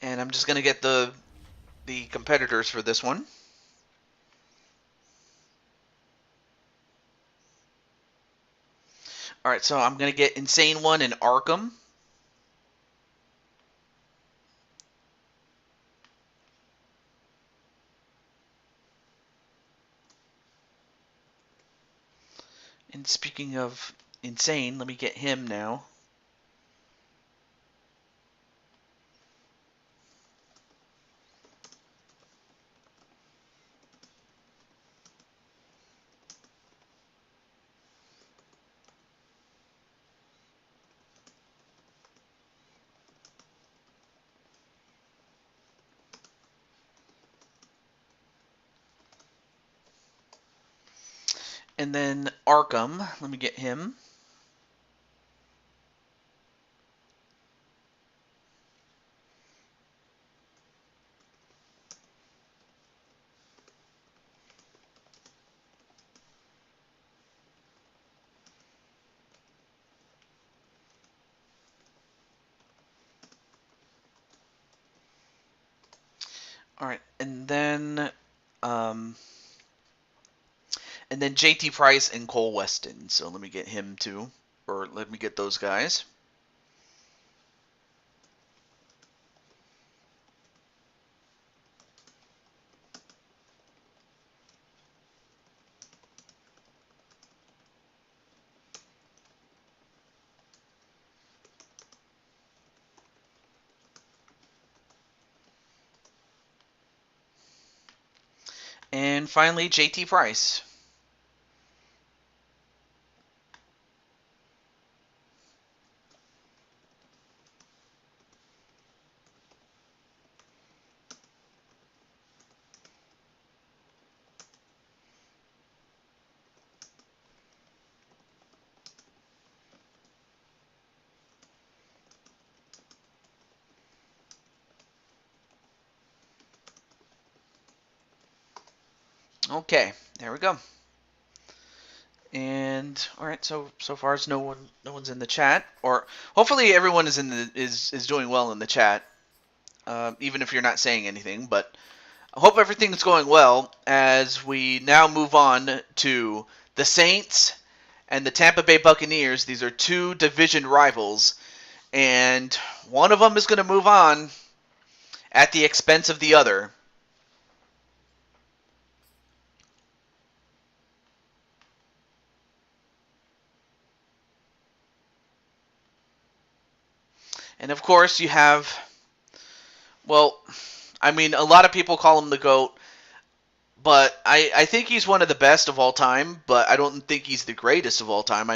And I'm just going to get the competitors for this one. All right, so I'm going to get Insane One and Arkham. And speaking of Insane, let me get him now. And then Arkham, let me get him. All right, um, and then JT Price and Cole Weston. So let me get him too, or let me get those guys. And finally, JT Price. Okay, there we go. And all right, so far as no one's in the chat, or hopefully everyone is is doing well in the chat, even if you're not saying anything. But I hope everything's going well as we now move on to the Saints and the Tampa Bay Buccaneers. These are two division rivals, and one of them is going to move on at the expense of the other. And of course, you have, well, I mean, a lot of people call him the GOAT, but I think he's one of the best of all time, but I don't think he's the greatest of all time.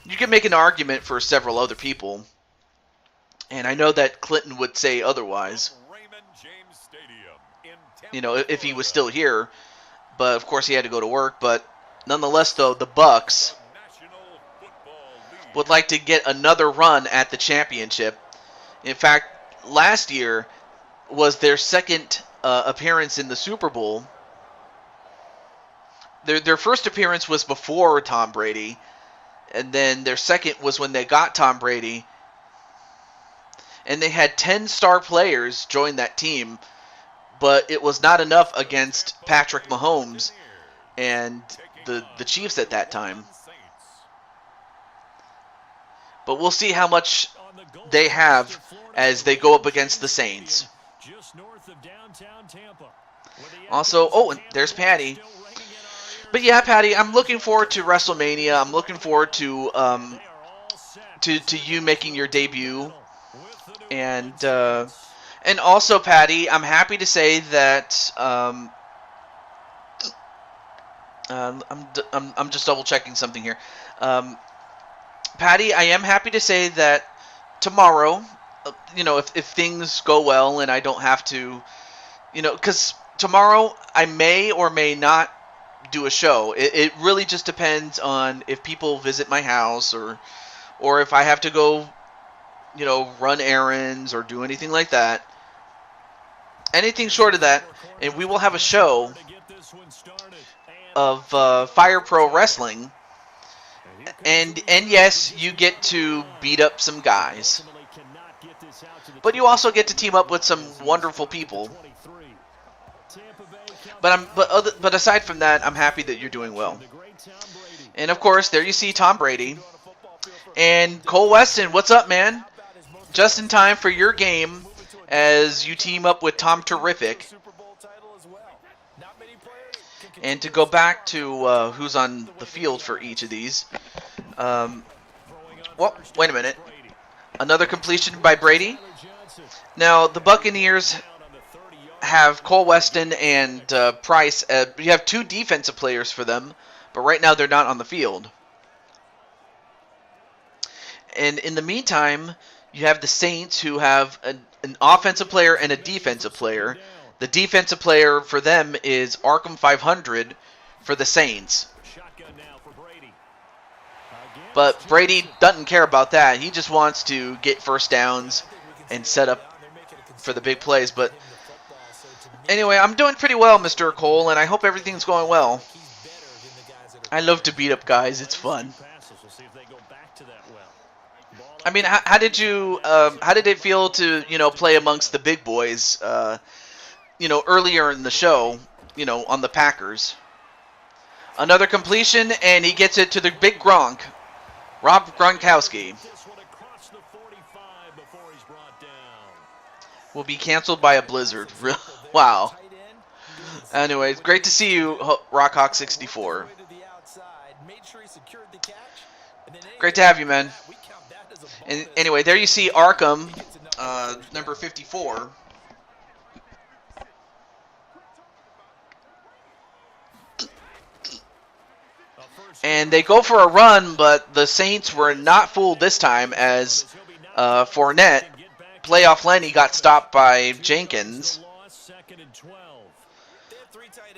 You can make an argument for several other people, and I know that Clinton would say otherwise, if he was still here, but of course he had to go to work. But nonetheless, though, the Bucs would like to get another run at the championship. In fact, last year was their second appearance in the Super Bowl. Their first appearance was before Tom Brady, and then their second was when they got Tom Brady. And they had 10 star players join that team, but it was not enough against Patrick Mahomes and the Chiefs at that time. But we'll see how much they have as they go up against the Saints. Also, oh, and there's Patty. But yeah, Patty, I'm looking forward to WrestleMania. I'm looking forward to you making your debut, and also, Patty, I'm happy to say that I'm just double checking something here. Patty, I am happy to say that tomorrow, if things go well and I don't have to, because tomorrow I may or may not do a show. It really just depends on if people visit my house or if I have to go, run errands or do anything like that. Anything short of that, and we will have a show of Fire Pro Wrestling. And yes, you get to beat up some guys, but you also get to team up with some wonderful people. But aside from that, I'm happy that you're doing well. And of course, there you see Tom Brady and Cole Weston. What's up, man? Just in time for your game as you team up with Tom Terrific. And to go back to who's on the field for each of these. Well, wait a minute. Another completion by Brady. Now, the Buccaneers have Cole Weston and Price. You have two defensive players for them, but right now they're not on the field. And in the meantime, you have the Saints, who have an offensive player and a defensive player. The defensive player for them is Arkham 500 for the Saints. But Brady doesn't care about that. He just wants to get first downs and set up for the big plays. But anyway, I'm doing pretty well, Mr. Cole, and I hope everything's going well. I love to beat up guys. It's fun. I mean, how did it feel to, play amongst the big boys, earlier in the show, on the Packers? Another completion, and he gets it to the big Gronk, Rob Gronkowski. Will be canceled by a blizzard. Wow. Anyway, it's great to see you, Rockhawk64. Great to have you, man. And anyway, there you see Arkham, number 54. And they go for a run, but the Saints were not fooled this time as Fournette, playoff Lenny, got stopped by Jenkins.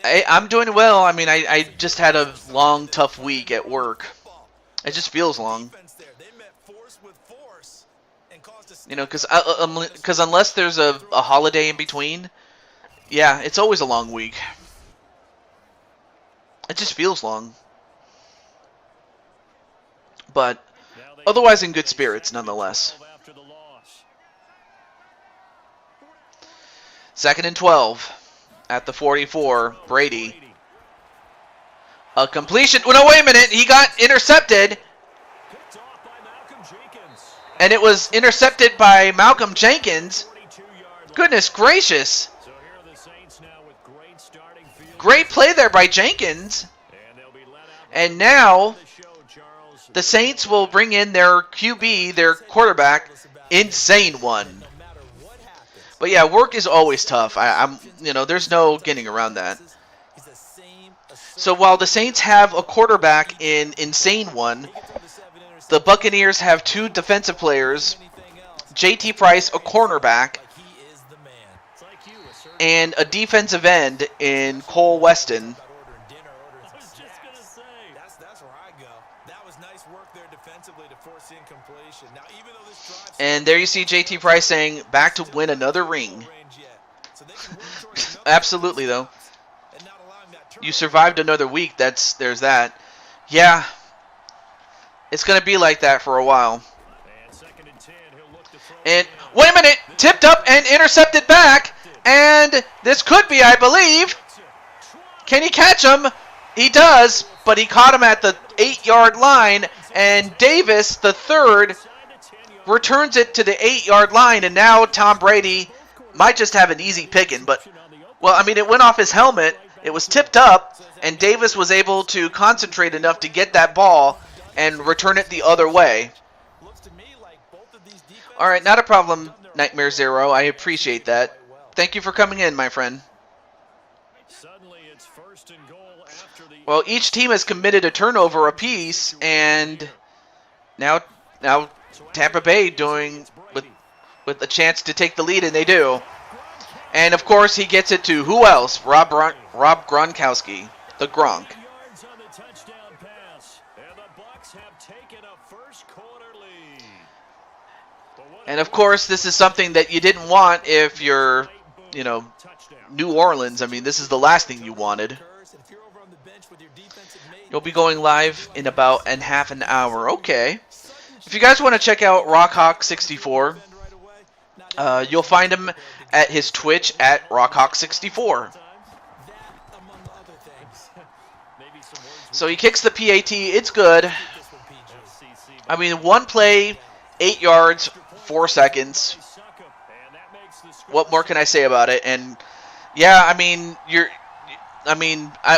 I'm doing well. I mean, I just had a long, tough week at work. It just feels long. You know, because unless there's a holiday in between, yeah, it's always a long week. It just feels long. But otherwise in good spirits, nonetheless. 2nd and 12 at the 44. Brady. A completion. Well, no, wait a minute. He got intercepted. And it was intercepted by Malcolm Jenkins. Goodness gracious. Great play there by Jenkins. And now the Saints will bring in their QB, their quarterback, insane one. But yeah, work is always tough. There's no getting around that. So while the Saints have a quarterback in insane one, the Buccaneers have 2 defensive players, J.T. Price, a cornerback, and a defensive end in Cole Weston. And there you see J.T. Price saying, back to win another ring. Absolutely, though. You survived another week. There's that. Yeah. It's going to be like that for a while. And, wait a minute! Tipped up and intercepted back. And this could be, I believe. Can he catch him? He does, but he caught him at the 8-yard line. And Davis, the third, returns it to the 8-yard line. And now Tom Brady might just have an easy picking. But, well, I mean, it went off his helmet. It was tipped up. And Davis was able to concentrate enough to get that ball and return it the other way. All right, not a problem, Nightmare Zero. I appreciate that. Thank you for coming in, my friend. Well, each team has committed a turnover apiece, and now Tampa Bay doing with a chance to take the lead, and they do. And of course, he gets it to who else? Rob Gronkowski, the Gronk. And of course, this is something that you didn't want if you're, New Orleans. I mean, this is the last thing you wanted. You'll be going live in about half an hour. Okay. If you guys want to check out Rockhawk64, you'll find him at his Twitch at Rockhawk64. So he kicks the PAT. It's good. I mean, one play, 8 yards, 4 seconds. What more can I say about it? And yeah, I mean,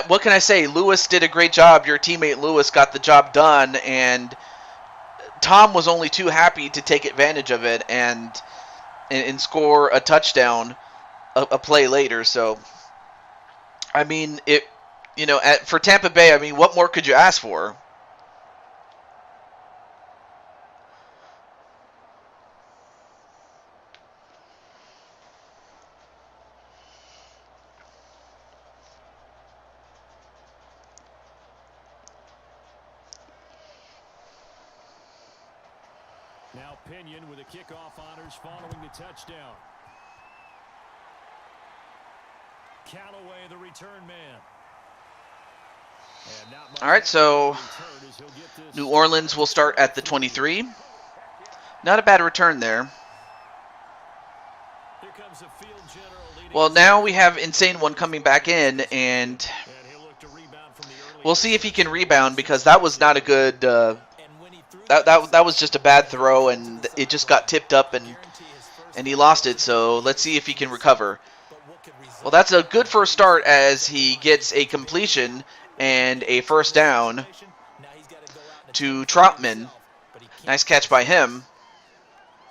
what can I say? Lewis did a great job. Your teammate Lewis got the job done, and Tom was only too happy to take advantage of it and score a touchdown a play later. So, I mean, for Tampa Bay, I mean, what more could you ask for? Now Pinion with the kickoff honors following the touchdown. Callaway, the return man. All right, so New Orleans will start at the 23. Not a bad return there. Well, now we have Insane One coming back in, and we'll see if he can rebound, because that was not a good... That was just a bad throw, and it just got tipped up, and he lost it. So let's see if he can recover. Well, that's a good first start as he gets a completion and a first down to Troutman. Nice catch by him.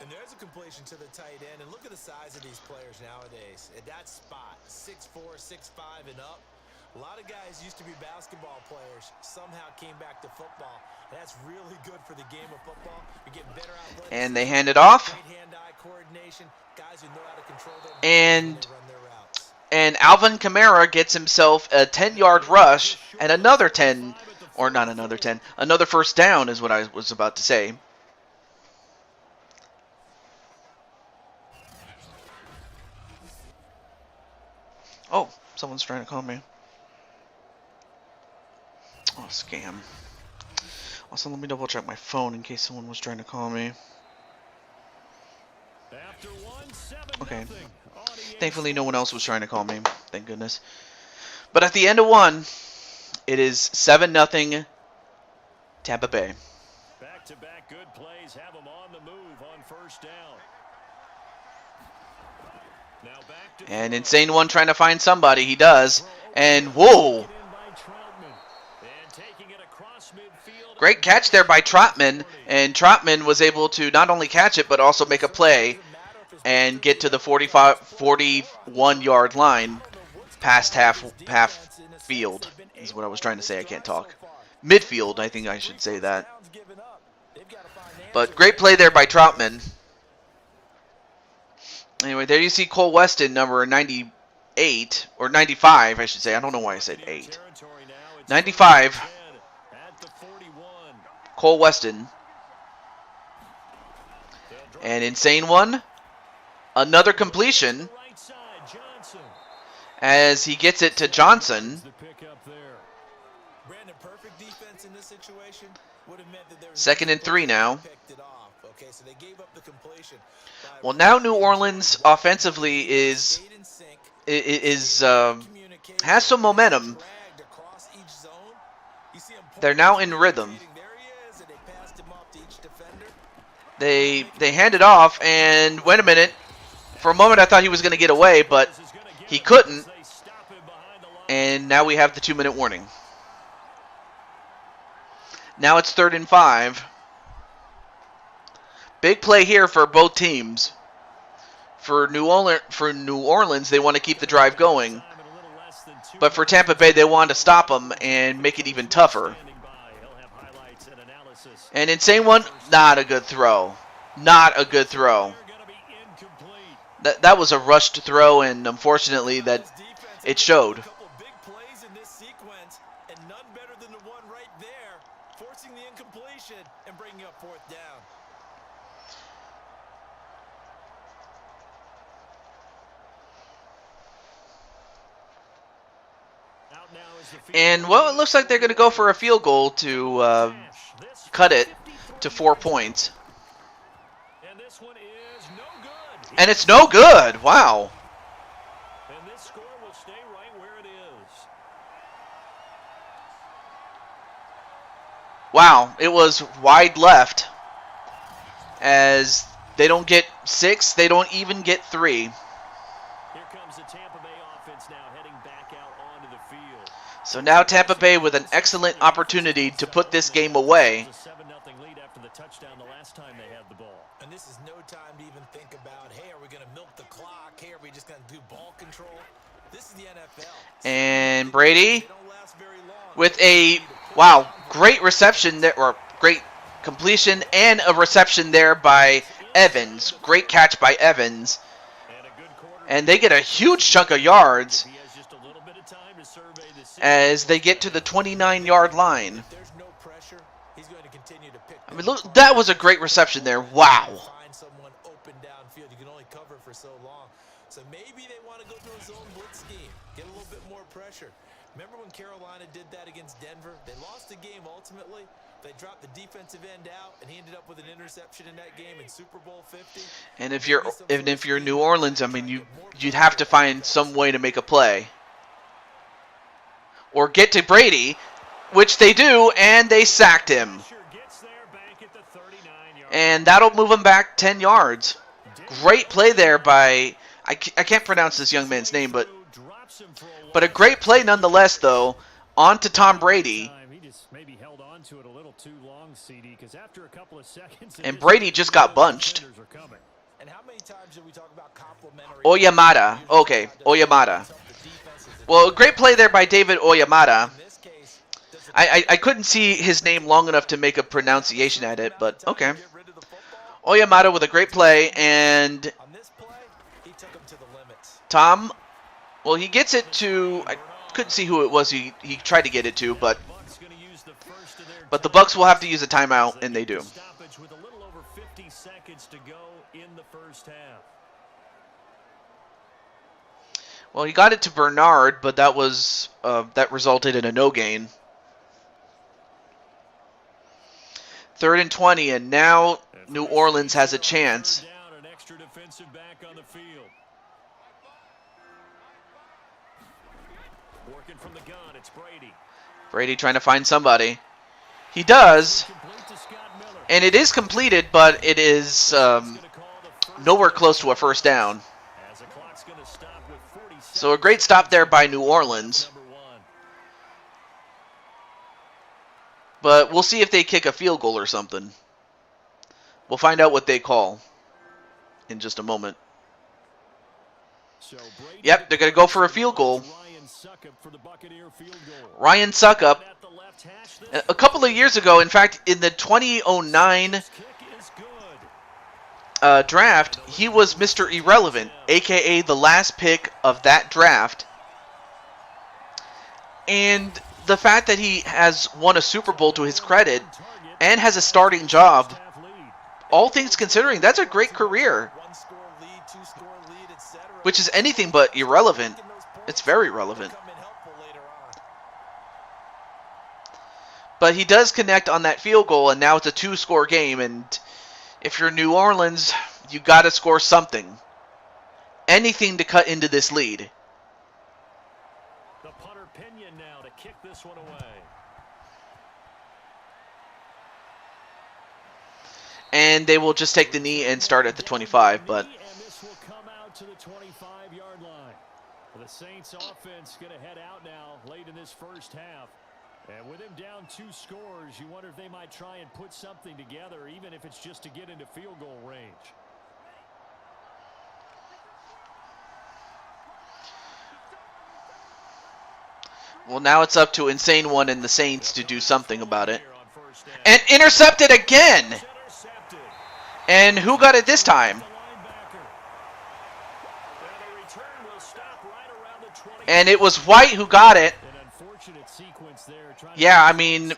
And there's a completion to the tight end, and look at the size of these players nowadays. At that spot, 6'4", 6'5", and up. A lot of guys used to be basketball players, somehow came back to football. And that's really good for the game of football. You're getting better athleticism. And they hand it off. Great hand-eye coordination. Guys who know how to control their And bodies when they run their routes. And Alvin Kamara gets himself a 10-yard rush and another 10, or not another 10, another first down is what I was about to say. Oh, someone's trying to call me. Oh, scam. Also, let me double check my phone in case someone was trying to call me. Okay. Thankfully, no one else was trying to call me. Thank goodness. But at the end of one, it is 7-0 Tampa Bay. Back-to-back good plays have them on the move on first down. Now back to And Insane One trying to find somebody. He does. And whoa! Great catch there by Trotman. And Trotman was able to not only catch it, but also make a play and get to the 41-yard line past half field is what I was trying to say. I can't talk. Midfield, I think I should say that. But great play there by Trotman. Anyway, there you see Cole Weston, number 98, or 95, I should say. I don't know why I said 8. 95, Cole Weston. And Insane One, another completion as he gets it to Johnson. Second and 3 now. Well, now New Orleans offensively has some momentum. They're now in rhythm. They hand it off, and wait a minute. For a moment, I thought he was going to get away, but he couldn't. And now we have the 2-minute warning. Now it's 3rd and 5. Big play here for both teams. For New Orleans, they want to keep the drive going. But for Tampa Bay, they want to stop them and make it even tougher. And Insane One, not a good throw. Not a good throw. That was a rushed throw, and unfortunately, that it showed. And, well, it looks like they're going to go for a field goal to cut it to 4 points. And it's no good. Wow. And this score will stay right where it is. Wow, it was wide left. As they don't get 6, they don't even get 3. Here comes the Tampa Bay offense now heading back out onto the field. So now Tampa Bay with an excellent opportunity to put this game away. It's a 7-0 lead after the touchdown the last time they had the ball. And this is no time to even think about, hey, are we going to milk the clock? Hey, are we just going to do ball control? This is the NFL. And Brady with a, wow, great reception there, or great completion and a reception there by Evans. Great catch by Evans. And they get a huge chunk of yards as they get to the 29-yard line. I mean, look, that was a great reception there. Wow. So maybe they want to go to a zone blitz scheme, get a little bit more pressure. Remember when Carolina did that against Denver? They lost the game ultimately. They dropped the defensive end out, and he ended up with an interception in that game in Super Bowl 50. And if you're New Orleans, I mean, you'd have to find some way to make a play or get to Brady, which they do, and they sacked him. And that'll move him back 10 yards. Great play there by, I can't pronounce this young man's name, but a great play nonetheless, though, on to Tom Brady. And Brady just got bunched. And how many times do we talk about complimentary? Oyamada. Okay, Oyamada. Well, great play there by David Oyamada. I couldn't see his name long enough to make a pronunciation at it, but okay. Oyamada with a great play, and Tom, well, he gets it to, I couldn't see who it was he tried to get it to, but the Bucks will have to use a timeout, and they do. With a little over 50 seconds to go in the first half. Well, he got it to Bernard, but that was that resulted in a no gain. 3rd and 20, and now New Orleans has a chance. Down, an extra defensive back on the field. Working from the gun, it's Brady. Brady trying to find somebody. He does, and it is completed, but it is nowhere close to a first down. So a great stop there by New Orleans. But we'll see if they kick a field goal or something. We'll find out what they call in just a moment. Yep, they're going to go for a field goal. Ryan Suckup. A couple of years ago, in fact, in the 2009 draft, he was Mr. Irrelevant, a.k.a. the last pick of that draft. And the fact that he has won a Super Bowl to his credit and has a starting job, all things considering, that's a great career. Which is anything but irrelevant. It's very relevant. But he does connect on that field goal, and now it's a 2-score game. And if you're New Orleans, you got to score something. Anything to cut into this lead. The punter Pinion now to kick this one away. And they will just take the knee and start at the 25, but And this will come out to the 25-yard line. The Saints offense going to head out now late in this first half. And with him down 2 scores, you wonder if they might try and put something together, even if it's just to get into field goal range. well, now it's up to Insane One and the Saints to do something about it. And intercepted again! And who got it this time? And it was White who got it. Yeah, I mean,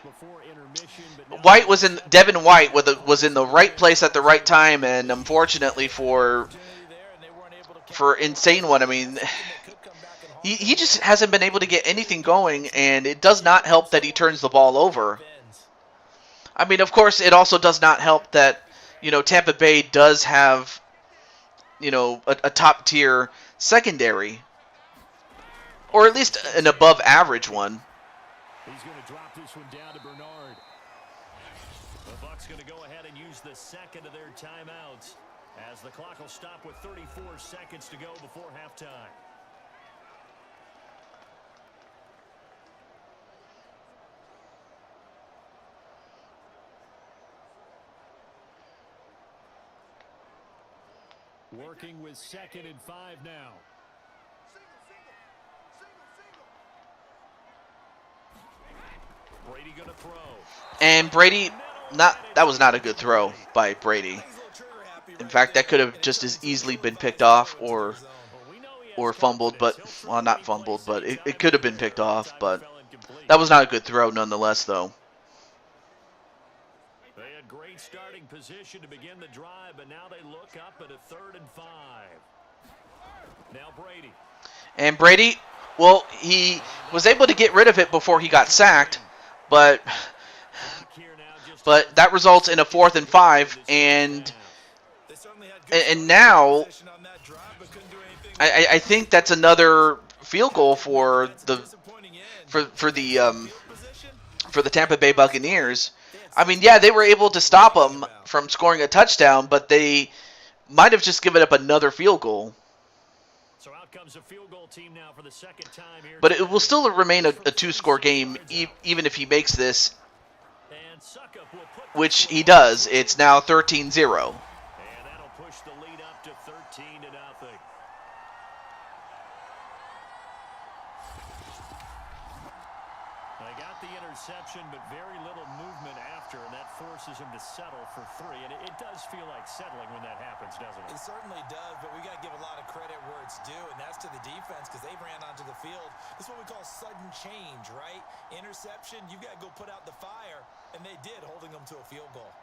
White was in Devin White was in the right place at the right time, and unfortunately for Insane One, I mean, he just hasn't been able to get anything going, and it does not help that he turns the ball over. I mean, of course, it also does not help that, you know, Tampa Bay does have, you know, a top tier secondary, or at least an above average one. He's going to drop this one down to Bernard. The Bucs going to go ahead and use the second of their timeouts as the clock will stop with 34 seconds to go before halftime. Working with 2nd and 5 now. Brady gonna throw. And Brady, that was not a good throw by Brady. In fact, that could have just as easily been picked off or fumbled, but, well, not fumbled, but it could have been picked off, but that was not a good throw nonetheless, though. They had great starting position to begin the drive, but now they look up at a 3rd and 5. Now Brady. And Brady, well, he was able to get rid of it before he got sacked, but that results in a 4th and 5, and now I think that's another field goal for the Tampa Bay Buccaneers. I mean, yeah, they were able to stop them from scoring a touchdown, but they might have just given up another field goal. So out comes a field goal team now for the second time here. But it will still remain a 2-score game, even if he makes this, which he does. It's now 13-0. And that'll push the lead up for 3, and it does feel like settling when that happens, doesn't it? It certainly does, but we got to give a lot of credit where it's due, and that's to the defense because they ran onto the field. This is what we call sudden change, right? Interception, you've got to go put out the fire, and they did, holding them to a field goal.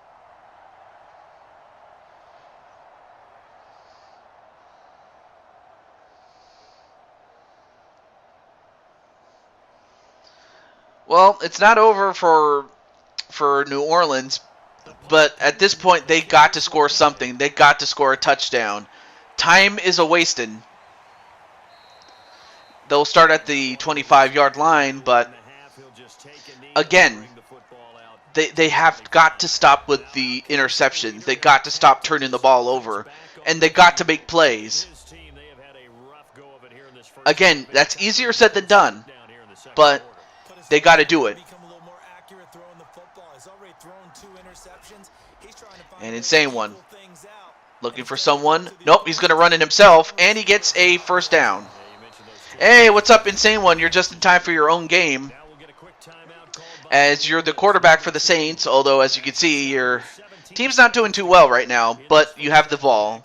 Well, it's not over for New Orleans, but at this point they got to score something. They got to score a touchdown. Time is a wasting. They'll start at the 25-yard line, but again, they have got to stop with the interceptions. They got to stop turning the ball over, and they got to make plays. Again, that's easier said than done, but they got to do it. An insane one. Looking for someone. Nope, he's going to run it himself, and he gets a first down. Hey, what's up, insane one? You're just in time for your own game. As you're the quarterback for the Saints, although as you can see, your team's not doing too well right now, but you have the ball.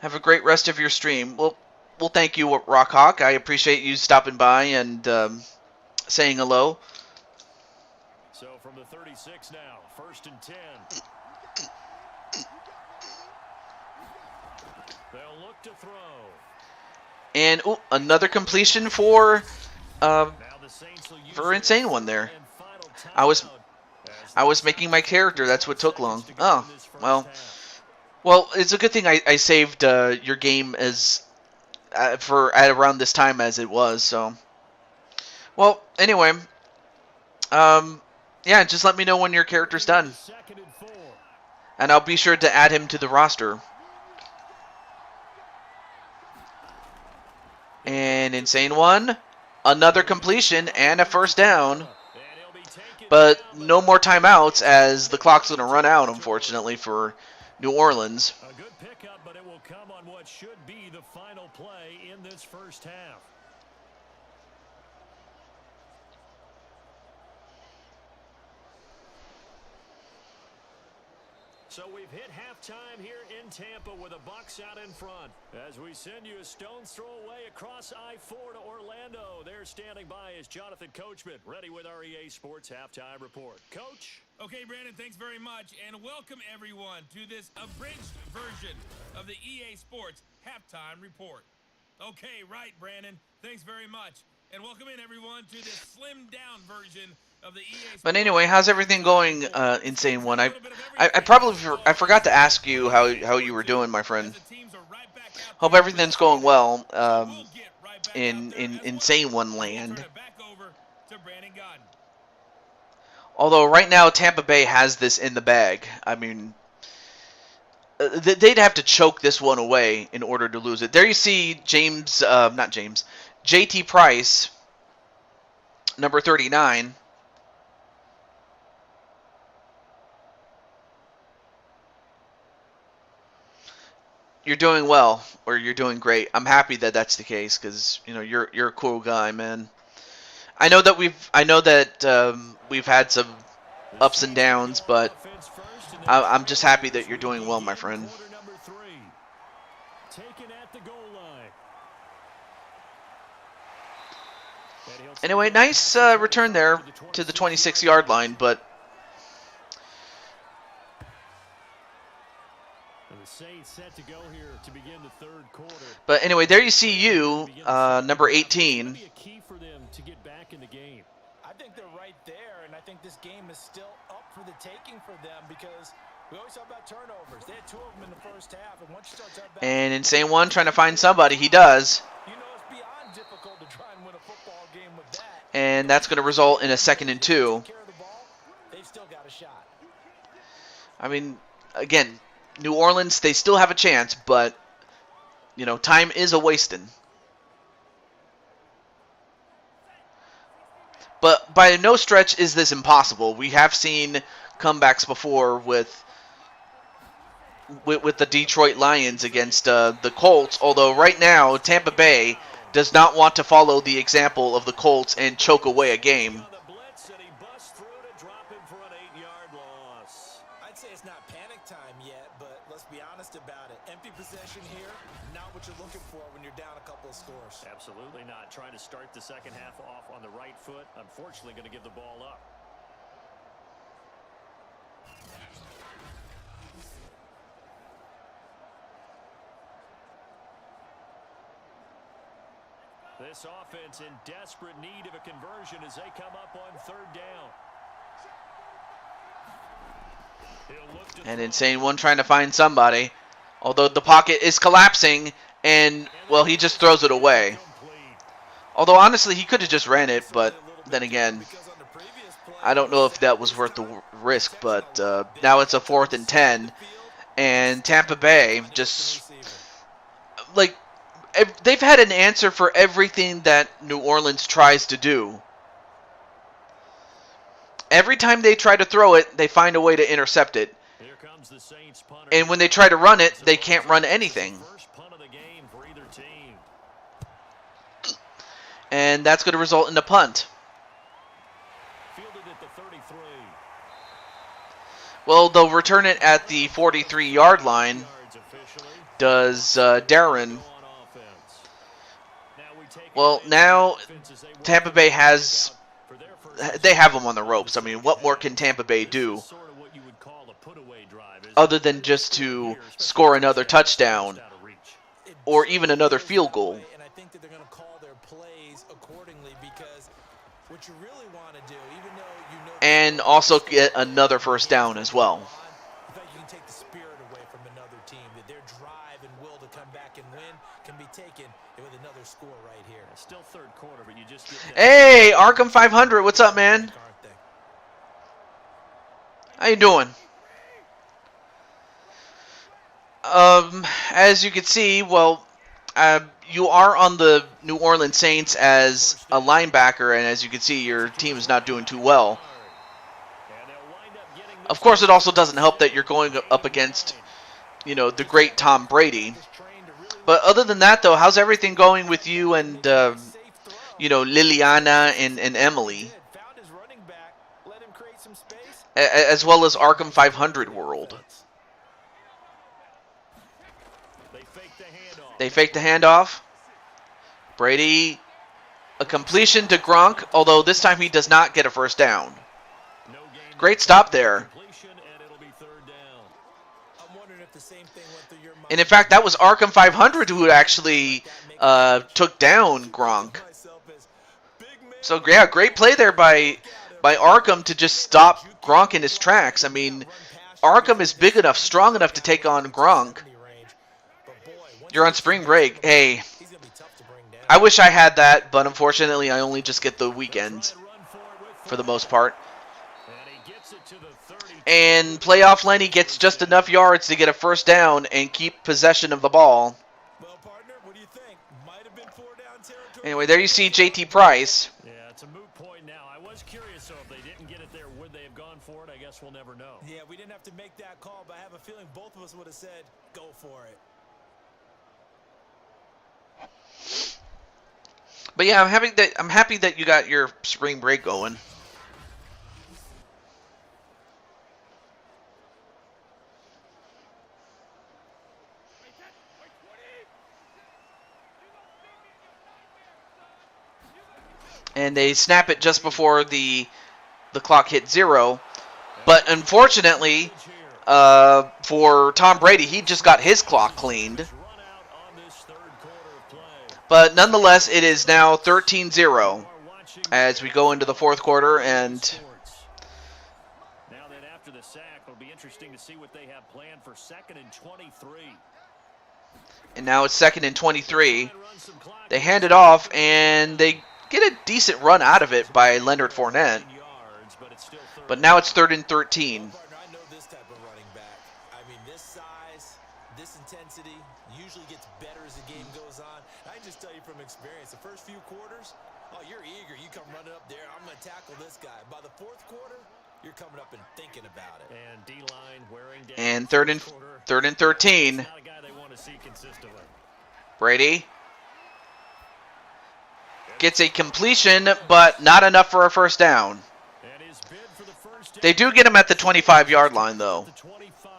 Have a great rest of your stream. Well, thank you, Rockhawk. I appreciate you stopping by and saying hello. So from the 36 now, 1st and 10. They'll look to throw. And another completion for insane one there. I was making my character. That's what took long. Oh, well, it's a good thing I saved your game as at around this time as it was. So, well, anyway, yeah, just let me know when your character's done, and I'll be sure to add him to the roster. And insane one, another completion and a first down, but no more timeouts as the clock's going to run out, unfortunately, for New Orleans. A good pickup, but it will come on what should be the final play in this first half. So we've hit halftime here in Tampa with the Bucs out in front. As we send you a stone's throw away across I-4 to Orlando. There standing by is Jonathan Coachman, ready with our EA Sports Halftime Report. Coach? Okay, Brandon, thanks very much, and welcome everyone to this abridged version of the EA Sports Halftime Report. Okay, right, Brandon, thanks very much, and welcome in everyone to this slimmed-down version of the EA Sports. But anyway, how's everything going, insane one? I forgot to ask you how you were doing, my friend. Hope everything's going well in insane one land. Although right now Tampa Bay has this in the bag. I mean, they'd have to choke this one away in order to lose it. There you see JT Price, number 39. You're doing well, or you're doing great. I'm happy that that's the case because you're a cool guy, man. I know that we've had some ups and downs, but I'm just happy that you're doing well, my friend. Anyway, nice return there to the 26-yard line, but anyway, there you see you, number 18. I think they're right there, and I think this game is still up for the taking for them because we always talk about turnovers. They had 2 of them in the first half, and once you start talking about and insane one trying to find somebody, he does. You know it's beyond difficult to try and win a football game with that. And that's going to result in a 2nd and 2. They've still got a shot. I mean, again, New Orleans, they still have a chance, but time is a wasting. But by no stretch is this impossible. We have seen comebacks before with the Detroit Lions against the Colts, although right now Tampa Bay does not want to follow the example of the Colts and choke away a game. say it's not panic time yet, but let's be honest about it. Empty possession here, not what you're looking for when you're down a couple of scores. Absolutely not. Trying to start the second half off on the right foot. Unfortunately, going to give the ball up. This offense in desperate need of a conversion as they come up on third down. And Insane One trying to find somebody. Although the pocket is collapsing, and, well, he just throws it away. Although, honestly, he could have just ran it, but then again, I don't know if that was worth the risk. But now it's a 4th and 10, and Tampa Bay just, like, they've had an answer for everything that New Orleans tries to do. Every time they try to throw it, they find a way to intercept it. And when they try to run it, they can't run anything. And that's going to result in a punt. Well, they'll return it at the 43-yard line. Does Darren. Well, now Tampa Bay has... They have them on the ropes. I mean, what more can Tampa Bay do other than just to score another touchdown or even another field goal? And I think that they're going to call their plays accordingly, because what you really want to do, even though you know, and also get another first down as well. I think you can take the spirit away from another team, that their drive and will to come back and win can be taken with another score right here. Still third quarter, but you just get that. Hey, Arkham 500, what's up, man? How you doing? As you can see, well, you are on the New Orleans Saints as a linebacker, and as you can see, your team is not doing too well. Of course, it also doesn't help that you're going up against, you know, the great Tom Brady. But other than that, though, how's everything going with you and, you know, Liliana and Emily? As well as Arkham 500 World. They fake the handoff. Brady, a completion to Gronk, although this time he does not get a first down. Great stop there. And in fact, that was Arkham 500 who actually took down Gronk. So yeah, great play there by Arkham to just stop Gronk in his tracks. I mean, Arkham is big enough, strong enough to take on Gronk. You're on spring break. Hey, I wish I had that, but unfortunately I only just get the weekends for the most part. And playoff Lenny gets just enough yards to get a first down and keep possession of the ball. Anyway, there you see JT Price. Yeah, it's a moot point now. I was curious, so if they didn't get it there, would they have gone for it? I guess we'll never know. Yeah, we didn't have to make that call, but I have a feeling both of us would have said, go for it. But yeah, I'm happy that you got your spring break going. And they snap it just before the clock hit 0. But unfortunately, for Tom Brady, he just got his clock cleaned. But nonetheless, it is now 13-0 as we go into the fourth quarter. And now that after the sack, it'll be interesting to see what they have planned for 2nd and 23. And now it's 2nd and 23. They hand it off, and they get a decent run out of it by Leonard Fournette. But now it's 3rd and 13. I know this type of running back. I mean, this size, this intensity usually gets better as the game goes on. I can just tell you from experience, the first few quarters, oh, you're eager. You come running up there. I'm going to tackle this guy. By the fourth quarter, you're coming up and thinking about it. And D-line wearing down. And 3rd and 13. Not a guy they want to see consistently. Brady gets a completion, but not enough for a first down. They do get him at the 25-yard line, though. The 25.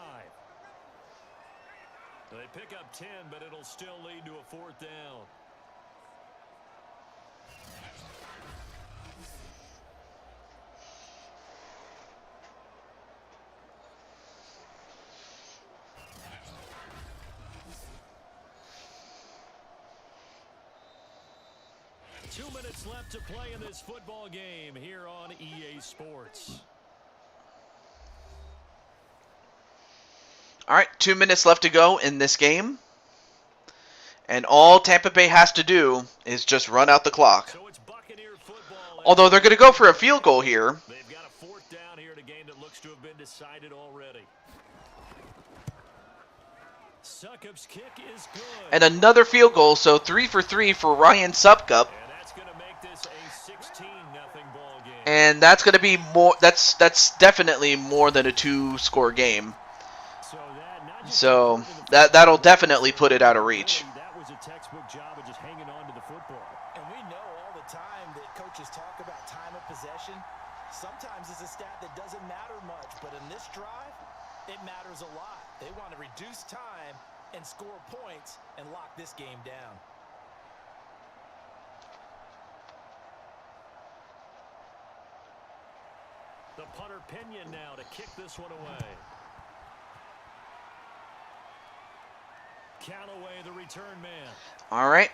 They pick up 10, but it'll still lead to a fourth down. Two minutes left to play in this football game here on EA Sports. All right, 2 minutes left to go in this game. And all Tampa Bay has to do is just run out the clock. So it's Buccaneer football. Although they're going to go for a field goal here. They've got a fourth down here in a game that looks to have been decided already. Succup's kick is good. And another field goal, so 3 for 3 for Ryan Suckup. And that's going to make this a 16-0 ball game. And that's going to be more. That's definitely more than a 2-score game. So that'll definitely put it out of reach. That was a textbook job of just hanging on to the football. And we know all the time that coaches talk about time of possession. Sometimes it's a stat that doesn't matter much, but in this drive, it matters a lot. They want to reduce time and score points and lock this game down. The punter Pinion now to kick this one away. Count away the return man. All right.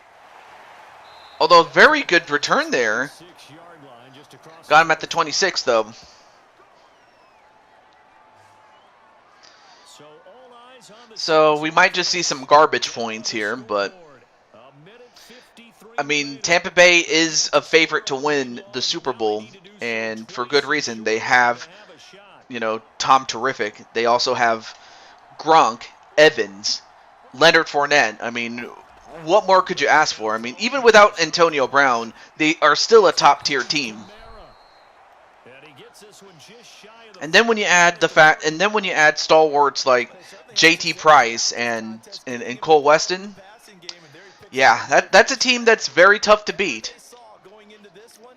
Although very good return there. 6-yard line just across. Got him at the 26, though. So we might just see some garbage points here, but I mean, Tampa Bay is a favorite to win the Super Bowl, and for good reason. They have, you know, Tom Terrific. They also have Gronk, Evans, Leonard Fournette. I mean, what more could you ask for? I mean, even without Antonio Brown, they are still a top-tier team. And then when you add stalwarts like J.T. Price and Cole Weston, yeah, that's a team that's very tough to beat. Going into this one,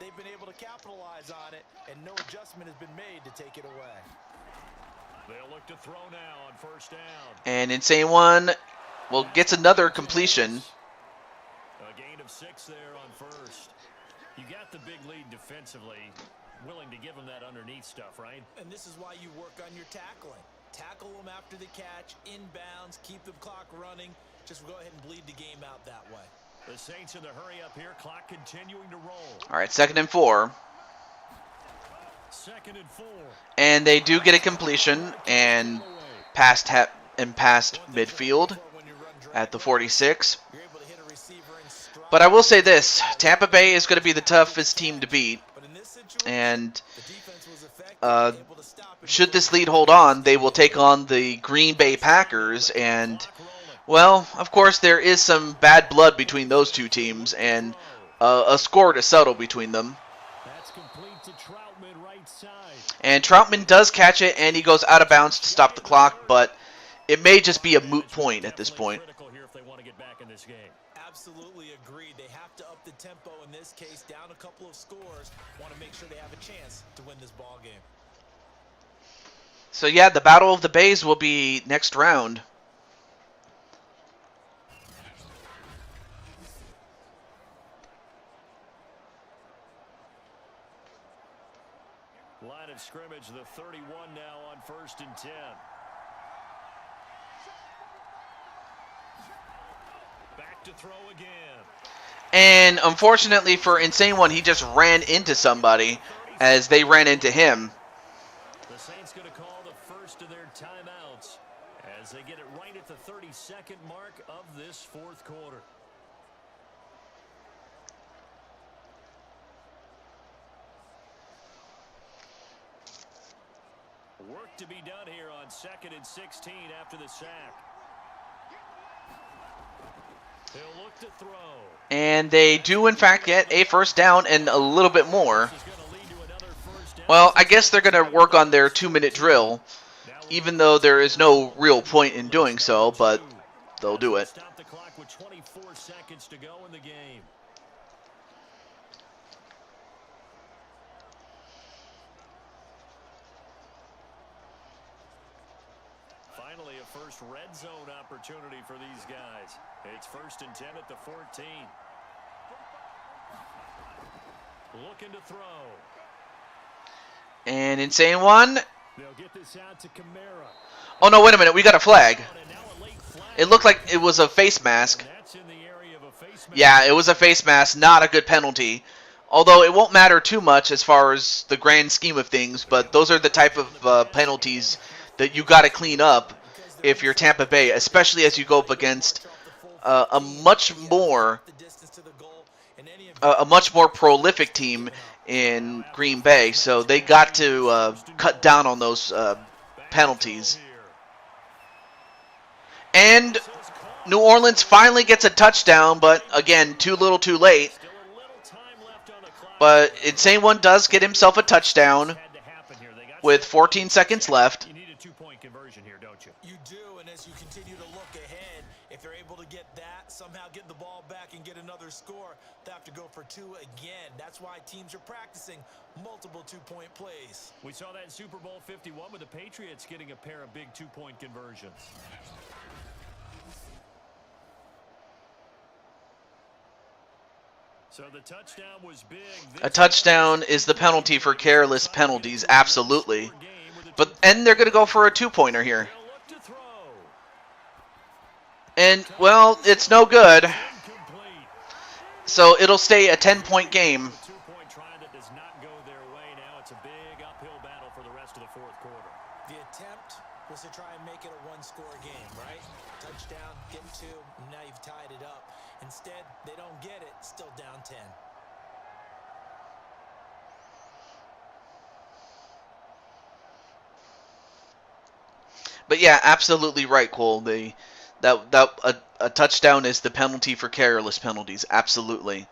they've been able to capitalize on it, and no adjustment has been made to take it away. They'll look to throw now on first down. And Insane One, well, gets another completion. A gain of 6 there on first. You got the big lead defensively. Willing to give them that underneath stuff, right? And this is why you work on your tackling. Tackle them after the catch, inbounds, keep the clock running. Just go ahead and bleed the game out that way. The Saints in the hurry up here, clock continuing to roll. All right, 2nd and 4. 2nd and 4. And they do get a completion and past midfield at the 46. But I will say this, Tampa Bay is going to be the toughest team to beat. And should this lead hold on, they will take on the Green Bay Packers. And, well, of course, there is some bad blood between those two teams and a score to settle between them. And Troutman does catch it, and he goes out of bounds to stop the clock, but it may just be a moot point at this point. Absolutely agreed. They have to up the tempo in this case, down a couple of scores. Want to make sure they have a chance to win this ball game. So yeah, the Battle of the Bays will be next round. Line of scrimmage, the 31 now on 1st and 10. Back to throw again. And unfortunately for Insane One, he just ran into somebody as they ran into him. The Saints going to call the first of their timeouts as they get it right at the 32nd mark of this 4th quarter. Work to be done here on 2nd and 16 after the sack. They'll look to throw. And they do, in fact, get a first down and a little bit more. Well, I guess they're going to work on their 2-minute drill, even though there is no real point in doing so, but they'll do it. Stop the clock with 24 seconds to go in the game. first red zone opportunity for these guys. It's 1st and 10 at the 14. Looking to throw. And Insane One. They'll get this out to Kamara. Oh, no, wait a minute. We got a flag. And now a late flag. It looked like it was a face mask. And that's in the area of a face mask. Yeah, it was a face mask. Not a good penalty. Although it won't matter too much as far as the grand scheme of things, but those are the type of penalties that you got to clean up if you're Tampa Bay, especially as you go up against a much more prolific team in Green Bay. So they got to cut down on those penalties. And New Orleans finally gets a touchdown, but again, too little, too late. But Insane One does get himself a touchdown with 14 seconds left. You need a 2-point conversion here, don't you? You do, and as you continue to look ahead, if they're able to get that, somehow get the ball back and get another score, they have to go for 2 again. That's why teams are practicing multiple 2-point plays. We saw that in Super Bowl 51 with the Patriots getting a pair of big 2-point conversions. So the touchdown was big. A touchdown is the penalty for careless penalties, absolutely. And they're going to go for a 2-pointer here. And, well, it's no good. So it'll stay a 10-point game. 2-point try that does not go their way. Now it's a big uphill battle for the rest of the 4th quarter. The attempt was to try and make it a 1-score game, right? Touchdown, get 2, now you've tied it up. Instead, they don't get it, still down 10. But yeah, absolutely right, Cole. A touchdown is the penalty for careless penalties, absolutely.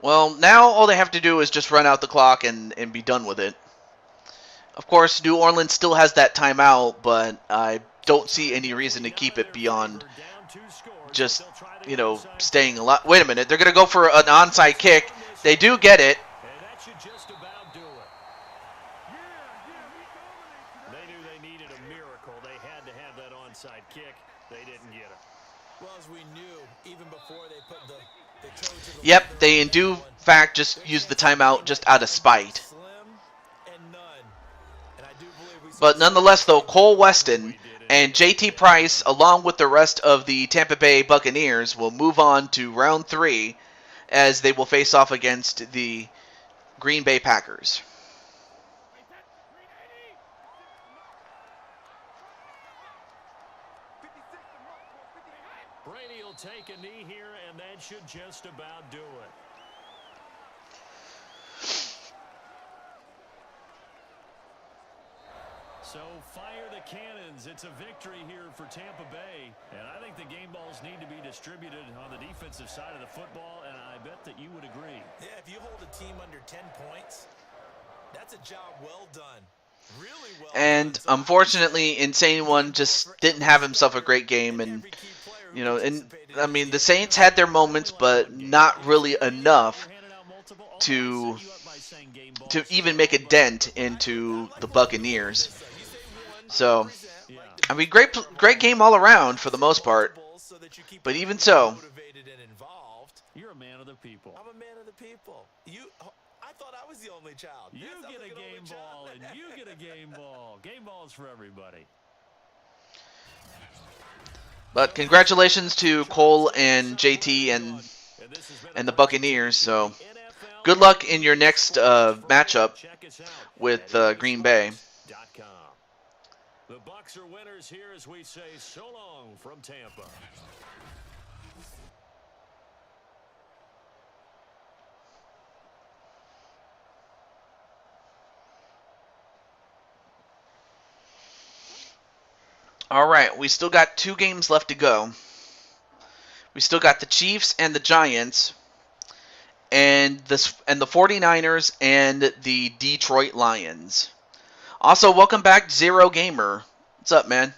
Well, now all they have to do is just run out the clock and be done with it. Of course, New Orleans still has that timeout, but I don't see any reason to keep it beyond just, staying alive. Wait a minute, they're going to go for an onside kick. They do get it. And that should just about do it. They knew they needed a miracle. They had to have that onside kick. They didn't get it. Well, as we knew, even before they put the toe to the Yep, they in fact just used the timeout just out of spite. But nonetheless, though, Cole Weston and JT Price, along with the rest of the Tampa Bay Buccaneers, will move on to round 3 as they will face off against the Green Bay Packers. Brady will take a knee here, and that should just about do it. So fire the cannons. It's a victory here for Tampa Bay. And I think the game balls need to be distributed on the defensive side of the football, and I bet that you would agree. Yeah, if you hold a team under 10 points, that's a job well done. Really well and done. Unfortunately, Insane One just didn't have himself a great game. And, I mean, the Saints had their moments, but not really enough to even make a dent into the Buccaneers. So, I mean, great game all around for the most part. But even so, you're a man of the people. I'm a man of the people. I thought I was the only child. You get a game ball, and you get a game ball. Game balls for everybody. But congratulations to Cole and JT and the Buccaneers. So, good luck in your next matchup with Green Bay. The Bucs are winners here as we say so long from Tampa. All right, we still got 2 games left to go. We still got the Chiefs and the Giants, and the 49ers and the Detroit Lions. Also, welcome back, Zero Gamer. What's up, man?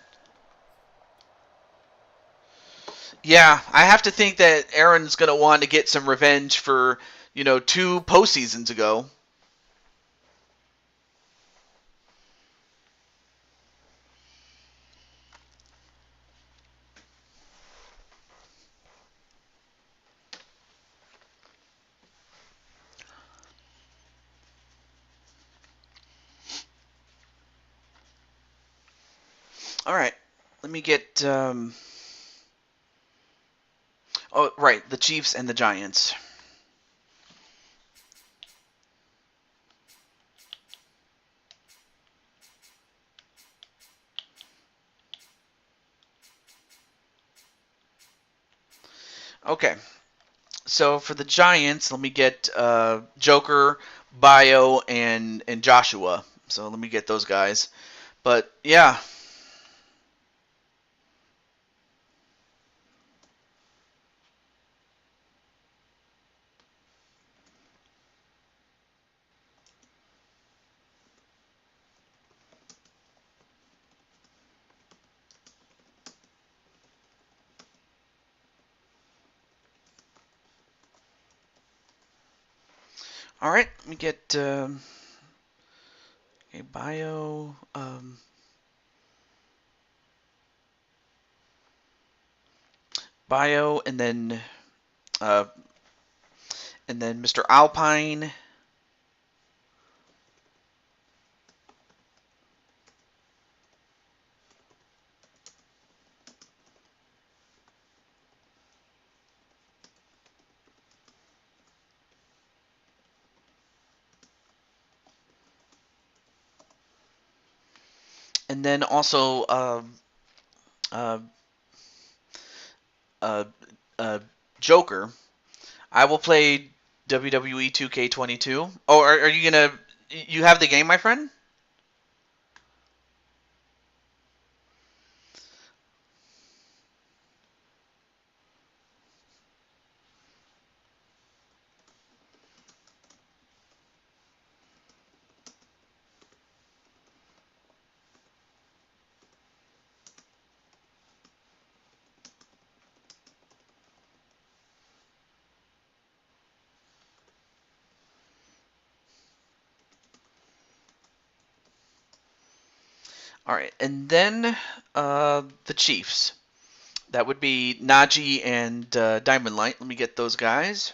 Yeah, I have to think that Aaron's going to want to get some revenge for, 2 postseasons ago. All right. Let me get. Oh, right. The Chiefs and the Giants. Okay. So for the Giants, let me get Joker, Bio, and Joshua. So let me get those guys. But yeah. All right. Let me get a Bio. Bio, uh, and then Mr. Alpine. And then also uh, uh, uh, Joker. I will play WWE 2K22. Oh, are you gonna? You have the game, my friend? All right, and then the Chiefs. That would be Najee and Diamond Light. Let me get those guys.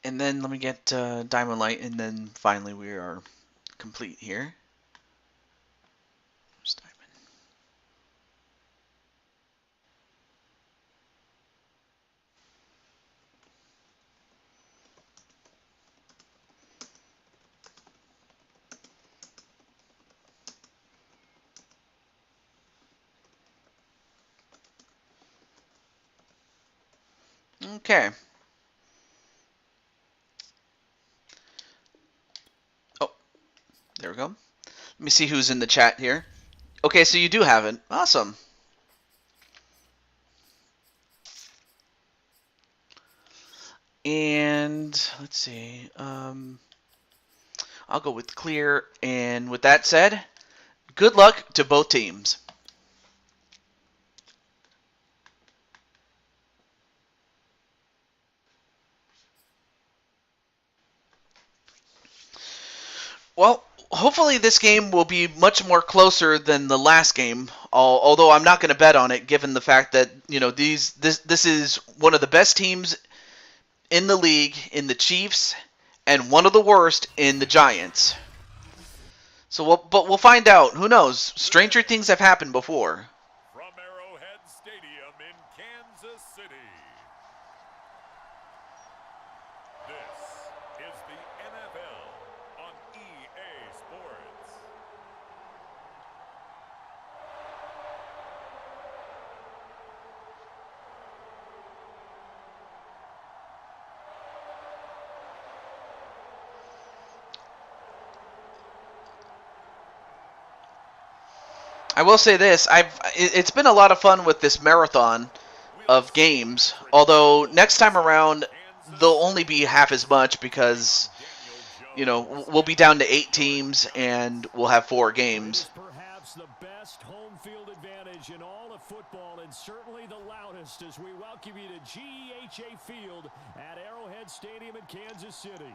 And then let me get Diamond Light, and then finally we are complete here. Where's Diamond? Okay. Oh, there we go. Let me see who's in the chat here. Okay, so you do have it. Awesome. And let's see. I'll go with clear. And with that said, good luck to both teams. Well, hopefully this game will be much more closer than the last game. Although I'm not going to bet on it, given the fact that this is one of the best teams in the league in the Chiefs, and one of the worst in the Giants. So, but we'll find out. Who knows? Stranger things have happened before. From Arrowhead Stadium in Kansas City, this is the NFL on EA Sports. I will say this: it's been a lot of fun with this marathon of games. Although next time around, they'll only be half as much because we'll be down to 8 teams and we'll have 4 games. Perhaps the best home field advantage in all of football, and certainly the loudest, as we welcome you to GEHA Field at Arrowhead Stadium in Kansas City.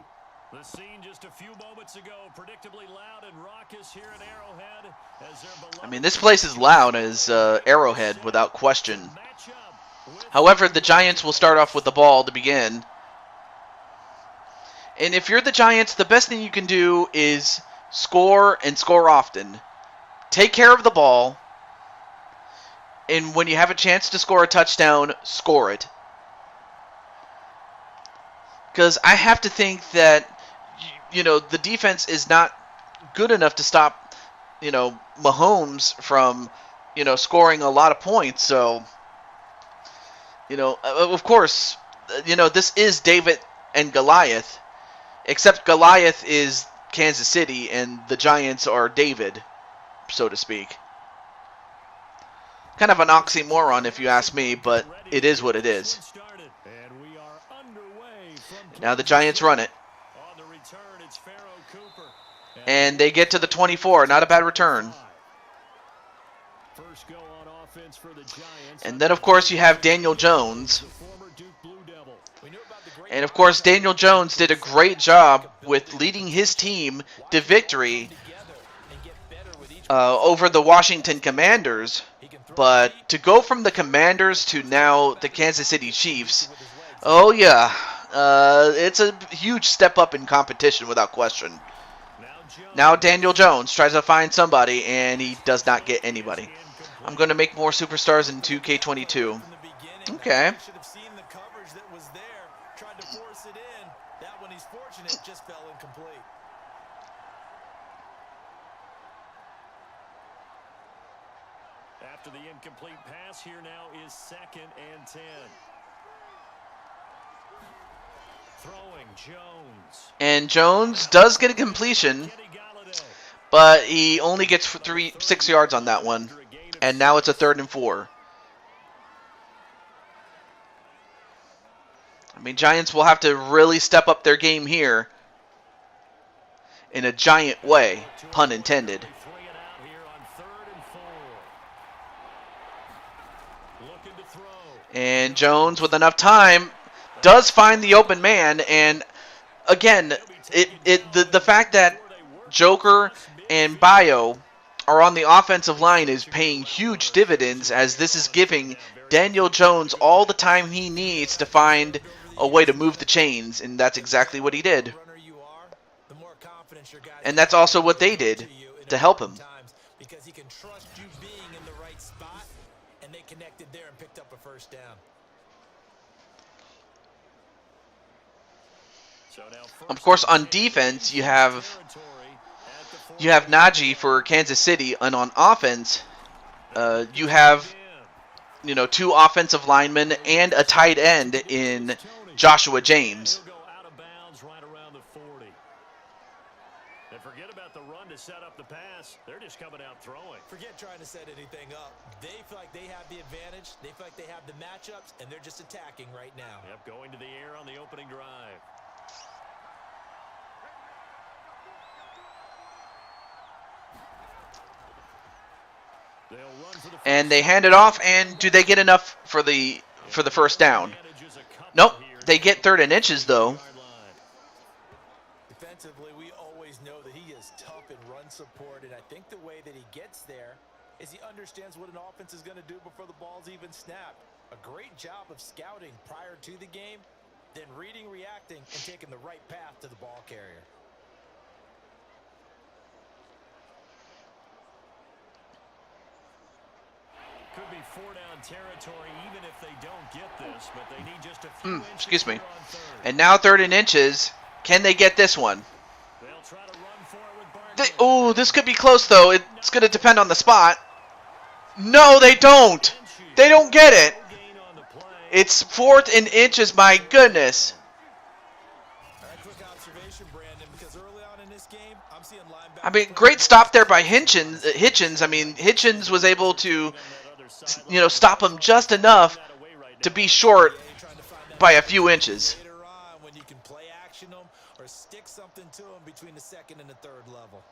The scene just a few moments ago, predictably loud and raucous here at Arrowhead. I mean, this place is loud as Arrowhead, without question. However, the Giants will start off with the ball to begin. And if you're the Giants, the best thing you can do is score and score often. Take care of the ball. And when you have a chance to score a touchdown, score it. Because I have to think that, the defense is not good enough to stop, Mahomes from, scoring a lot of points. So, of course, this is David and Goliath. Except Goliath is Kansas City and the Giants are David, so to speak. Kind of an oxymoron if you ask me, but it is what it is. Now the Giants run it. And they get to the 24. Not a bad return. And then, of course, you have Daniel Jones. And, of course, Daniel Jones did a great job with leading his team to victory over the Washington Commanders. But to go from the Commanders to now the Kansas City Chiefs, oh, yeah. It's a huge step up in competition without question. Now Daniel Jones tries to find somebody, and he does not get anybody. I'm going to make more superstars in 2K22. Okay. After the incomplete pass, here now is 2nd and 10. Throwing Jones. And Jones does get a completion, but he only gets 6 yards on that one. And now it's a 3rd and 4. I mean, Giants will have to really step up their game here in a giant way, pun intended. And Jones, with enough time, does find the open man. And again, the fact that Joker and Bio are on the offensive line is paying huge dividends, as this is giving Daniel Jones all the time he needs to find a way to move the chains, and that's exactly what he did. And that's also what they did to help him. Because he can trust you being in the right spot, and they connected there and picked up a first down. Of course, on defense, you have Najee for Kansas City, and on offense, you have 2 offensive linemen and a tight end in Joshua James. Forget about the run to set up the pass. They're just coming out throwing. Forget trying to set anything up. They feel like they have the advantage. They feel like they have the matchups, and they're just attacking right now. Yep, going to the air on the opening drive. And they hand it off, and do they get enough for the first down? Nope. They get 3rd and inches, though. Defensively, we always know that he is tough in run support, and I think the way that he gets there is he understands what an offense is going to do before the ball's even snapped. A great job of scouting prior to the game, then reading, reacting, and taking the right path to the ball carrier. Could be 4-down territory even if they don't get this, but they need just a few inches. Excuse me. And now 3rd and inches. Can they get this one? They'll try to run for it with This could be close, though. It's going to depend on the spot. No, they don't. They don't get it. It's 4th and inches, my goodness. I mean, great stop there by Hitchens. I mean, Hitchens was able to, stop him just enough to be short by a few inches. When you can play action them or stick something to them between the 2nd and the 3rd level.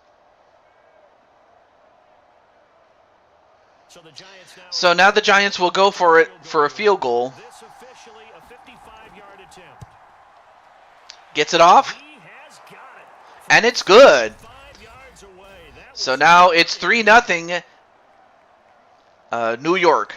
So now the Giants will go for it for a field goal. This officially a 55-yard attempt. Gets it off, He has got it. and it's good. 5 yards away. That So was now it's 3-0 New York.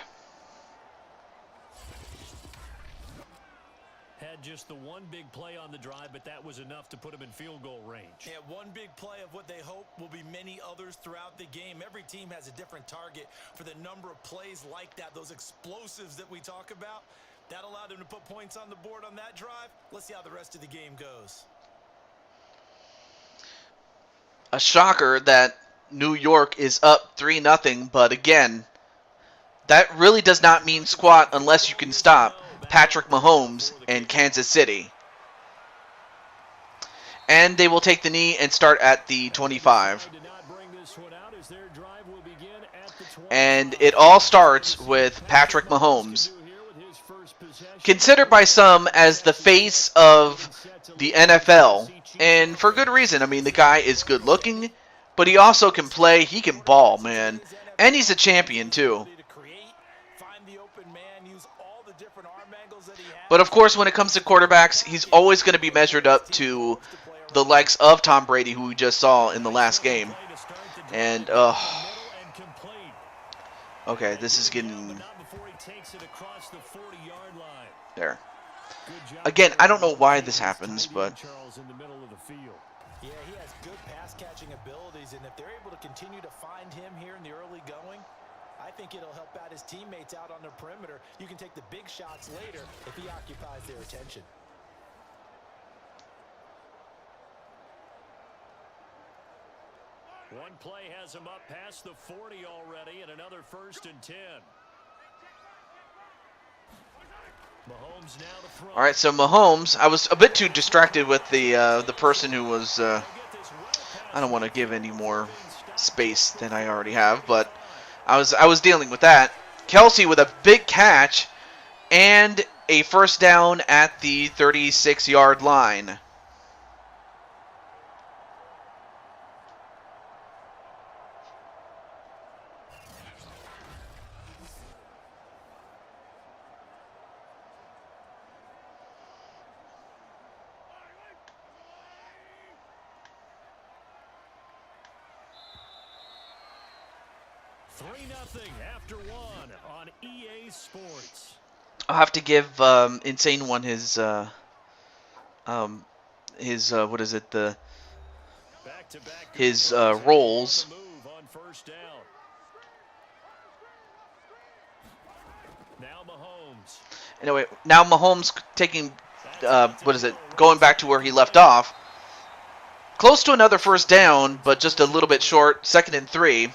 had just the one big play on the drive, but that was enough to put him in field goal range. Yeah, one big play of what they hope will be many others throughout the game. Every team has a different target for the number of plays like that, those explosives that we talk about. That allowed them to put points on the board on that drive. Let's see how the rest of the game goes. A shocker that New York is up 3-0, but again, that really does not mean squat unless you can stop Patrick Mahomes and Kansas City. And they will take the knee and start at the 25. And it all starts with Patrick Mahomes, considered by some as the face of the NFL. And for good reason. I mean, the guy is good looking, but he also can play. He can ball, man. And he's a champion, too. But of course, when it comes to quarterbacks, he's always going to be measured up to the likes of Tom Brady, who we just saw in the last game. And, okay, this is getting... There. Again, I don't know why this happens, but... Yeah, he has good pass-catching abilities, and if they're able to continue to find him here in the early going, I think it'll help out his teammates out on the perimeter. You can take the big shots later if he occupies their attention. One play has him up past the 40 already, and another 1st and 10. Mahomes now to throw. All right, so Mahomes, I was a bit too distracted with the person who was, I don't want to give any more space than I already have, but I was dealing with that. Kelsey with a big catch and a first down at the 36-yard line. After one on EA Sports. I'll have to give Insane One his what is it, his rolls. Anyway, now Mahomes taking going back to where he left off. Close to another first down, but just a little bit short. 2nd and 3.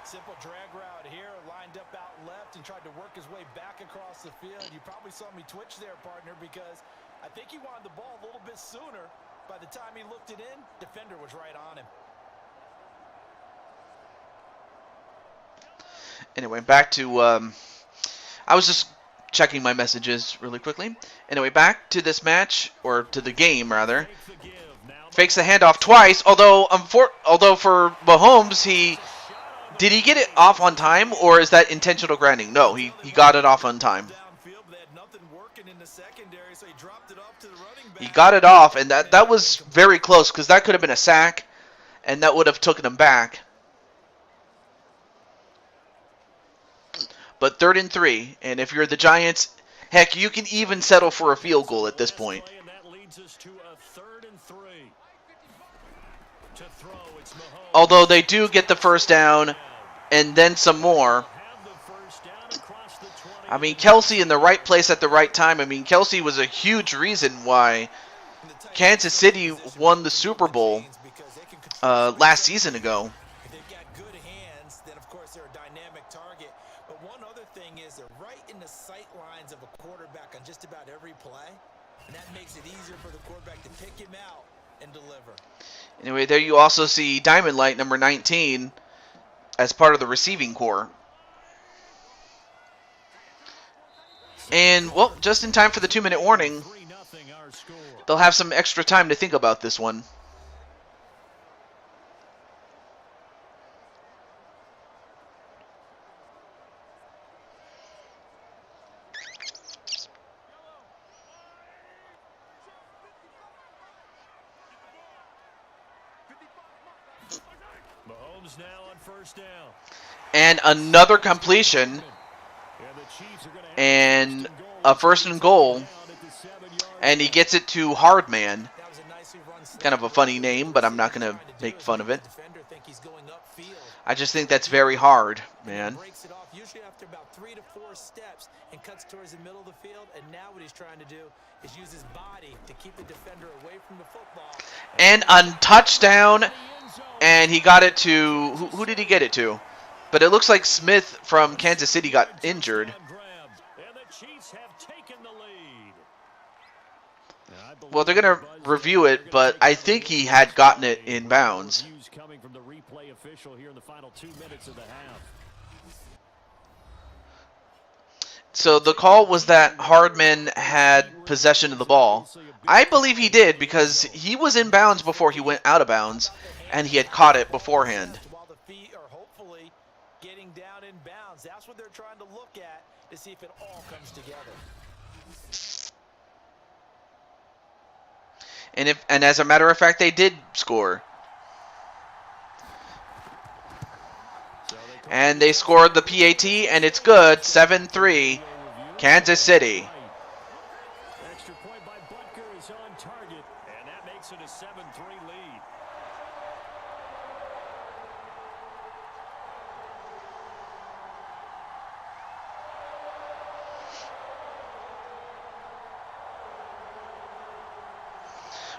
Simple drag route here, lined up out left and tried to work his way back across the field. You probably saw me twitch there, partner, because I think he wanted the ball a little bit sooner. By the time he looked it in, defender was right on him. Anyway, back to, I was just checking my messages really quickly. Anyway, back to this match, or to the game, rather. Fakes the handoff twice, although for Mahomes, did he get it off on time, or is that intentional grounding? No, he got it off on time. He got it off, and that was very close, because that could have been a sack, and that would have taken him back. But 3rd and 3, and if you're the Giants, heck, you can even settle for a field goal at this point. Although they do get the first down, and then some more. I mean, Kelsey in the right place at the right time. I mean, Kelsey was a huge reason why Kansas City won the Super Bowl last season ago. If they've got good hands, then of course they're a dynamic target. But one other thing is they're right in the sight lines of a quarterback on just about every play. And that makes it easier for the quarterback to pick him out and deliver. Anyway, there you also see Diamond Light, number 19, as part of the receiving corps. And, well, just in time for the 2-minute warning, they'll have some extra time to think about this one. Mahomes now on first down. And another completion. And the Chiefs are going to have And a a first and goal. And he gets it to Hardman. That was a nicely run snap. Kind of a funny name, but I'm not going to make fun of it. The defender think he's going upfield. I just think that's very hard, man. Breaks it off usually after about 3 to 4 steps and cuts towards the middle of the field. And now what he's trying to do is use his body to keep the defender away from the football. And a touchdown. And he got it to... Who did he get it to? But it looks like Smith from Kansas City got injured. Well, they're going to review it, but I think he had gotten it in bounds. Coming from the replay official here in the final 2 minutes of the half. So the call was that Hardman had possession of the ball. I believe he did because he was in bounds before he went out of bounds, and he had caught it beforehand. While the feet are hopefully getting down in bounds, that's what they're trying to look at to see if it all comes together. And as a matter of fact, they did score. And they scored the PAT, and it's good. 7-3, Kansas City. Extra point by Butker is on target, and that makes it a 7-3 lead.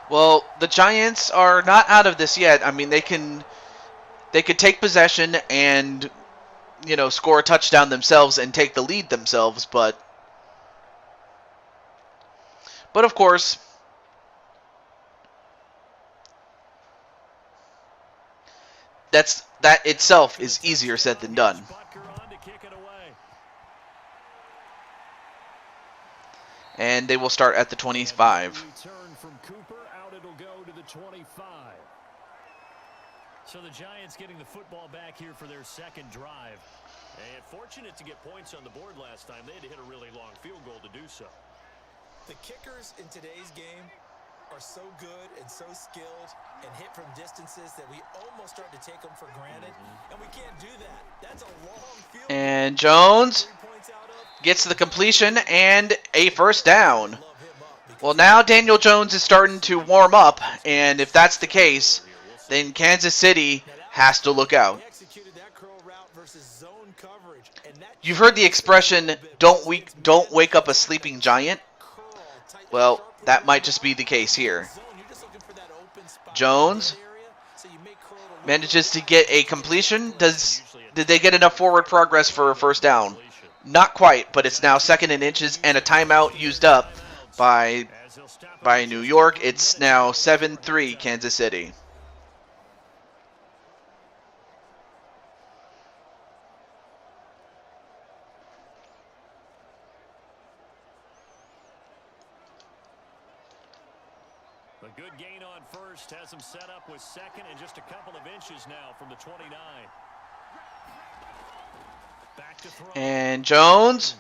Well, the Giants are not out of this yet. I mean, they could take possession and, score a touchdown themselves and take the lead themselves, but of course, that itself is easier said than done. And they will start at the 25. So the Giants getting the football back here for their second drive. And fortunate to get points on the board last time. They had to hit a really long field goal to do so. The kickers in today's game are so good and so skilled and hit from distances that we almost start to take them for granted. And we can't do that. That's a long field goal. And Jones gets the completion and a first down. Well, now Daniel Jones is starting to warm up, and if that's the case, then Kansas City has to look out. You've heard the expression, don't wake up a sleeping giant? Well, that might just be the case here. Jones manages to get a completion. Did they get enough forward progress for a first down? Not quite, but it's now 2nd and inches and a timeout used up by New York. It's now 7-3 Kansas City. A good gain on first has him set up with second and just a couple of inches now from the 29. Back to throw. And Jones,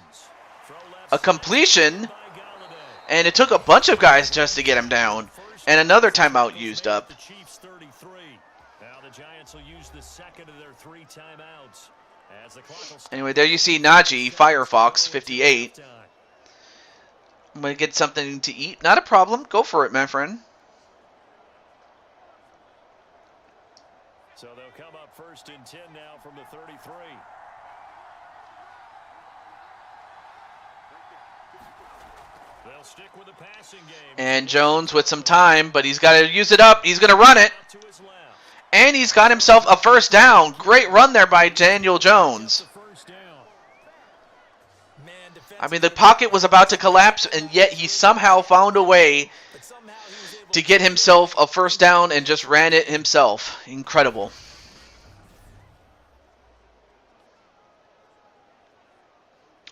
a completion, and it took a bunch of guys just to get him down. And another timeout used up. Now the Giants will use the second of their 3 timeouts. As the clock will Anyway, there you see Najee, Firefox, 58. I'm going to get something to eat. Not a problem. Go for it, my friend. So they'll come up 1st and 10 now from the 33. They'll stick with the passing game. And Jones with some time, but he's got to use it up. He's going to run it. And he's got himself a first down. Great run there by Daniel Jones. I mean, the pocket was about to collapse, and yet he somehow found a way to get himself a first down and just ran it himself. Incredible.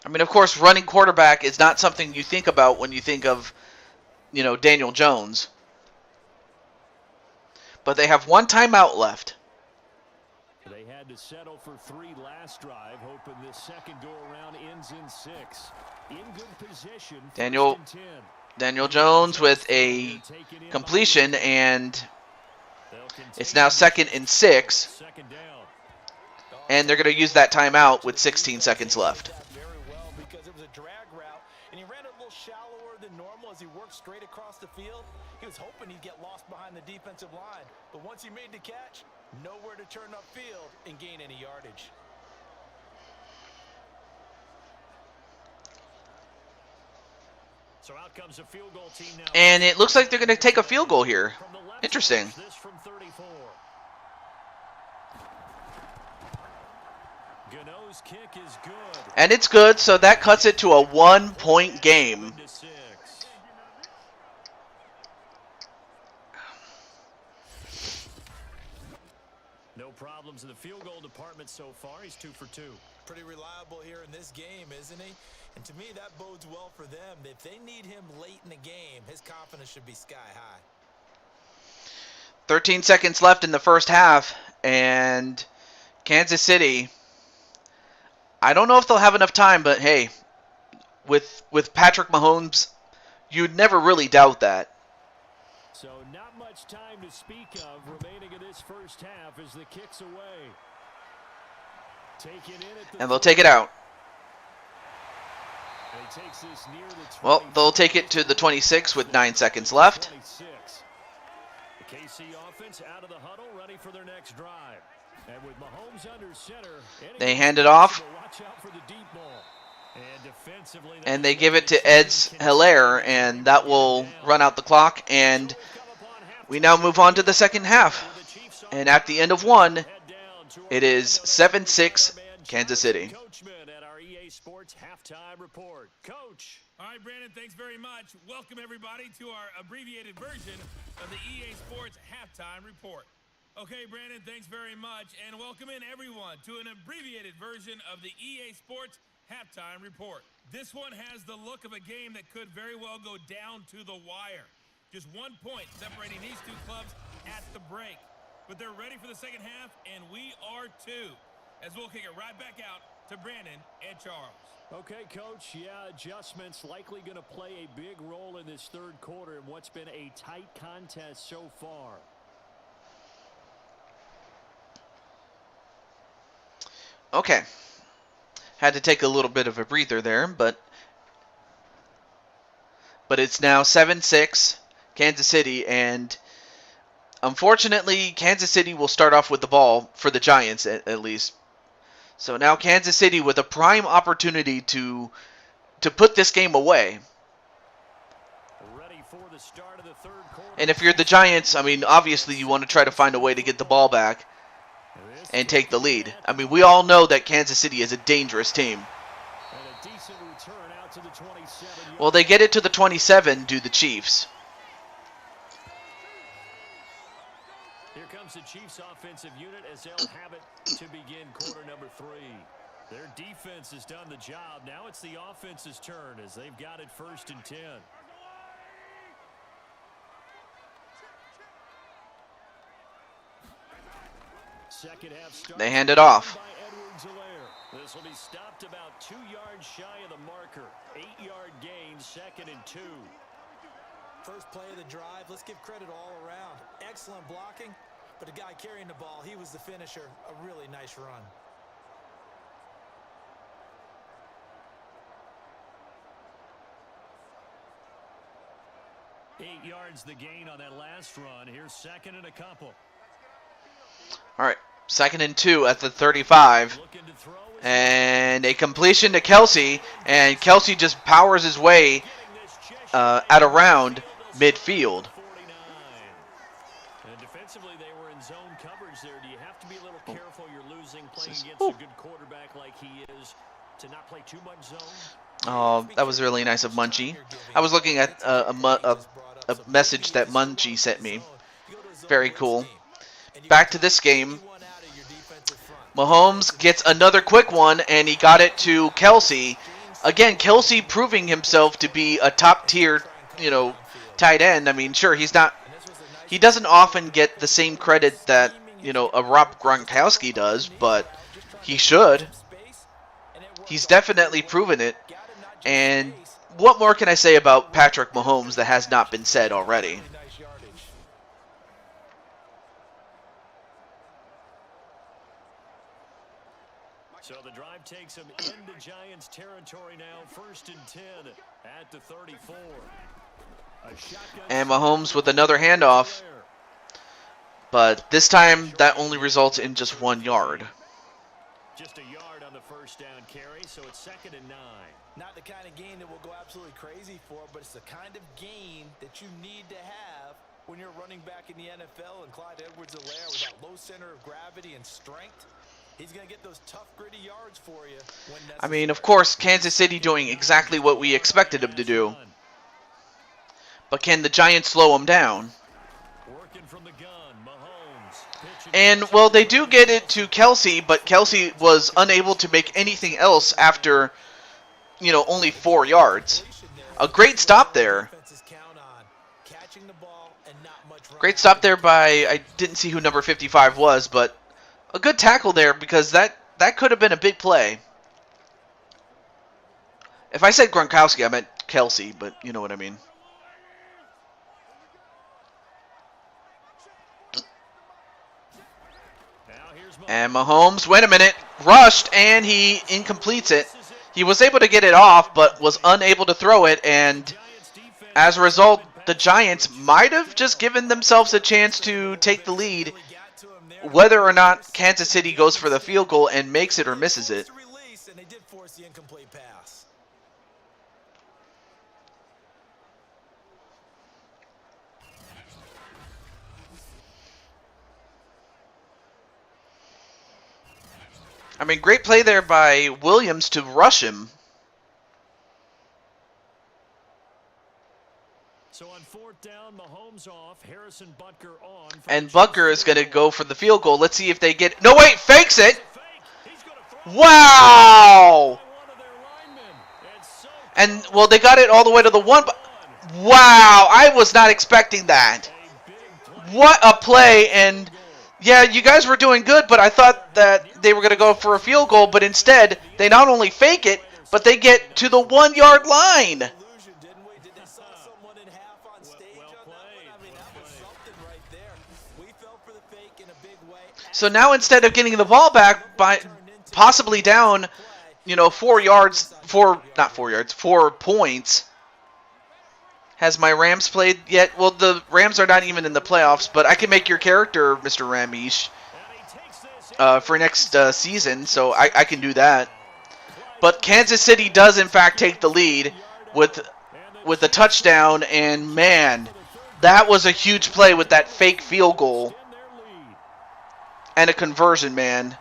I mean, of course, running quarterback is not something you think about when you think of, Daniel Jones. But they have 1 timeout left. They had to settle for 3 last drive, hoping this second go-around ends in 6. In good position, Daniel Jones with a completion, and It's now 2nd and 6, and they're going to use that timeout with 16 seconds left. Very well, because it was a drag route, and he ran a little shallower than normal as he worked straight across the field. He was hoping he'd get lost behind the defensive line, but once he made the catch, nowhere to turn upfield and gain any yardage. So out comes a field goal team now. And it looks like they're going to take a field goal here. Interesting. This from 34. Gano's kick is good. And it's good, so that cuts it to a 1-point game. No problems in the field goal department so far. He's 2 for 2. Pretty reliable here in this game, isn't he? And to me, that bodes well for them. If they need him late in the game, his confidence should be sky high. 13 seconds left in the first half, and Kansas City, I don't know if they'll have enough time, but hey, with Patrick Mahomes, you'd never really doubt that. So not much time to speak of remaining in this first half as the kick's away. And they'll take it out. Well, they'll take it to the 26 with 9 seconds left. The KC offense out of the huddle, ready for their next drive. And with Mahomes under center, they hand it off. Watch out for the deep ball. And defensively, and they give it to Eds Hilaire, and that will run out the clock. And we now move on to the second half. And at the end of one, it is 7-6 Kansas City. At our EA Sports halftime report. Coach. All right, Brandon, thanks very much. Welcome, everybody, to our abbreviated version of the EA Sports halftime report. Okay, Brandon, thanks very much. And welcome in, everyone, to an abbreviated version of the EA Sports halftime report. This one has the look of a game that could very well go down to the wire. Just 1 point separating these two clubs at the break. But they're ready for the second half, and we are too. As we'll kick it right back out to Brandon and Charles. Okay, Coach. Yeah, adjustments likely going to play a big role in this third quarter in what's been a tight contest so far. Okay. Had to take a little bit of a breather there, but it's now 7-6 Kansas City, and unfortunately, Kansas City will start off with the ball for the Giants at least. So now Kansas City with a prime opportunity to put this game away. Ready for the start of the third quarter. And if you're the Giants, I mean, obviously you want to try to find a way to get the ball back and take the lead. I mean, we all know that Kansas City is a dangerous team. And a decent return out to the 27. Well, they get it to the 27 due the Chiefs. Here comes the Chiefs offensive unit as they'll have it to begin quarter number 3. Their defense has done the job. Now it's the offense's turn as they've got it 1st and 10. Second half starts. They hand it off. This will be stopped about 2 yards shy of the marker. 8-yard gain, 2nd and 2. First play of the drive, let's give credit all around. Excellent blocking, but the guy carrying the ball, he was the finisher. A really nice run. Eight yards the gain on that last run. Here's 2nd and a couple. All right, 2nd and 2 at the 35. And a completion to Kelsey, and Kelsey just powers his way at around midfield. And defensively, they were in zone coverage there. Do you have to be a little careful? You're losing playing against a good quarterback like he is to not play too much zone. Oh, that was really nice of Munchie. I was looking at a message that Munchie sent me. Very cool. Back to this game. Mahomes gets another quick one, and he got it to Kelsey. Again, Kelsey proving himself to be a top-tier, tight end. I mean, sure, he doesn't often get the same credit that, a Rob Gronkowski does, but he should. He's definitely proven it. And what more can I say about Patrick Mahomes that has not been said already? So the drive takes him into Giants territory now, 1st and 10 at the 34. And Mahomes with another handoff. But this time, that only results in just 1 yard. Just a yard on the first down carry, so it's 2nd and 9. Not the kind of gain that we'll go absolutely crazy for, but it's the kind of gain that you need to have when you're running back in the NFL. And Clyde Edwards-Helaire with that low center of gravity and strength, he's going to get those tough, gritty yards for you when necessary. I mean, of course, Kansas City doing exactly what we expected them to do. But can the Giants slow them down? Working from the gun, Mahomes. And, well, they do get it to Kelsey, but Kelsey was unable to make anything else after, you know, only 4 yards. A great stop there. Great stop there by, I didn't see who number 55 was, but a good tackle there because that could have been a big play. If I said Gronkowski, I meant Kelsey, but you know what I mean. And Mahomes, wait a minute, rushed, and he incompletes it. He was able to get it off, but was unable to throw it, and as a result, the Giants might have just given themselves a chance to take the lead, whether or not Kansas City goes for the field goal and makes it or misses it. I mean, great play there by Williams to rush him. So on 4th down, Mahomes off, Harrison Butker on. And Butker is going to go for the field goal. Let's see if they get... No, wait, fakes it! Wow! And, well, they got it all the way to the 1. Wow, I was not expecting that. What a play, and... Yeah, you guys were doing good, but I thought that they were going to go for a field goal, but instead, they not only fake it, but they get to the 1 yard line. So now instead of getting the ball back by possibly down, you know, 4 points. Has my Rams played yet? Well, the Rams are not even in the playoffs, but I can make your character, Mr. Ramesh, for next season, so I can do that. But Kansas City does, in fact, take the lead with a touchdown, and, man, that was a huge play with that fake field goal and a conversion, man.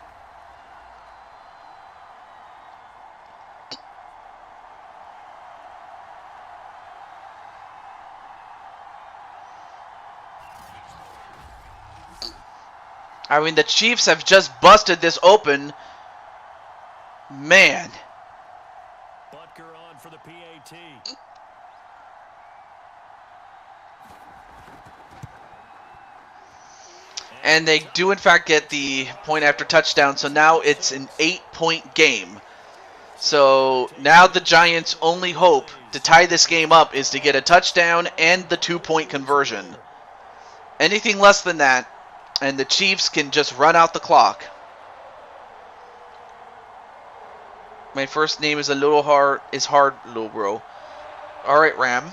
I mean, the Chiefs have just busted this open. Man. Butker on for the PAT. And they do, in fact, get the point after touchdown. So now it's an 8-point game. So now the Giants' only hope to tie this game up is to get a touchdown and the 2-point conversion. Anything less than that, and the Chiefs can just run out the clock. My first name is hard, little bro. All right, Ram.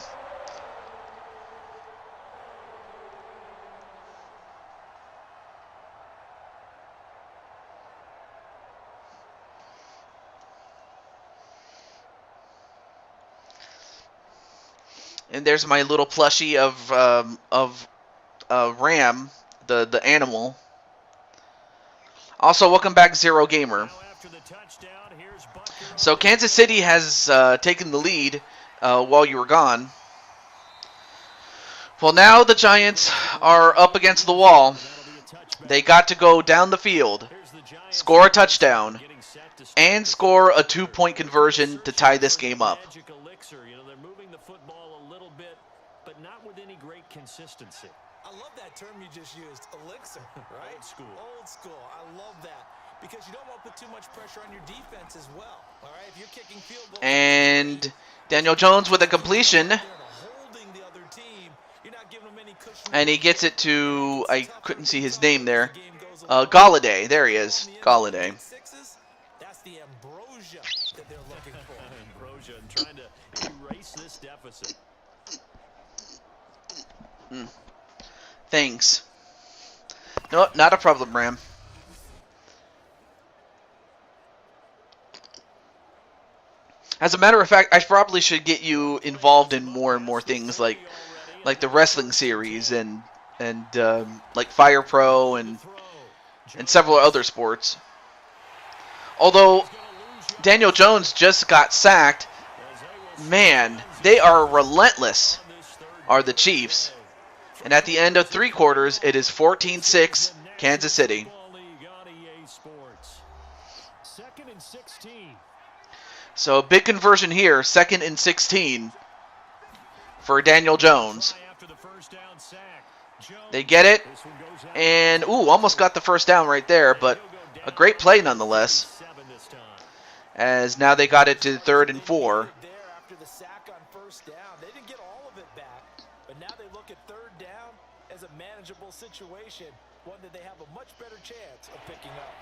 And there's my little plushie of Ram, the animal. Also, welcome back, Zero Gamer. So Kansas City has taken the lead while you were gone. Well, now the Giants are up against the wall. They got to go down the field, score a touchdown, and score a 2-point conversion to tie this game up. They're moving the football a little bit, but not with any great consistency. I love that term you just used, elixir, right? Old school. Old school. I love that. Because you don't want to put too much pressure on your defense as well. All right, if you're kicking field goals, and Daniel Jones with a completion. And he gets it to, I couldn't see his name there, Galladay. There he is, Galladay. That's the opposite. Thanks. No, not a problem, Ram. As a matter of fact, I probably should get you involved in more and more things like the wrestling series and like Fire Pro and several other sports. Although Daniel Jones just got sacked, man, they are relentless, are the Chiefs. And at the end of 3 quarters, it is 14-6 Kansas City. So a big conversion here, 2nd and 16 for Daniel Jones. They get it, and almost got the first down right there, but a great play nonetheless. As now they got it to 3rd and 4. After the sack on first down, they didn't get all of it back, but now they look at 3rd down as a manageable situation, one that they have a much better chance of picking up.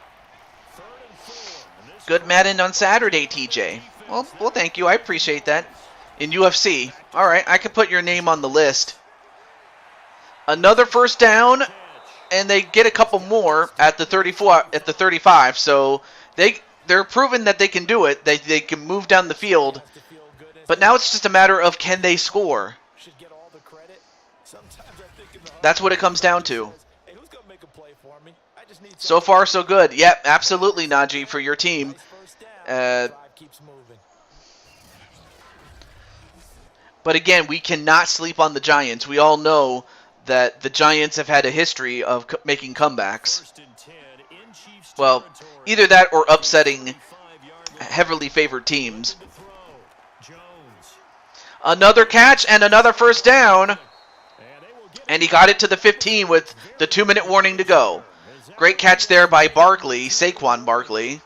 3rd and 4. Good Madden on Saturday, TJ. Well, thank you. I appreciate that. In UFC. All right, I can put your name on the list. Another first down, and they get a couple more at the 34, at the 35. So they're proving that they can do it. They can move down the field. But now it's just a matter of can they score. That's what it comes down to. So far, so good. Yep, absolutely, Najee, for your team. But again, we cannot sleep on the Giants. We all know that the Giants have had a history of making comebacks. Well, either that or upsetting heavily favored teams. Another catch and another first down. And he got it to the 15 with the 2-minute warning to go. Great catch there by Barkley, Saquon Barkley.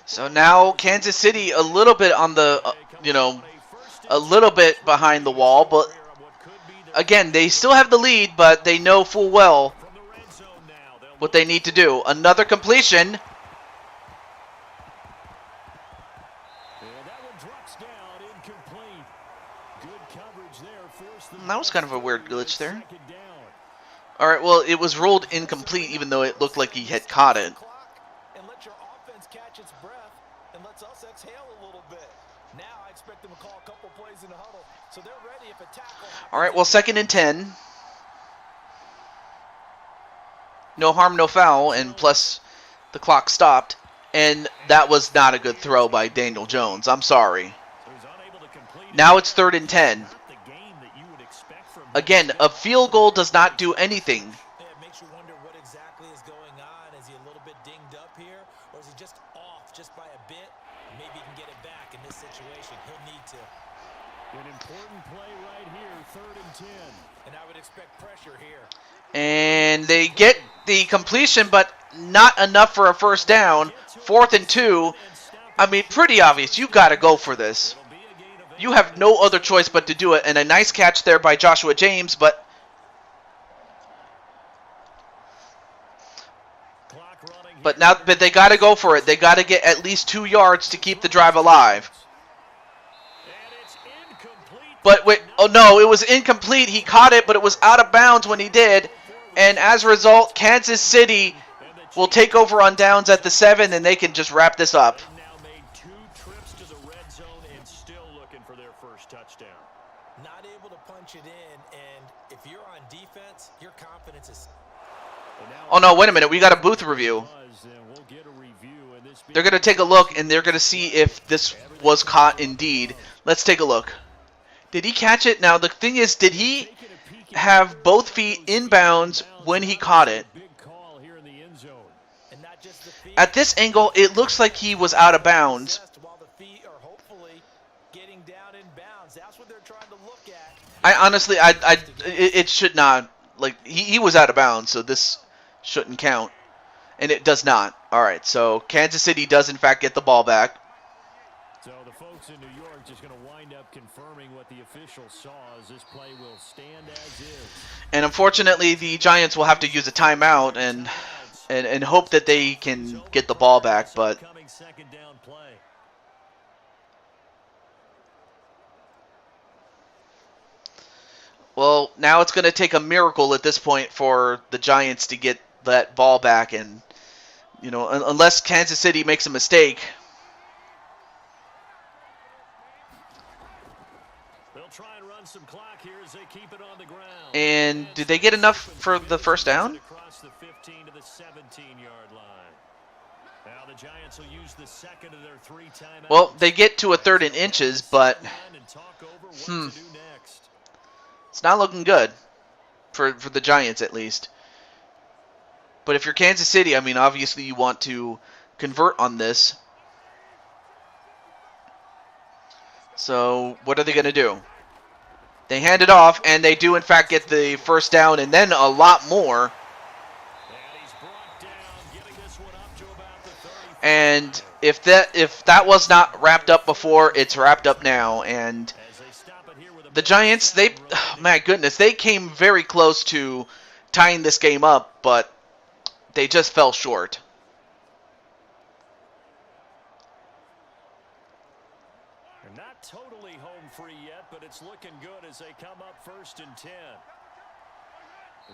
So now Kansas City a little bit on the, a little bit behind the wall, but again, they still have the lead, but they know full well what they need to do. Another completion. That was kind of a weird glitch there. All right, well, it was ruled incomplete even though it looked like he had caught it. All right, well, 2nd and 10. No harm, no foul, and plus the clock stopped. And that was not a good throw by Daniel Jones. I'm sorry. Now it's 3rd and 10. Again, a field goal does not do anything. It makes you wonder what exactly is going on. Is he a little bit dinged up here, or is he just off just by a bit? Maybe he can get it back in this situation. He'll need to. An important play right here, 3rd and 10. And I would expect pressure here. And they get the completion, but not enough for a first down. 4th and 2. I mean, pretty obvious. You got to go for this. You have no other choice but to do it. And a nice catch there by Joshua James, but they got to go for it. They got to get at least 2 yards to keep the drive alive. But wait, oh no, it was incomplete. He caught it, but it was out of bounds when he did. And as a result, Kansas City will take over on downs at the 7, and they can just wrap this up. Now made 2 trips to the red zone and still looking for their first touchdown. Not able to punch it in, and if you're on defense, your confidence is... Oh no, wait a minute. We got a booth review. They're going to take a look, and they're going to see if this was caught indeed. Let's take a look. Did he catch it? Now, the thing is, did he have both feet inbounds when he caught it? At this angle, it looks like he was out of bounds. I honestly, it should not. Like, he was out of bounds, so this shouldn't count. And it does not. All right, so Kansas City does, in fact, get the ball back. just going to wind up confirming what the official saw, as this play will stand as is. And unfortunately, the Giants will have to use a timeout and hope that they can get the ball back. But Second down play. well, now it's going to take a miracle at this point for the Giants to get that ball back, and unless Kansas City makes a mistake. They'll try and run some clock here as they keep it on the ground. And did they get enough for the first down? Across the 15 to the 17-yard line. Now the Giants will use the second of their 3 timeouts. Well, they get to a 3rd and inches, but it's not looking good for the Giants, at least. But if you're Kansas City, I mean, obviously you want to convert on this. So what are they going to do? They hand it off, and they do, in fact, get the first down, and then a lot more. And if that was not wrapped up before, it's wrapped up now. And the Giants, my goodness, they came very close to tying this game up, but they just fell short. They're not totally home free yet, but it's looking good as they come up 1st and 10.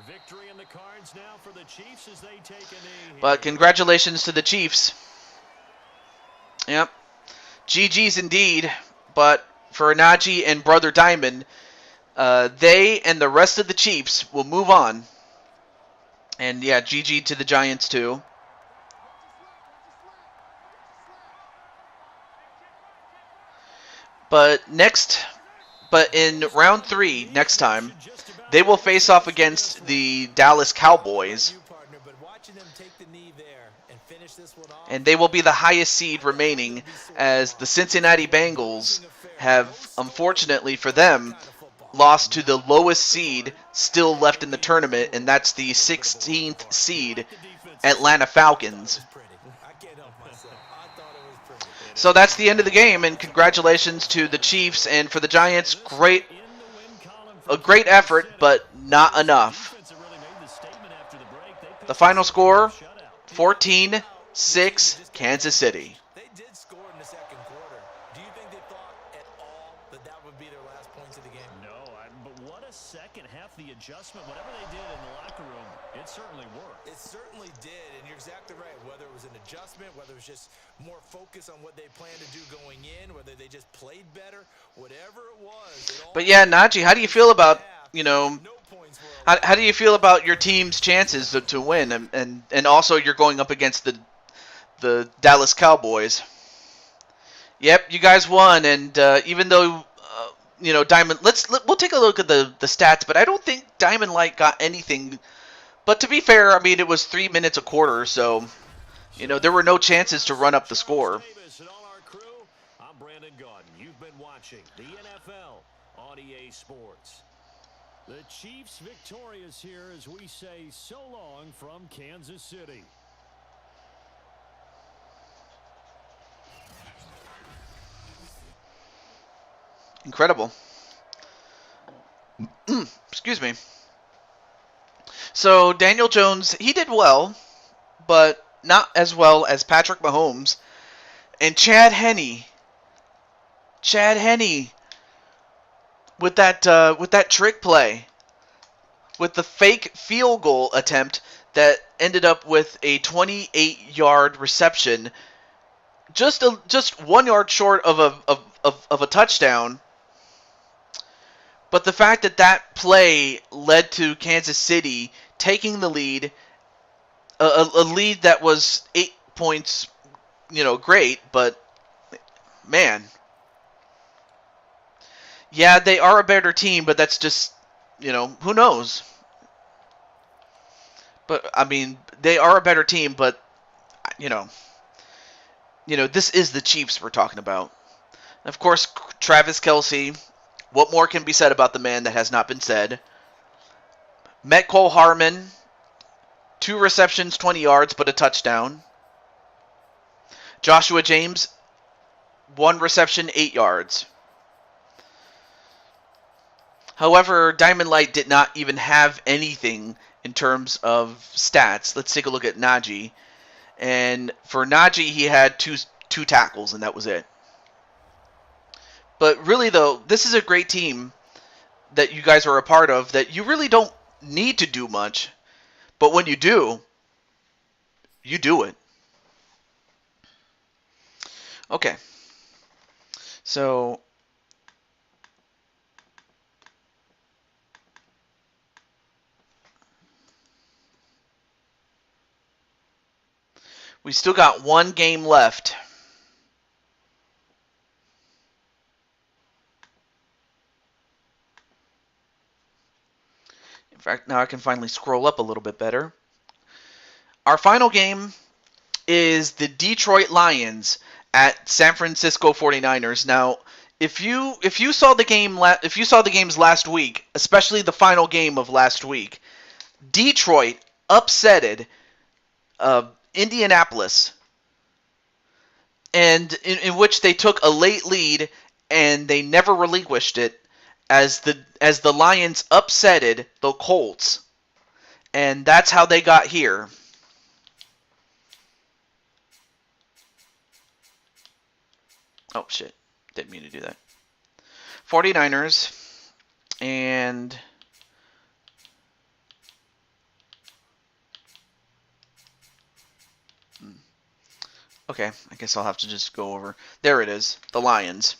Victory in the cards now for the Chiefs as they take a knee. But congratulations to the Chiefs. Yep. GG's indeed. But for Najee and Brother Diamond, they and the rest of the Chiefs will move on. And yeah, GG to the Giants too. But in round 3 next time, they will face off against the Dallas Cowboys. And they will be the highest seed remaining, as the Cincinnati Bengals have, unfortunately for them, lost to the lowest seed still left in the tournament, and that's the 16th seed Atlanta Falcons. So that's the end of the game, and congratulations to the Chiefs, and for the Giants, a great effort, but not enough. The final score, 14-6, Kansas City. They did score in the second quarter. Do you think they thought at all that would be their last points of the game? No, but what a second half, the adjustment, whatever they did in the locker room, it certainly worked. It certainly did, and you're exactly right. Whether it was an adjustment, whether it was just more focus on what they planned to do going in, whether they just played better, whatever it was. But yeah, Najee, how do you feel about, how do you feel about your team's chances to win, and also you're going up against the Dallas Cowboys? Yep, you guys won, and even though Diamond, we'll take a look at the stats, but I don't think Diamond Light got anything. But to be fair, I mean, it was 3 minutes a quarter, so there were no chances to run up the score. I'm Brandon Gaudin. You've been watching the NFL on EA Sports. The Chiefs victorious here as we say so long from Kansas City. Incredible. Excuse me. So Daniel Jones, he did well, but not as well as Patrick Mahomes and Chad Henne. Chad Henne with that trick play, with the fake field goal attempt that ended up with a 28-yard reception, just 1 yard short of a touchdown. But the fact that play led to Kansas City taking the lead, a lead that was 8 points, great, but man. Yeah, they are a better team, but that's just, who knows? But, I mean, they are a better team, but, this is the Chiefs we're talking about. Of course, Travis Kelce. What more can be said about the man that has not been said? Metcalf Harmon, 2 receptions, 20 yards, but a touchdown. Joshua James, 1 reception, 8 yards. However, Diamond Light did not even have anything in terms of stats. Let's take a look at Najee. And for Najee, he had two tackles, and that was it. But really, though, this is a great team that you guys are a part of that you really don't need to do much. But when you do, you do it. Okay. So we still got one game left. In fact, now I can finally scroll up a little bit better. Our final game is the Detroit Lions at San Francisco 49ers. Now, if you saw the games last week, especially the final game of last week, Detroit upsetted Indianapolis, and in which they took a late lead and they never relinquished it as the Lions upsetted the Colts, and that's how they got here. Oh shit, didn't mean to do that. 49ers and okay, I guess I'll have to just go over. There it is, the Lions.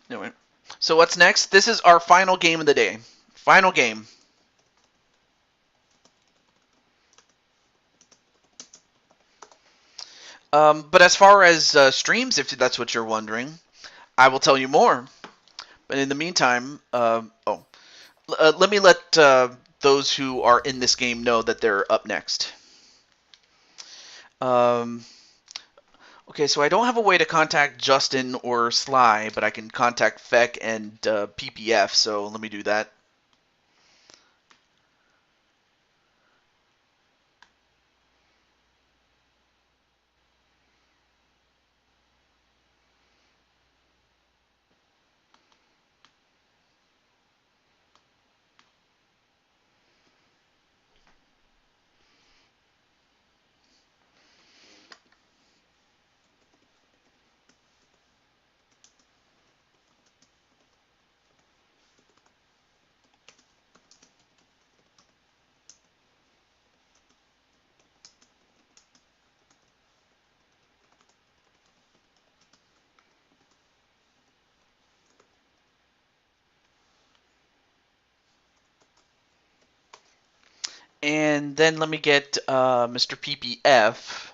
Anyway, so what's next? This is our final game of the day. Final game. But as far as streams, if that's what you're wondering, I will tell you more. But in the meantime, let me let those who are in this game know that they're up next. Okay, so I don't have a way to contact Justin or Sly, but I can contact Feck and PPF, so let me do that. And then let me get Mr. PPF.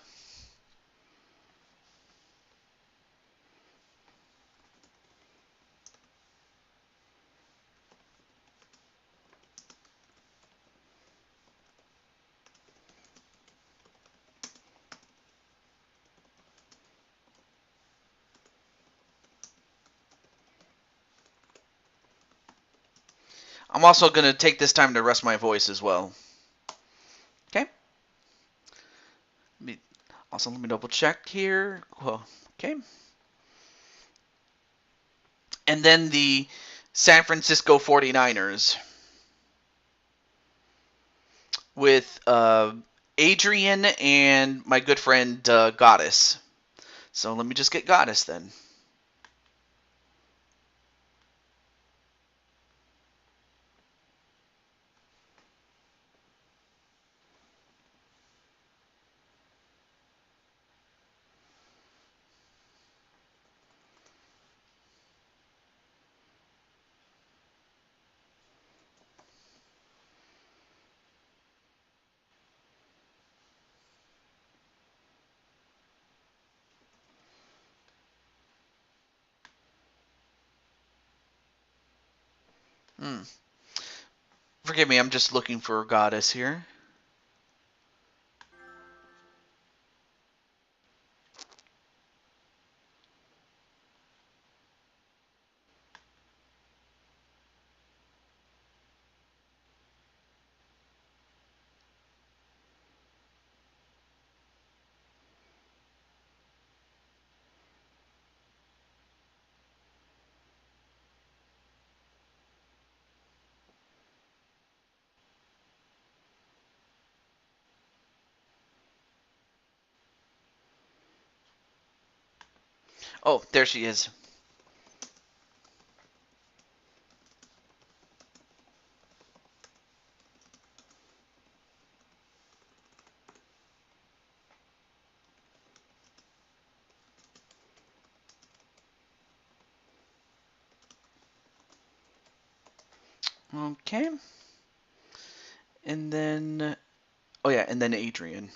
I'm also going to take this time to rest my voice as well. Okay. Let me double check here. Whoa. Okay. And then the San Francisco 49ers with Adrian and my good friend Goddess. So let me just get Goddess then. Forgive me, I'm just looking for Goddess here. Oh, there she is. Okay. And then, oh yeah, and then Adrian.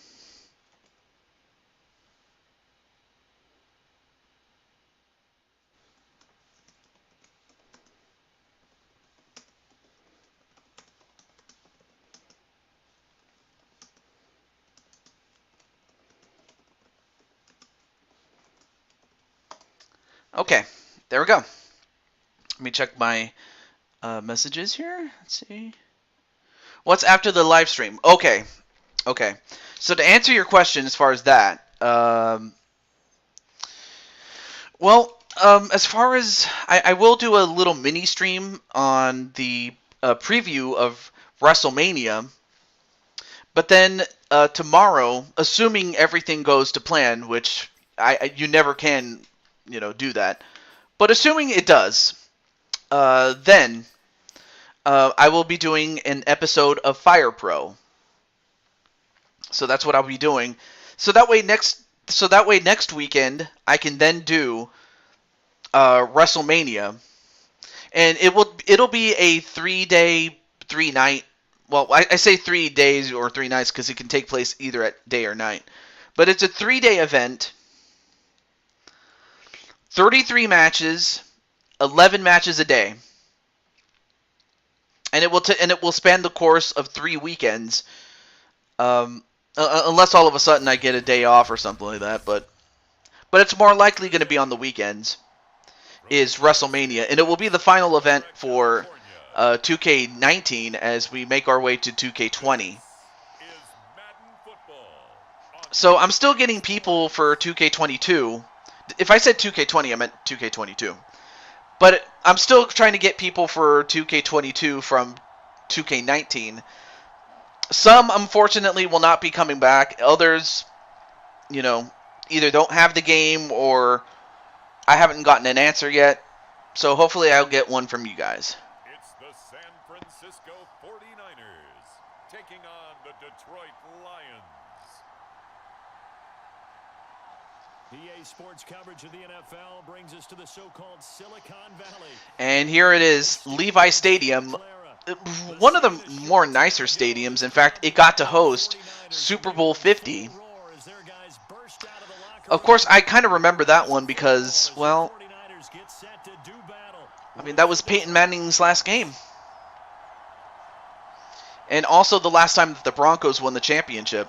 Okay, there we go. Let me check my messages here. Let's see. What's after the live stream? Okay, okay. So to answer your question as far as that, as far as I will do a little mini stream on the preview of WrestleMania, but then tomorrow, assuming everything goes to plan, which you never can, do that, but assuming it does, then I will be doing an episode of Fire Pro. So that's what I'll be doing. So that way next weekend I can then do WrestleMania, and it'll be a 3-day, 3-night. Well, I say 3 days or 3 nights because it can take place either at day or night. But it's a 3-day event, 33 matches, 11 matches a day, and it will span the course of 3 weekends. Unless all of a sudden I get a day off or something like that, but it's more likely going to be on the weekends. Is WrestleMania, and it will be the final event for 2K19 as we make our way to 2K20. So I'm still getting people for 2K22. If I said 2K20, I meant 2K22. But I'm still trying to get people for 2K22 from 2K19. Some, unfortunately, will not be coming back. Others, either don't have the game or I haven't gotten an answer yet. So hopefully I'll get one from you guys. It's the San Francisco 49ers taking on the Detroit Lions. EA Sports coverage of the NFL brings us to the so-called Silicon Valley. And here it is, Levi Stadium. One of the more nicer stadiums. In fact, it got to host Super Bowl 50. Of course, I kind of remember that one because, well, that was Peyton Manning's last game. And also the last time that the Broncos won the championship.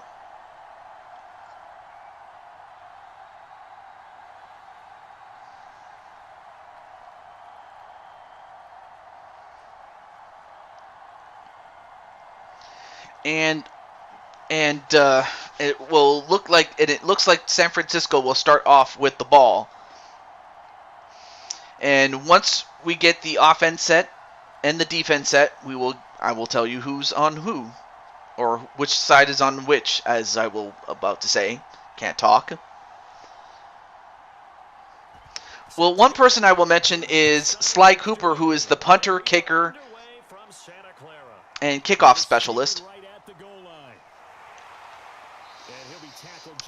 And it will look like it looks like San Francisco will start off with the ball. And once we get the offense set and the defense set, I will tell you who's on who, or which side is on which, as I will about to say. Can't talk. Well, one person I will mention is Sly Cooper, who is the punter, kicker, and kickoff specialist.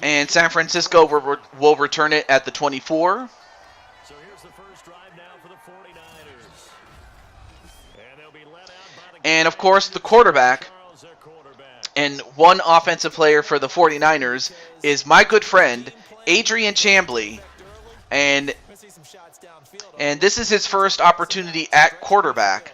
And San Francisco will return it at the 24. So here's the first drive now for the 49ers. And they'll be led out by the and of course the quarterback and one offensive player for the 49ers is my good friend Adrian Chambly. And this is his first opportunity at quarterback.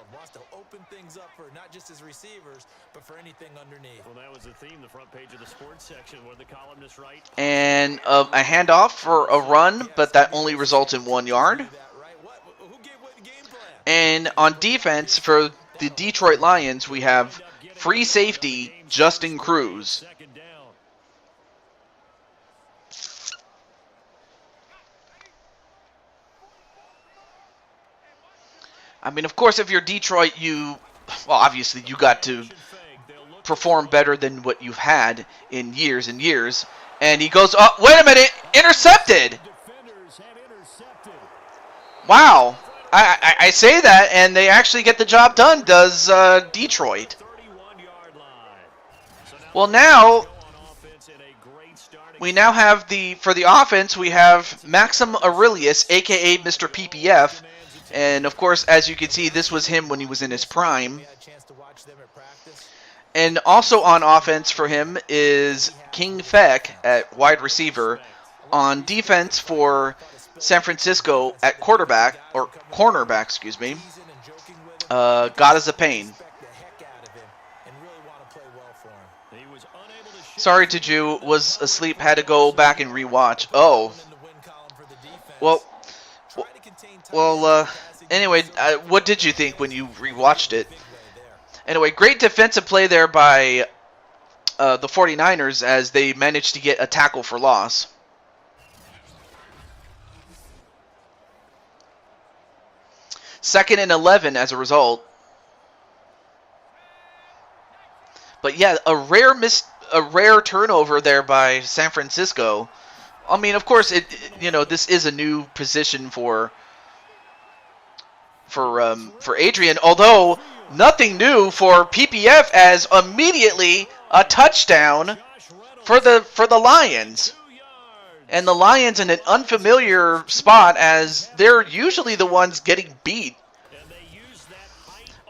Just as receivers, but for anything underneath. Well, that was the theme, the front page of the sports section where the columnists write. And a handoff for a run, but that only results in 1 yard. And on defense for the Detroit Lions, we have free safety Justin Cruz. Of course, if you're Detroit, obviously you got to perform better than what you've had in years and years. And he goes, oh, wait a minute, intercepted! Wow. I say that, and they actually get the job done, does Detroit. Well, now we now have for the offense, we have Maxim Aurelius, a.k.a. Mr. PPF. And, of course, as you can see, this was him when he was in his prime. And also on offense for him is King Feck at wide receiver. On defense for San Francisco at quarterback, or cornerback, excuse me, God is a pain. Sorry, Tiju was asleep, had to go back and rewatch. Oh. Well, anyway, what did you think when you rewatched it? Anyway, great defensive play there by the 49ers as they managed to get a tackle for loss. Second and 11 as a result. But yeah, a rare turnover there by San Francisco. I mean, of course, this is a new position for Adrian, although nothing new for PPF as immediately a touchdown for the Lions. And the Lions in an unfamiliar spot as they're usually the ones getting beat.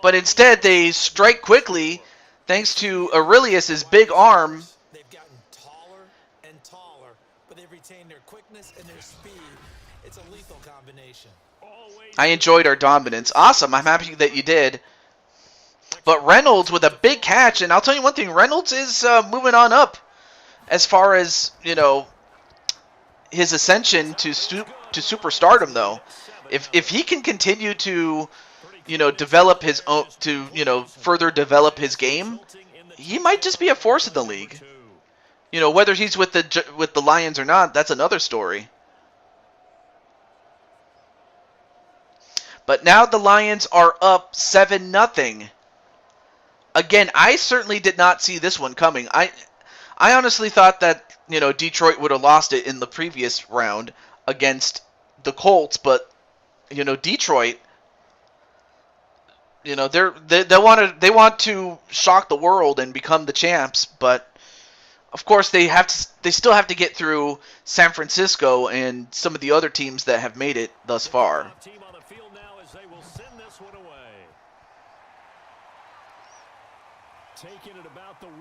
But instead they strike quickly thanks to Aurelius' big arm. They've gotten taller and taller, but they've retained their quickness and their speed. It's a lethal combination. I enjoyed our dominance. Awesome, I'm happy that you did. But Reynolds with a big catch, and I'll tell you one thing, Reynolds is moving on up as far as, his ascension to superstardom, though. If he can continue to, develop his own, further develop his game, he might just be a force in the league. Whether he's with the Lions or not, that's another story. But now the Lions are up 7-0. Again, I certainly did not see this one coming. I honestly thought that, Detroit would have lost it in the previous round against the Colts, but, Detroit, they want to shock the world and become the champs, but of course they still have to get through San Francisco and some of the other teams that have made it thus far. Taking it about the 1.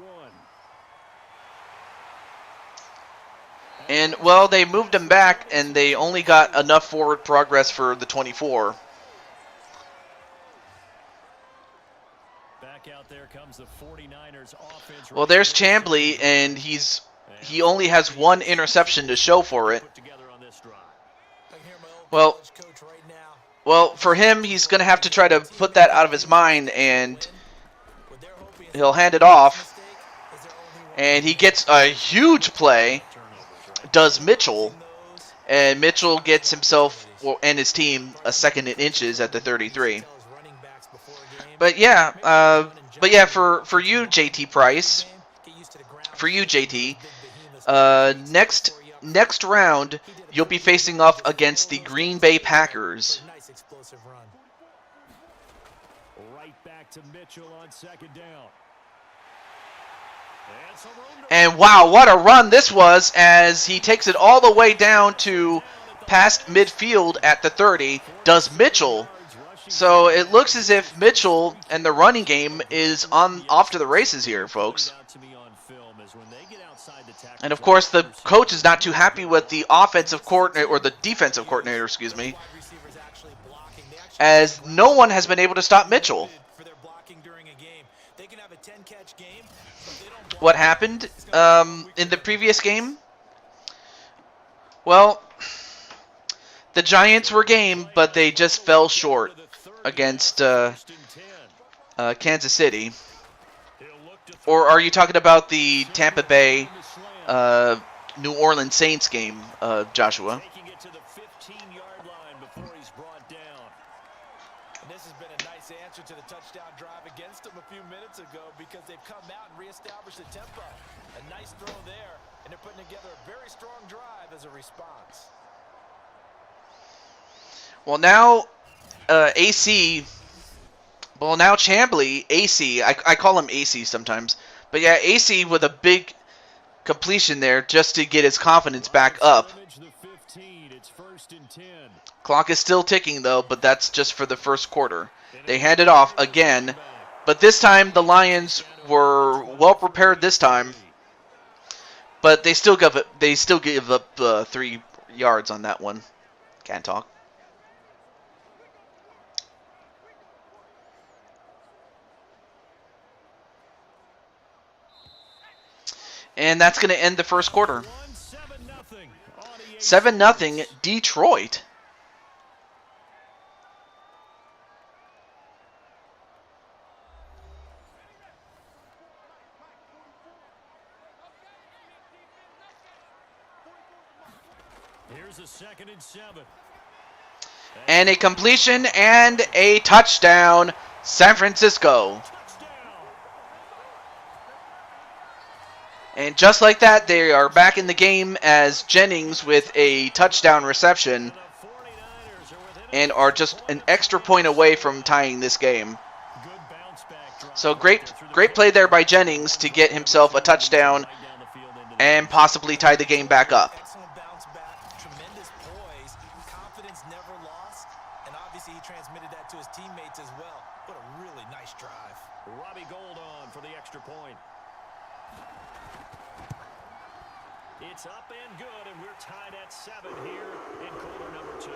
And, well, they moved him back, and they only got enough forward progress for the 24. Back out there comes the 49ers offense. Well, there's Chambly, and he only has one interception to show for it. Well, for him, he's going to have to try to put that out of his mind, and he'll hand it off. And he gets a huge play. Does Mitchell, and Mitchell gets himself and his team a second in inches at the 33. But yeah, for you, JT Price, next round you'll be facing off against the Green Bay Packers. Right back to Mitchell on second down. And wow, what a run this was as he takes it all the way down to past midfield at the 30. Does Mitchell. So it looks as if Mitchell and the running game is off to the races here, folks. And of course, the coach is not too happy with the offensive coordinator, or the defensive coordinator, excuse me, as no one has been able to stop Mitchell. What happened in the previous game? Well, the Giants were game, but they just fell short against Kansas City. Or are you talking about the Tampa Bay New Orleans Saints game, Joshua? To the touchdown drive against them a few minutes ago because they've come out and reestablished the tempo. A nice throw there, and they're putting together a very strong drive as a response. Well, now AC. Well, now Chambly, AC. I call him AC sometimes. But yeah, AC with a big completion there just to get his confidence back up. Clock is still ticking though, but that's just for the first quarter. They hand it off again, but this time the Lions were well prepared this time, but they still give up 3 yards on that one. Can't talk. And that's going to end the first quarter. 7-0 Detroit. Here's a 2nd and 7. And a completion and a touchdown, San Francisco. And just like that, they are back in the game as Jennings with a touchdown reception and are just an extra point away from tying this game. So great play there by Jennings to get himself a touchdown and possibly tie the game back up. Excellent bounce back, tremendous poise, confidence never lost, and obviously he transmitted that to his teammates as well. What a really nice drive. Robbie Gould on for the extra point. It's up and good, and we're tied at 7 here in quarter number 2.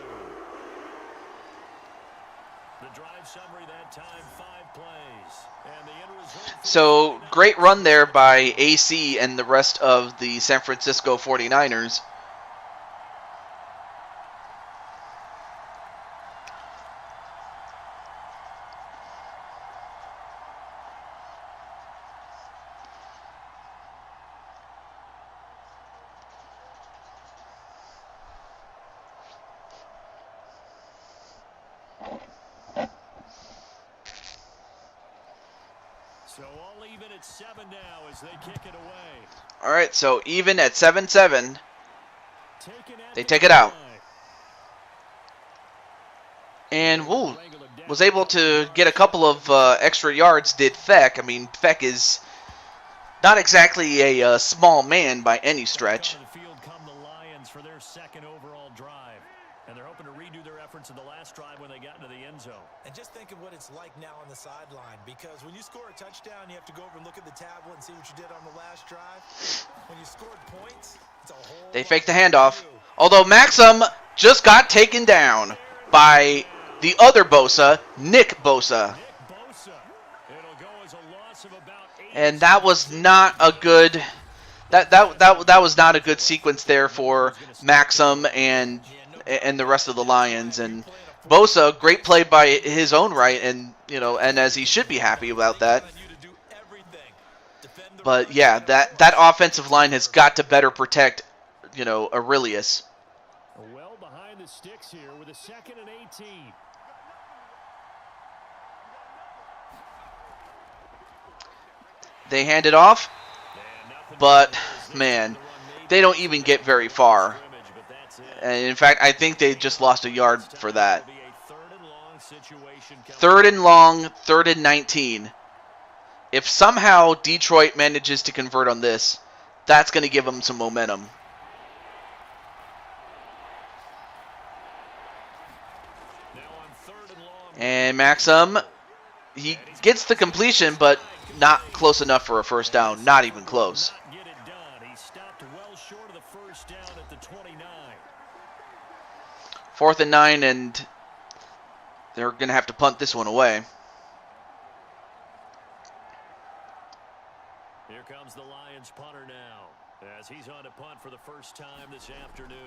The drive summary that time, 5 plays. And the end result. So great run there by AC and the rest of the San Francisco 49ers. So all even at 7 now as they kick it away. All right, so even at 7-7, they take it out. And Wu was able to get a couple of extra yards, did Feck. I mean, Feck is not exactly a small man by any stretch. The field come the Lions for their 2nd overall drive. And they're hoping to redo their efforts in the last drive when they got into the end zone. And just think of what it's like now on the sideline, because when you score a touchdown, you have to go over and look at the tablet and see what you did on the last drive. When you scored points, it's a whole They faked the handoff. Although Maxim just got taken down by the other Bosa, Nick Bosa. And that was not a good that was not a good sequence there for Maxim and the rest of the Lions. And Bosa, great play by his own right, and and as he should be happy about that. But yeah, that offensive line has got to better protect, Aurelius. Well behind the sticks here with a 2nd and 18. They hand it off, but man, they don't even get very far. And in fact, I think they just lost a yard for that. 3rd and long, 3rd and 19. If somehow Detroit manages to convert on this, that's going to give them some momentum. And Maxim, he gets the completion, but not close enough for a first down. Not even close. He stopped well short of the first down at the 29. 4th and 9, and they're going to have to punt this one away. Here comes the Lions punter now, as he's on to punt for the first time this afternoon.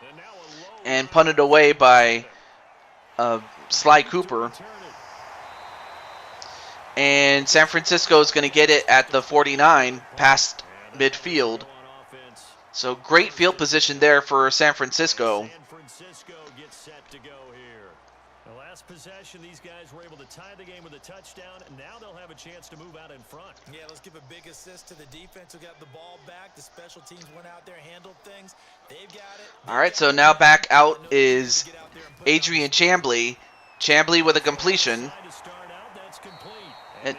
And now a low And punted away by Sly Cooper. And San Francisco is going to get it at the 49, past midfield. So great field position there for San Francisco. San Francisco gets set to go here. The last possession, these guys were able to tie the game with a touchdown, and now they'll have a chance to move out in front. Yeah, let's give a big assist to the defense who got the ball back. The special teams went out there, handled things. They've got it. All right, so now back out is Adrian Chambly. Chambly with a completion. And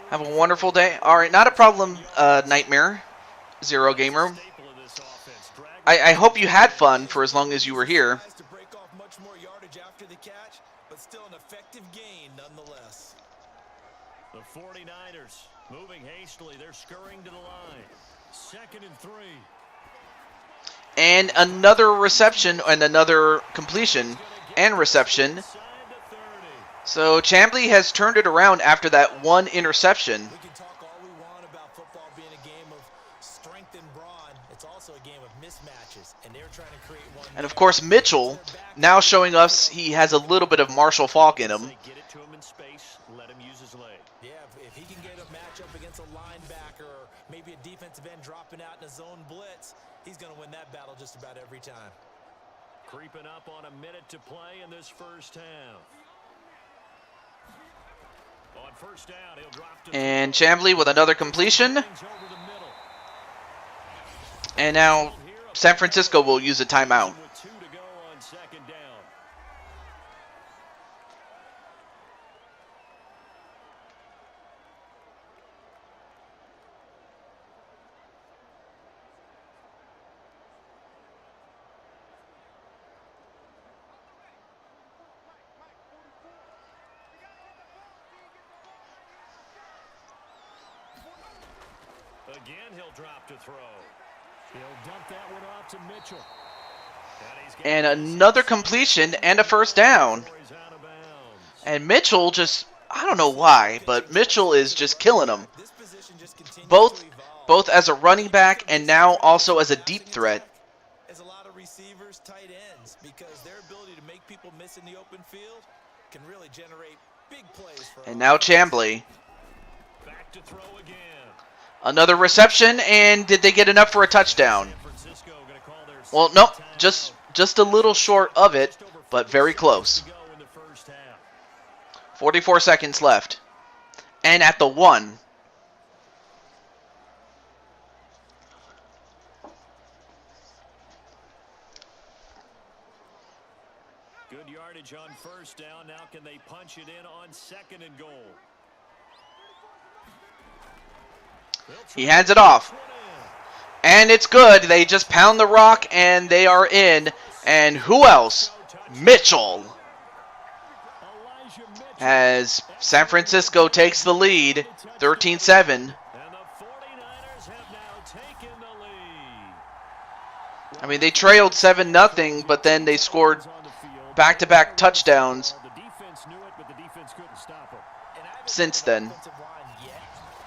have a wonderful day. All right, not a problem, Nightmare, Zero Gamer. I hope you had fun for as long as you were here. The 49ers moving hastily. They're scurrying to the line. 2nd and 3. And another reception and another completion and reception. So Chambly has turned it around after that one interception. We can talk all we want about football being a game of strength and brawn. It's also a game of mismatches, and they're trying to create one. And of course, Mitchell now showing us he has a little bit of Marshall Faulk in him. Get it to him in space. Let him use his leg. Yeah, if he can get a matchup against a linebacker or maybe a defensive end dropping out in a zone blitz, he's going to win that battle just about every time. Creeping up on a minute to play in this first half. On first down, he'll drop to And Chambly with another completion. And now San Francisco will use a timeout. with 2 to go on 2nd down. Again, he'll drop to throw. He'll dump that one off to Mitchell. And another completion and a first down. He's out of bounds. And Mitchell just, I don't know why, but Mitchell is just killing them. This position just continues Both to evolve. both as a running back and now also as a deep threat. As a lot of receivers, tight ends, because their ability to make people miss in the open field can really generate big plays for And now Chambly. Back to throw again. Another reception, and did they get enough for a touchdown? Francisco gonna call their Well, second nope, timeout. just a little short of it, but very close. To go in the first half. 44 seconds left. And at the 1. Good yardage on first down. Now can they punch it in on 2nd and goal? He hands it off. And it's good. They just pound the rock, and they are in. And who else? Mitchell. As San Francisco takes the lead, 13-7. And the 49ers have now taken the lead. I mean, they trailed 7-0, but then they scored back-to-back touchdowns The defense knew it, but the defense couldn't stop them. And I haven't since seen an then. offensive line yet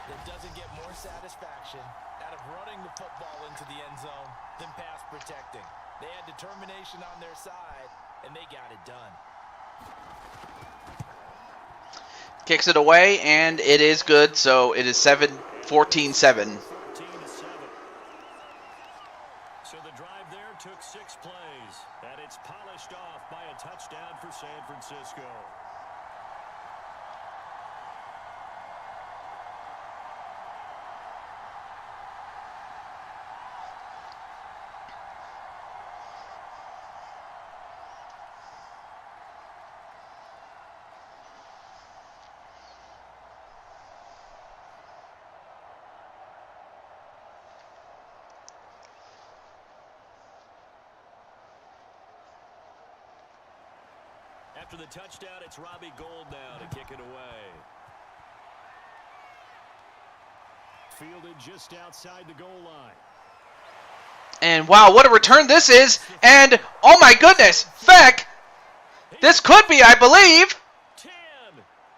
that doesn't get more satisfaction out of running the football into the end zone than pass protecting. They had determination on their side, and they got it done. Kicks it away, and it is good, so it is 14-7. 14-7. So the drive there took 6 plays, and it's polished off by a touchdown for San Francisco. After the touchdown, it's Robbie Gould now to kick it away. Fielded just outside the goal line. And wow, what a return this is. And, oh my goodness, Feck, this could be, I believe. 10.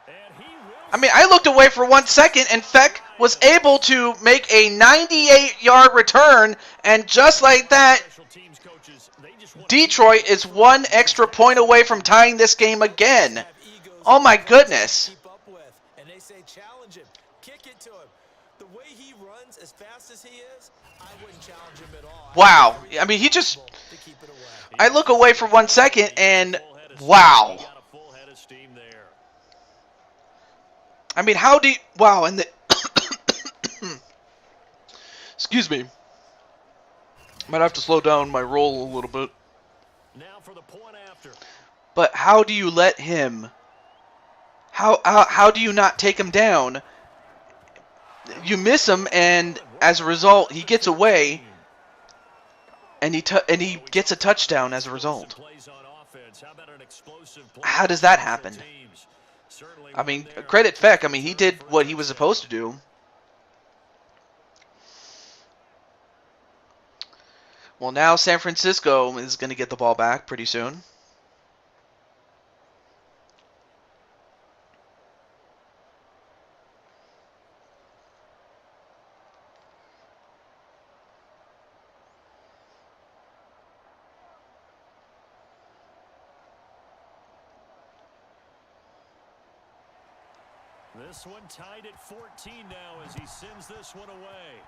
And he will I mean, I looked away for 1 second, and Feck was able to make a 98-yard return, and just like that, special teams coaches, they just want Detroit is 1 extra point away from tying this game again. Have egos Oh my that goodness. keep up with, and they say challenge him, kick it to him. The way he runs as fast as he is, I wouldn't challenge him at all. Wow. I mean, he just, To keep it away. I look away for 1 second, and full head of steam. wow. He got a full head of steam there. I mean, how do you, wow, and the, excuse me. Might have to slow down my roll a little bit. Now for the point after. But how do you let him? How do you not take him down? You miss him, and as a result, he gets away, and he gets a touchdown as a result. How does that happen? I mean, credit Feck. I mean, he did what he was supposed to do. Well, now San Francisco is going to get the ball back pretty soon. This one tied at 14 now as he sends this one away.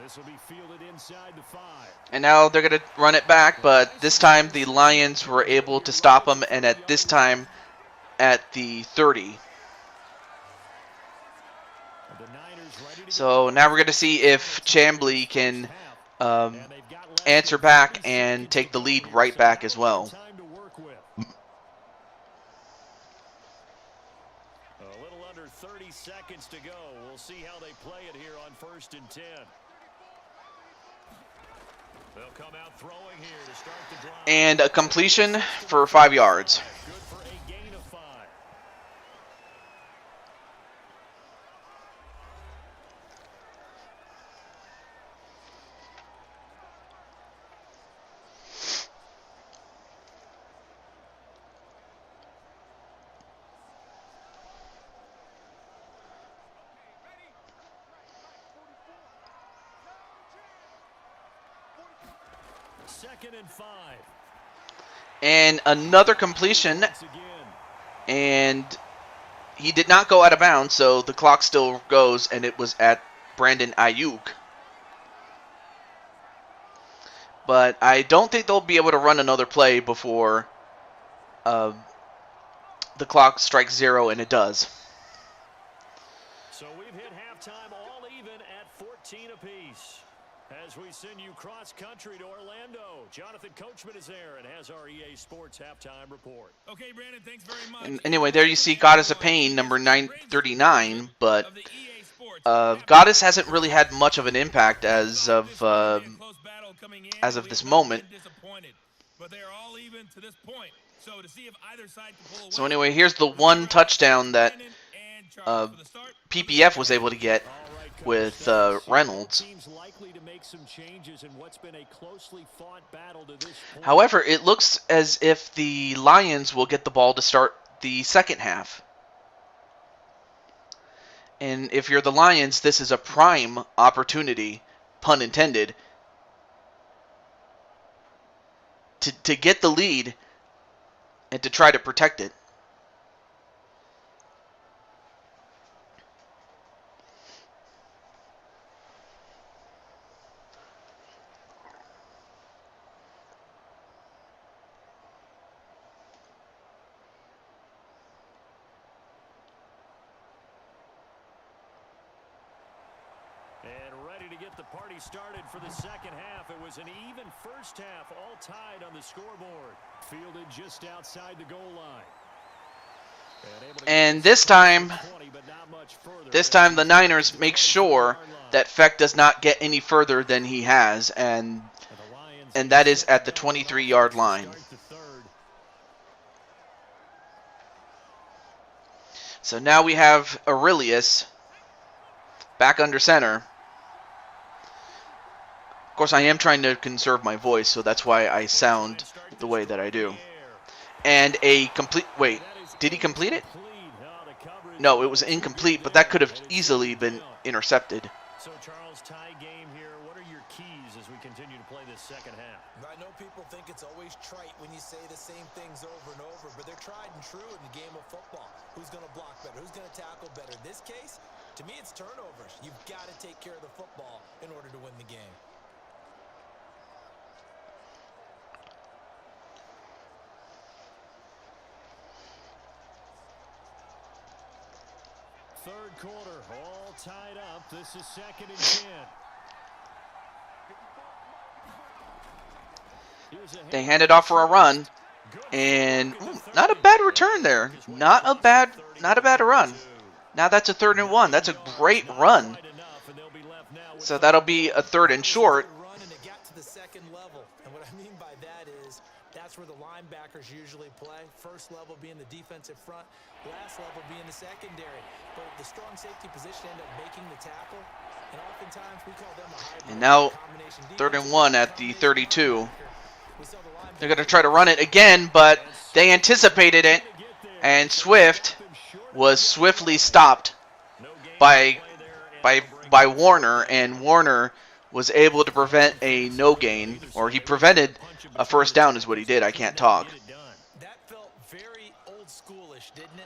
This will be fielded inside the 5. And now they're going to run it back, but this time the Lions were able to stop them, and at this time at the 30. So now we're going to see if Chambly can answer back and take the lead right back as well. A little under 30 seconds to go. We'll see how they play it here on 1st and 10. They'll come out throwing here to start the drive. And a completion for 5 yards. Good for a gain of 5. Second and 5. And another completion, and he did not go out of bounds, so the clock still goes, and it was at Brandon Ayuk. But I don't think they'll be able to run another play before the clock strikes 0, and it does. So we've hit halftime all even at 14 apiece. As we send you cross-country to Orlando, Jonathan Coachman is there and has our EA Sports halftime report. Okay, Brandon, thanks very much. And anyway, there you see God is a Pain, number 939, but Goddess hasn't really had much of an impact as of this moment. So anyway, here's the one touchdown that PPF was able to get with Reynolds. However, it looks as if the Lions will get the ball to start the second half. And if you're the Lions, this is a prime opportunity, pun intended, to get the lead and to try to protect it. Get the party started for the second half. It was an even first half, all tied on the scoreboard. Fielded just outside the goal line. And this time the Niners make sure that Feck does not get any further than he has, and that is at the 23-yard line. So now we have Aurelius back under center. Of course, I am trying to conserve my voice, so that's why I sound the way that I do. And a complete... Wait, did he complete it? No, it was incomplete, but that could have easily been intercepted. So, Charles, tie game here. What are your keys as we continue to play this second half? I know people think it's always trite when you say the same things over and over, but they're tried and true in the game of football. Who's going to block better? Who's going to tackle better? In this case, to me, it's turnovers. You've got to take care of the football in order to win the game. Third quarter, all tied up. This is 2nd and 10. They hand it off for a run, and not a bad return there. Not a bad run. Now that's a 3rd and 1. That's a great run. So that'll be a 3rd and short. And it got to the second level. And what I mean by that is that's where the linebackers usually play. First level being the defensive front, last level being the secondary. But the strong safety position ended up making the tackle. And oftentimes we call them a hybrid. And now 3rd and 1 at the 32. They're going to try to run it again, but they anticipated it, and Swift was swiftly stopped by Warner, and Warner was able to prevent a no gain, or he prevented a 1st down is what he did. I can't talk. That felt very old schoolish, didn't it?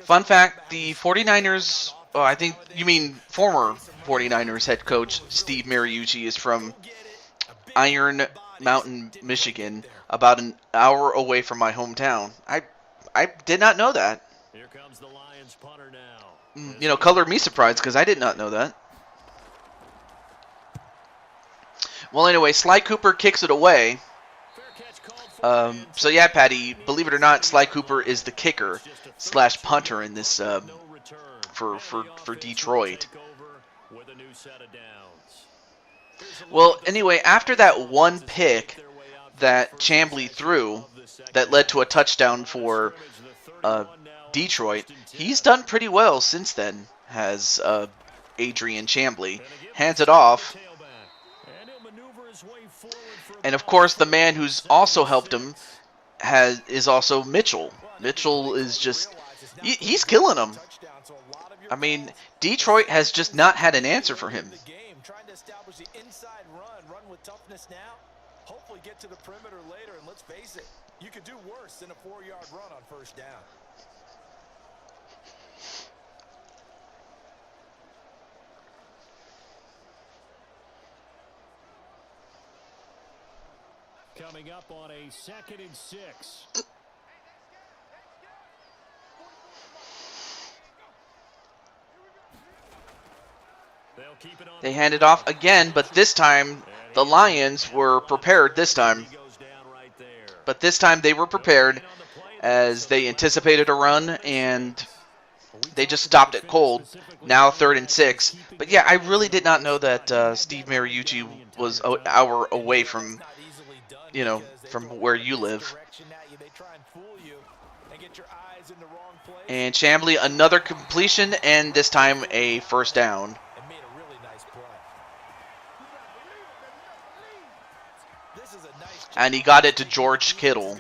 Fun fact, the 49ers, I think you mean former 49ers head coach Steve Mariucci is from Iron Mountain, Michigan, about an hour away from my hometown. I did not know that. Here comes the Lions punter now. Colored me surprised because I did not know that. Well, anyway, Sly Cooper kicks it away. So yeah, Patty, believe it or not, Sly Cooper is the kicker / punter in this for Detroit. Well, anyway, after that one pick that Chamblee threw that led to a touchdown for Detroit, he's done pretty well since then, has Adrian Chamblee. Hands it off. And of course, the man who's also helped him is also Mitchell. Mitchell is just, he's killing him. I mean, Detroit has just not had an answer for him. Trying to establish the inside run with toughness now. Hopefully get to the perimeter later, and let's face it, you could do worse than a 4-yard run on 1st down. Coming up on a 2nd and 6. They hand it off again, but this time the Lions were prepared this time. But this time they were prepared as they anticipated a run, and they just stopped it cold. Now 3rd and 6. But yeah, I really did not know that Steve Mariucci was an hour away from, from where you live. And Chamblee, another completion, and this time a 1st down. And he got it to George Kittle. You're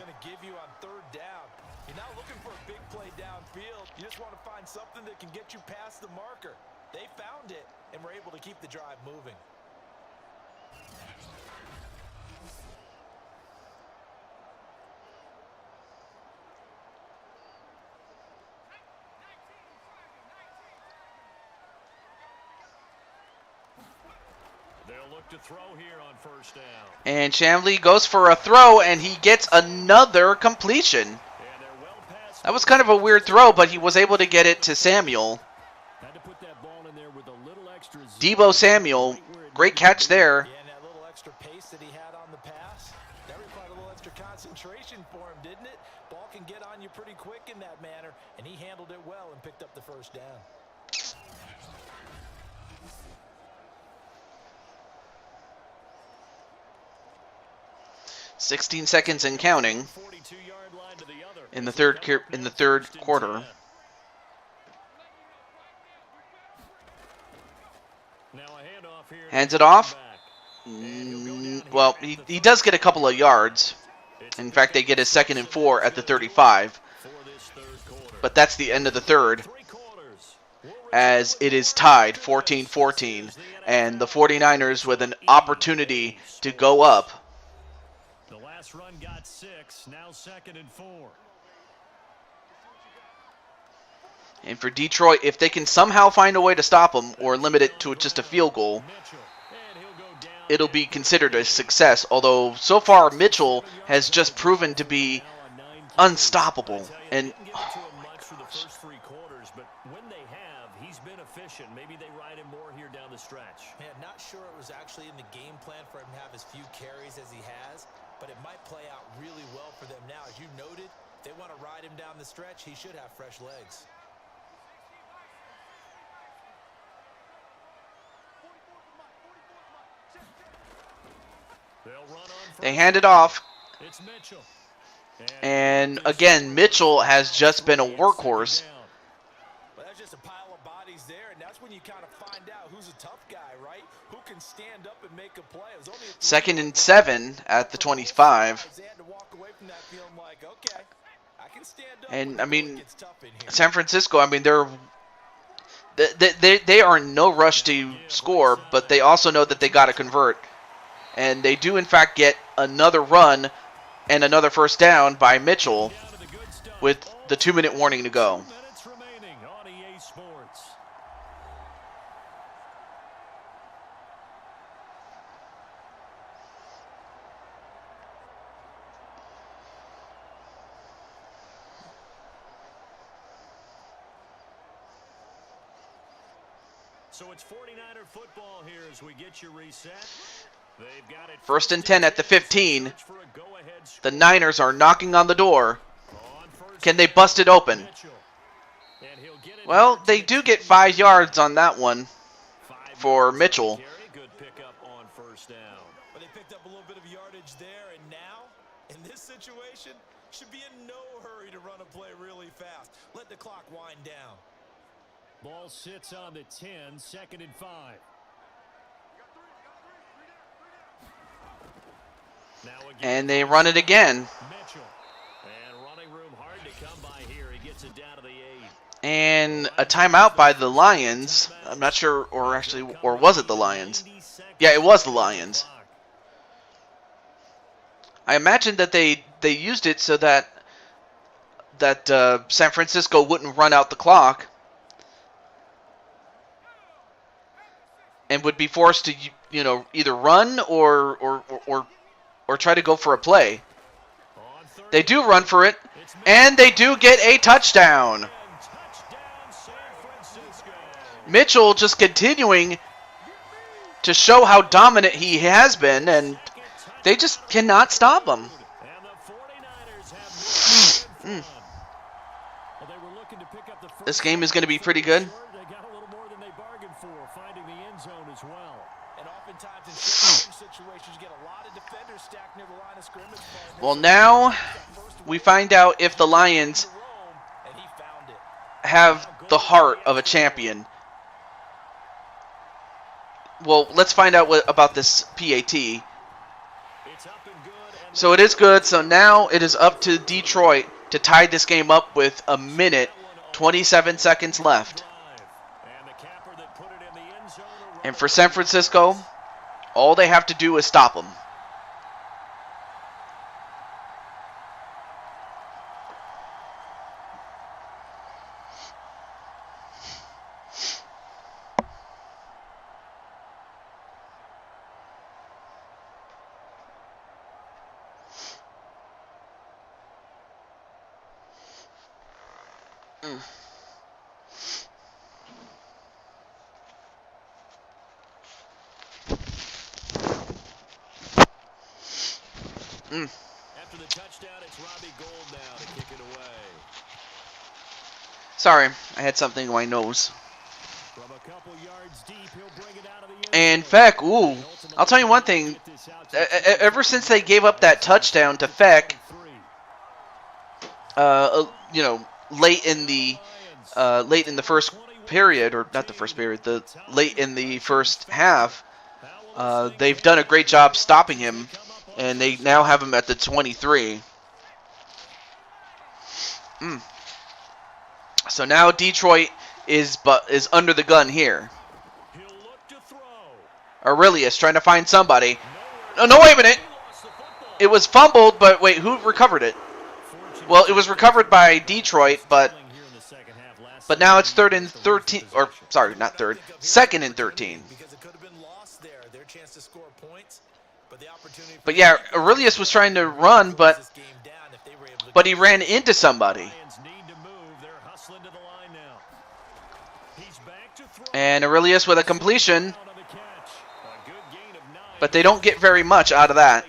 not looking for a big play downfield. You just want to find something that can get you past the marker. They found it and were able to keep the drive moving. They'll look to throw here on 1st down. And Chamblee goes for a throw, and he gets another completion. That was kind of a weird throw, but he was able to get it to Samuel. Deebo Samuel, great catch there. Yeah, and that little extra pace that he had on the pass, that required a little extra concentration for him, didn't it? Ball can get on you pretty quick in that manner, and he handled it well and picked up the 1st down. $16 seconds and counting in the third quarter. Hands it off. Well, he does get a couple of yards. In fact, they get a 2nd and 4 at the 35. But that's the end of the 3rd, as it is tied 14-14, and the 49ers with an opportunity to go up. The last run got 6, now 2nd and 4. And for Detroit, if they can somehow find a way to stop them or limit it to just a field goal, it'll be considered a success. Although so far Mitchell has just proven to be unstoppable. And oh my gosh. But when they have, he's been efficient. Maybe they ride him more here down the stretch. Man, not sure it was actually in the game plan for him to have as few carries as he has. but it might play out really well for them now. As you noted, if they want to ride him down the stretch, he should have fresh legs. They hand it off. It's Mitchell. And again, Mitchell has just been a workhorse. Well, that's just a pile of bodies there, and that's when you kind of find out who's a tough guy, right? Who can stand up and make a play. It was only a 2nd and 7 at the 25. They had to walk away from that feeling like, okay, I can stand up. And when I the mean, going gets tough in here. San Francisco, I mean, they are in no rush to score, but they also know that they got to convert. And they do, in fact, get another run and another first down by Mitchell with the 2-minute warning to go. 2 minutes remaining on EA Sports. So it's 49er football here as we get you reset. They've got it 1st and 10 at the 15. The Niners are knocking on the door. Can they bust it open? Well, they do get 5 yards on that one for Mitchell. Good pickup on first down. But they picked up a little bit of yardage there, and now, in this situation, should be in no hurry to run a play really fast. Let the clock wind down. Ball sits on the 10, 2nd and 5. And they run it again. Mitchell. And running room hard to come by here. He gets it down to the 8. And a timeout by the Lions. I'm not sure, or was it the Lions? Yeah, it was the Lions. I imagine that they used it so that San Francisco wouldn't run out the clock and would be forced to either run or try to go for a play. They do run for it, and they do get a touchdown. Mitchell just continuing to show how dominant he has been, and they just cannot stop him. This game is going to be pretty good. Well, now we find out if the Lions have the heart of a champion. Well, let's find out about this PAT. So it is good. So now it is up to Detroit to tie this game up with 1 minute, 27 seconds left. And for San Francisco, all they have to do is stop them. After the touchdown, it's Robbie Gould now to kick it away. Sorry, I had something in my nose. From a couple yards deep, he'll bring it out of the end And Feck, I'll tell you one thing. Ever since they gave up that touchdown to Feck, late in the first period, or not the first period, late in the first half, they've done a great job stopping him, and they now have him at the 23. So now Detroit is under the gun here. Aurelius trying to find somebody. No, wait a minute. It was fumbled, but wait, who recovered it? Well, it was recovered by Detroit, but now it's 3rd and 13, or sorry, not 3rd, 2nd and 13. But yeah, Aurelius was trying to run, but he ran into somebody. And Aurelius with a completion, but they don't get very much out of that.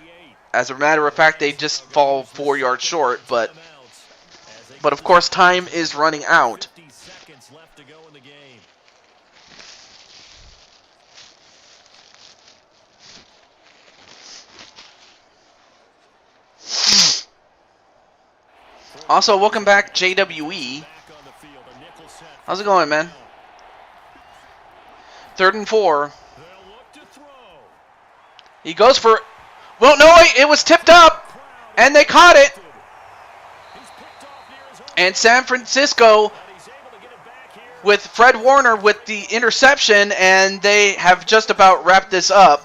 As a matter of fact, they just fall 4 yards short, but of course time is running out. 50 seconds left to go in the game. Also, welcome back, JWE. How's it going, man? 3rd and 4. He goes for... Well, no, wait, it was tipped up, and they caught it. And San Francisco, with Fred Warner with the interception, and they have just about wrapped this up.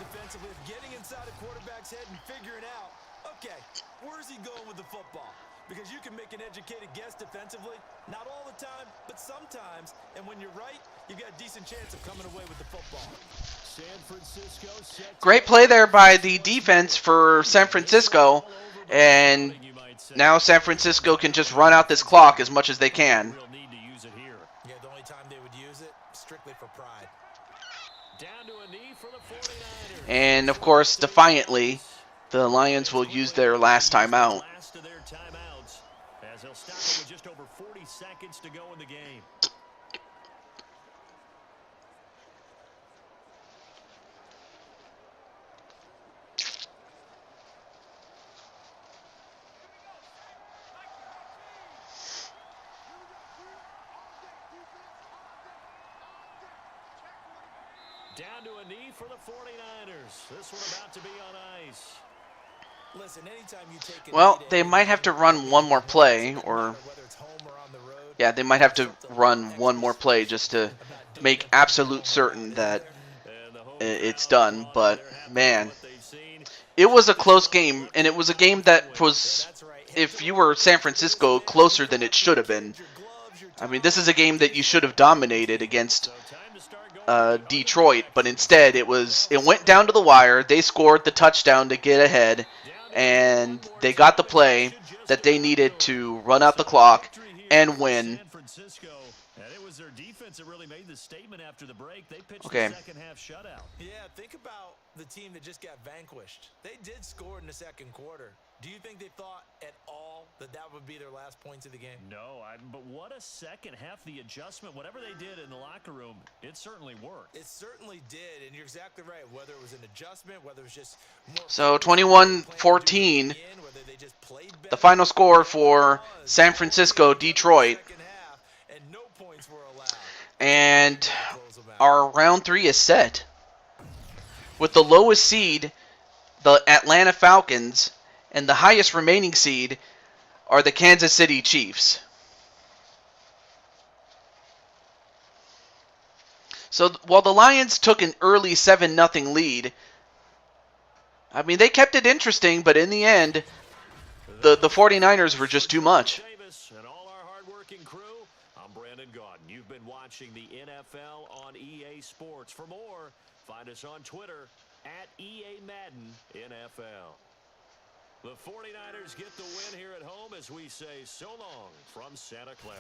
Getting inside a quarterback's head and figuring out, okay, where's he going with the football? Because you can make an educated guess defensively, not all the time, but sometimes. And when you're right, you've got a decent chance of coming away with the football. San Francisco set Great play there by the defense for San Francisco, and now San Francisco can just run out this clock as much as they can. real need to use it here. Yeah, the only time they would use it, strictly for pride. Down to a knee for the 49ers. And of course, defiantly, the Lions will use their last timeout. Last of their timeouts, as they'll stop it with just over 40 seconds to go in the game. Down to a knee for the 49ers. This one about to be on ice. Listen, anytime you take a Well, lead, they might have to run one more play, or... whether it's home or on the road, Yeah, they might have to run one more play just to make absolute certain that it's done. But, man, it was a close game, and it was a game that was, if you were San Francisco, closer than it should have been. I mean, this is a game that you should have dominated against Detroit, but instead it went down to the wire. They scored the touchdown to get ahead, and they got the play that they needed to run out the clock and win. San Francisco, and it was their defense that really made the statement after the break. They pitched Okay. the second half shutout. yeah, think about the team that just got vanquished. They did score in the second quarter. Do you think they thought at all that that would be their last points of the game? No, but what a second half. The adjustment, whatever they did in the locker room, it certainly worked. It certainly did, and you're exactly right. Whether it was an adjustment, whether it was just more... So 21-14, whether they just played better, the final score for San Francisco, Detroit. second half, and no points were allowed. And our round 3 is set. With the lowest seed, the Atlanta Falcons, and the highest remaining seed are the Kansas City Chiefs. So while the Lions took an early 7-0 lead, I mean, they kept it interesting, but in the end, the 49ers were just too much. Davis and all our hardworking crew, I'm Brandon Gaudin. You've been watching the NFL on EA Sports. For more, find us on Twitter at EA Madden NFL. The 49ers get the win here at home as we say so long from Santa Clara.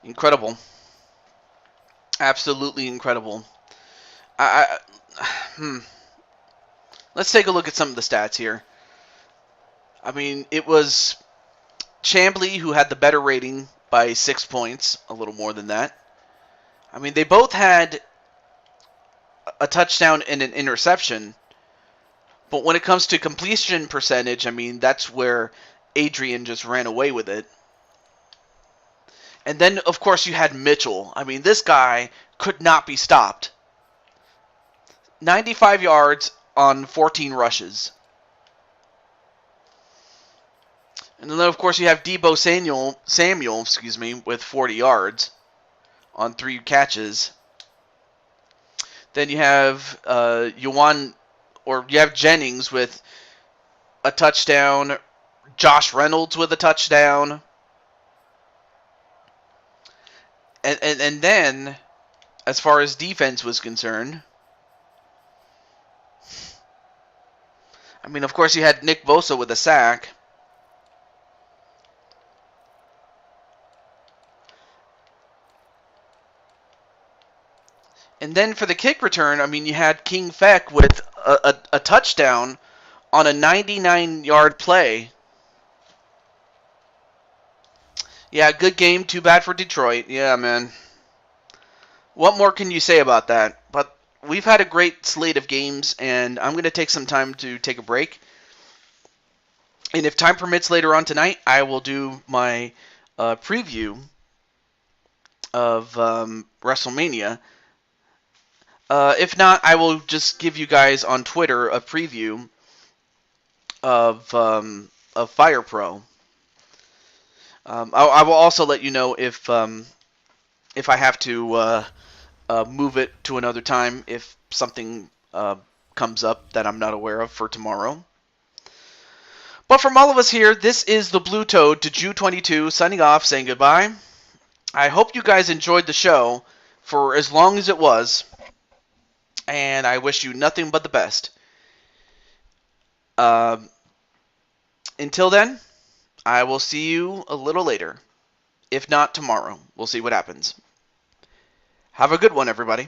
Incredible. Absolutely incredible. Let's take a look at some of the stats here. I mean, it was Chambly who had the better rating by 6 points, a little more than that. I mean, they both had a touchdown and an interception, but when it comes to completion percentage, I mean, that's where Adrian just ran away with it. And then, of course, you had Mitchell. I mean, this guy could not be stopped. 95 yards on 14 rushes. And then, of course, you have Deebo Samuel, with 40 yards on 3 catches. Then you have Jennings with a touchdown. Josh Reynolds with a touchdown. And then, as far as defense was concerned, I mean, of course, you had Nick Bosa with a sack. And then for the kick return, I mean, you had King Feck with a touchdown on a 99-yard play. Yeah, good game. Too bad for Detroit. Yeah, man. What more can you say about that? But we've had a great slate of games, and I'm going to take some time to take a break. And if time permits later on tonight, I will do my preview of WrestleMania. If not, I will just give you guys on Twitter a preview of Fire Pro. I will also let you know if I have to move it to another time if something comes up that I'm not aware of for tomorrow. But from all of us here, this is the Blue Toad to Jew22 signing off, saying goodbye. I hope you guys enjoyed the show for as long as it was, and I wish you nothing but the best. Until then, I will see you a little later. If not tomorrow. We'll see what happens. Have a good one, everybody.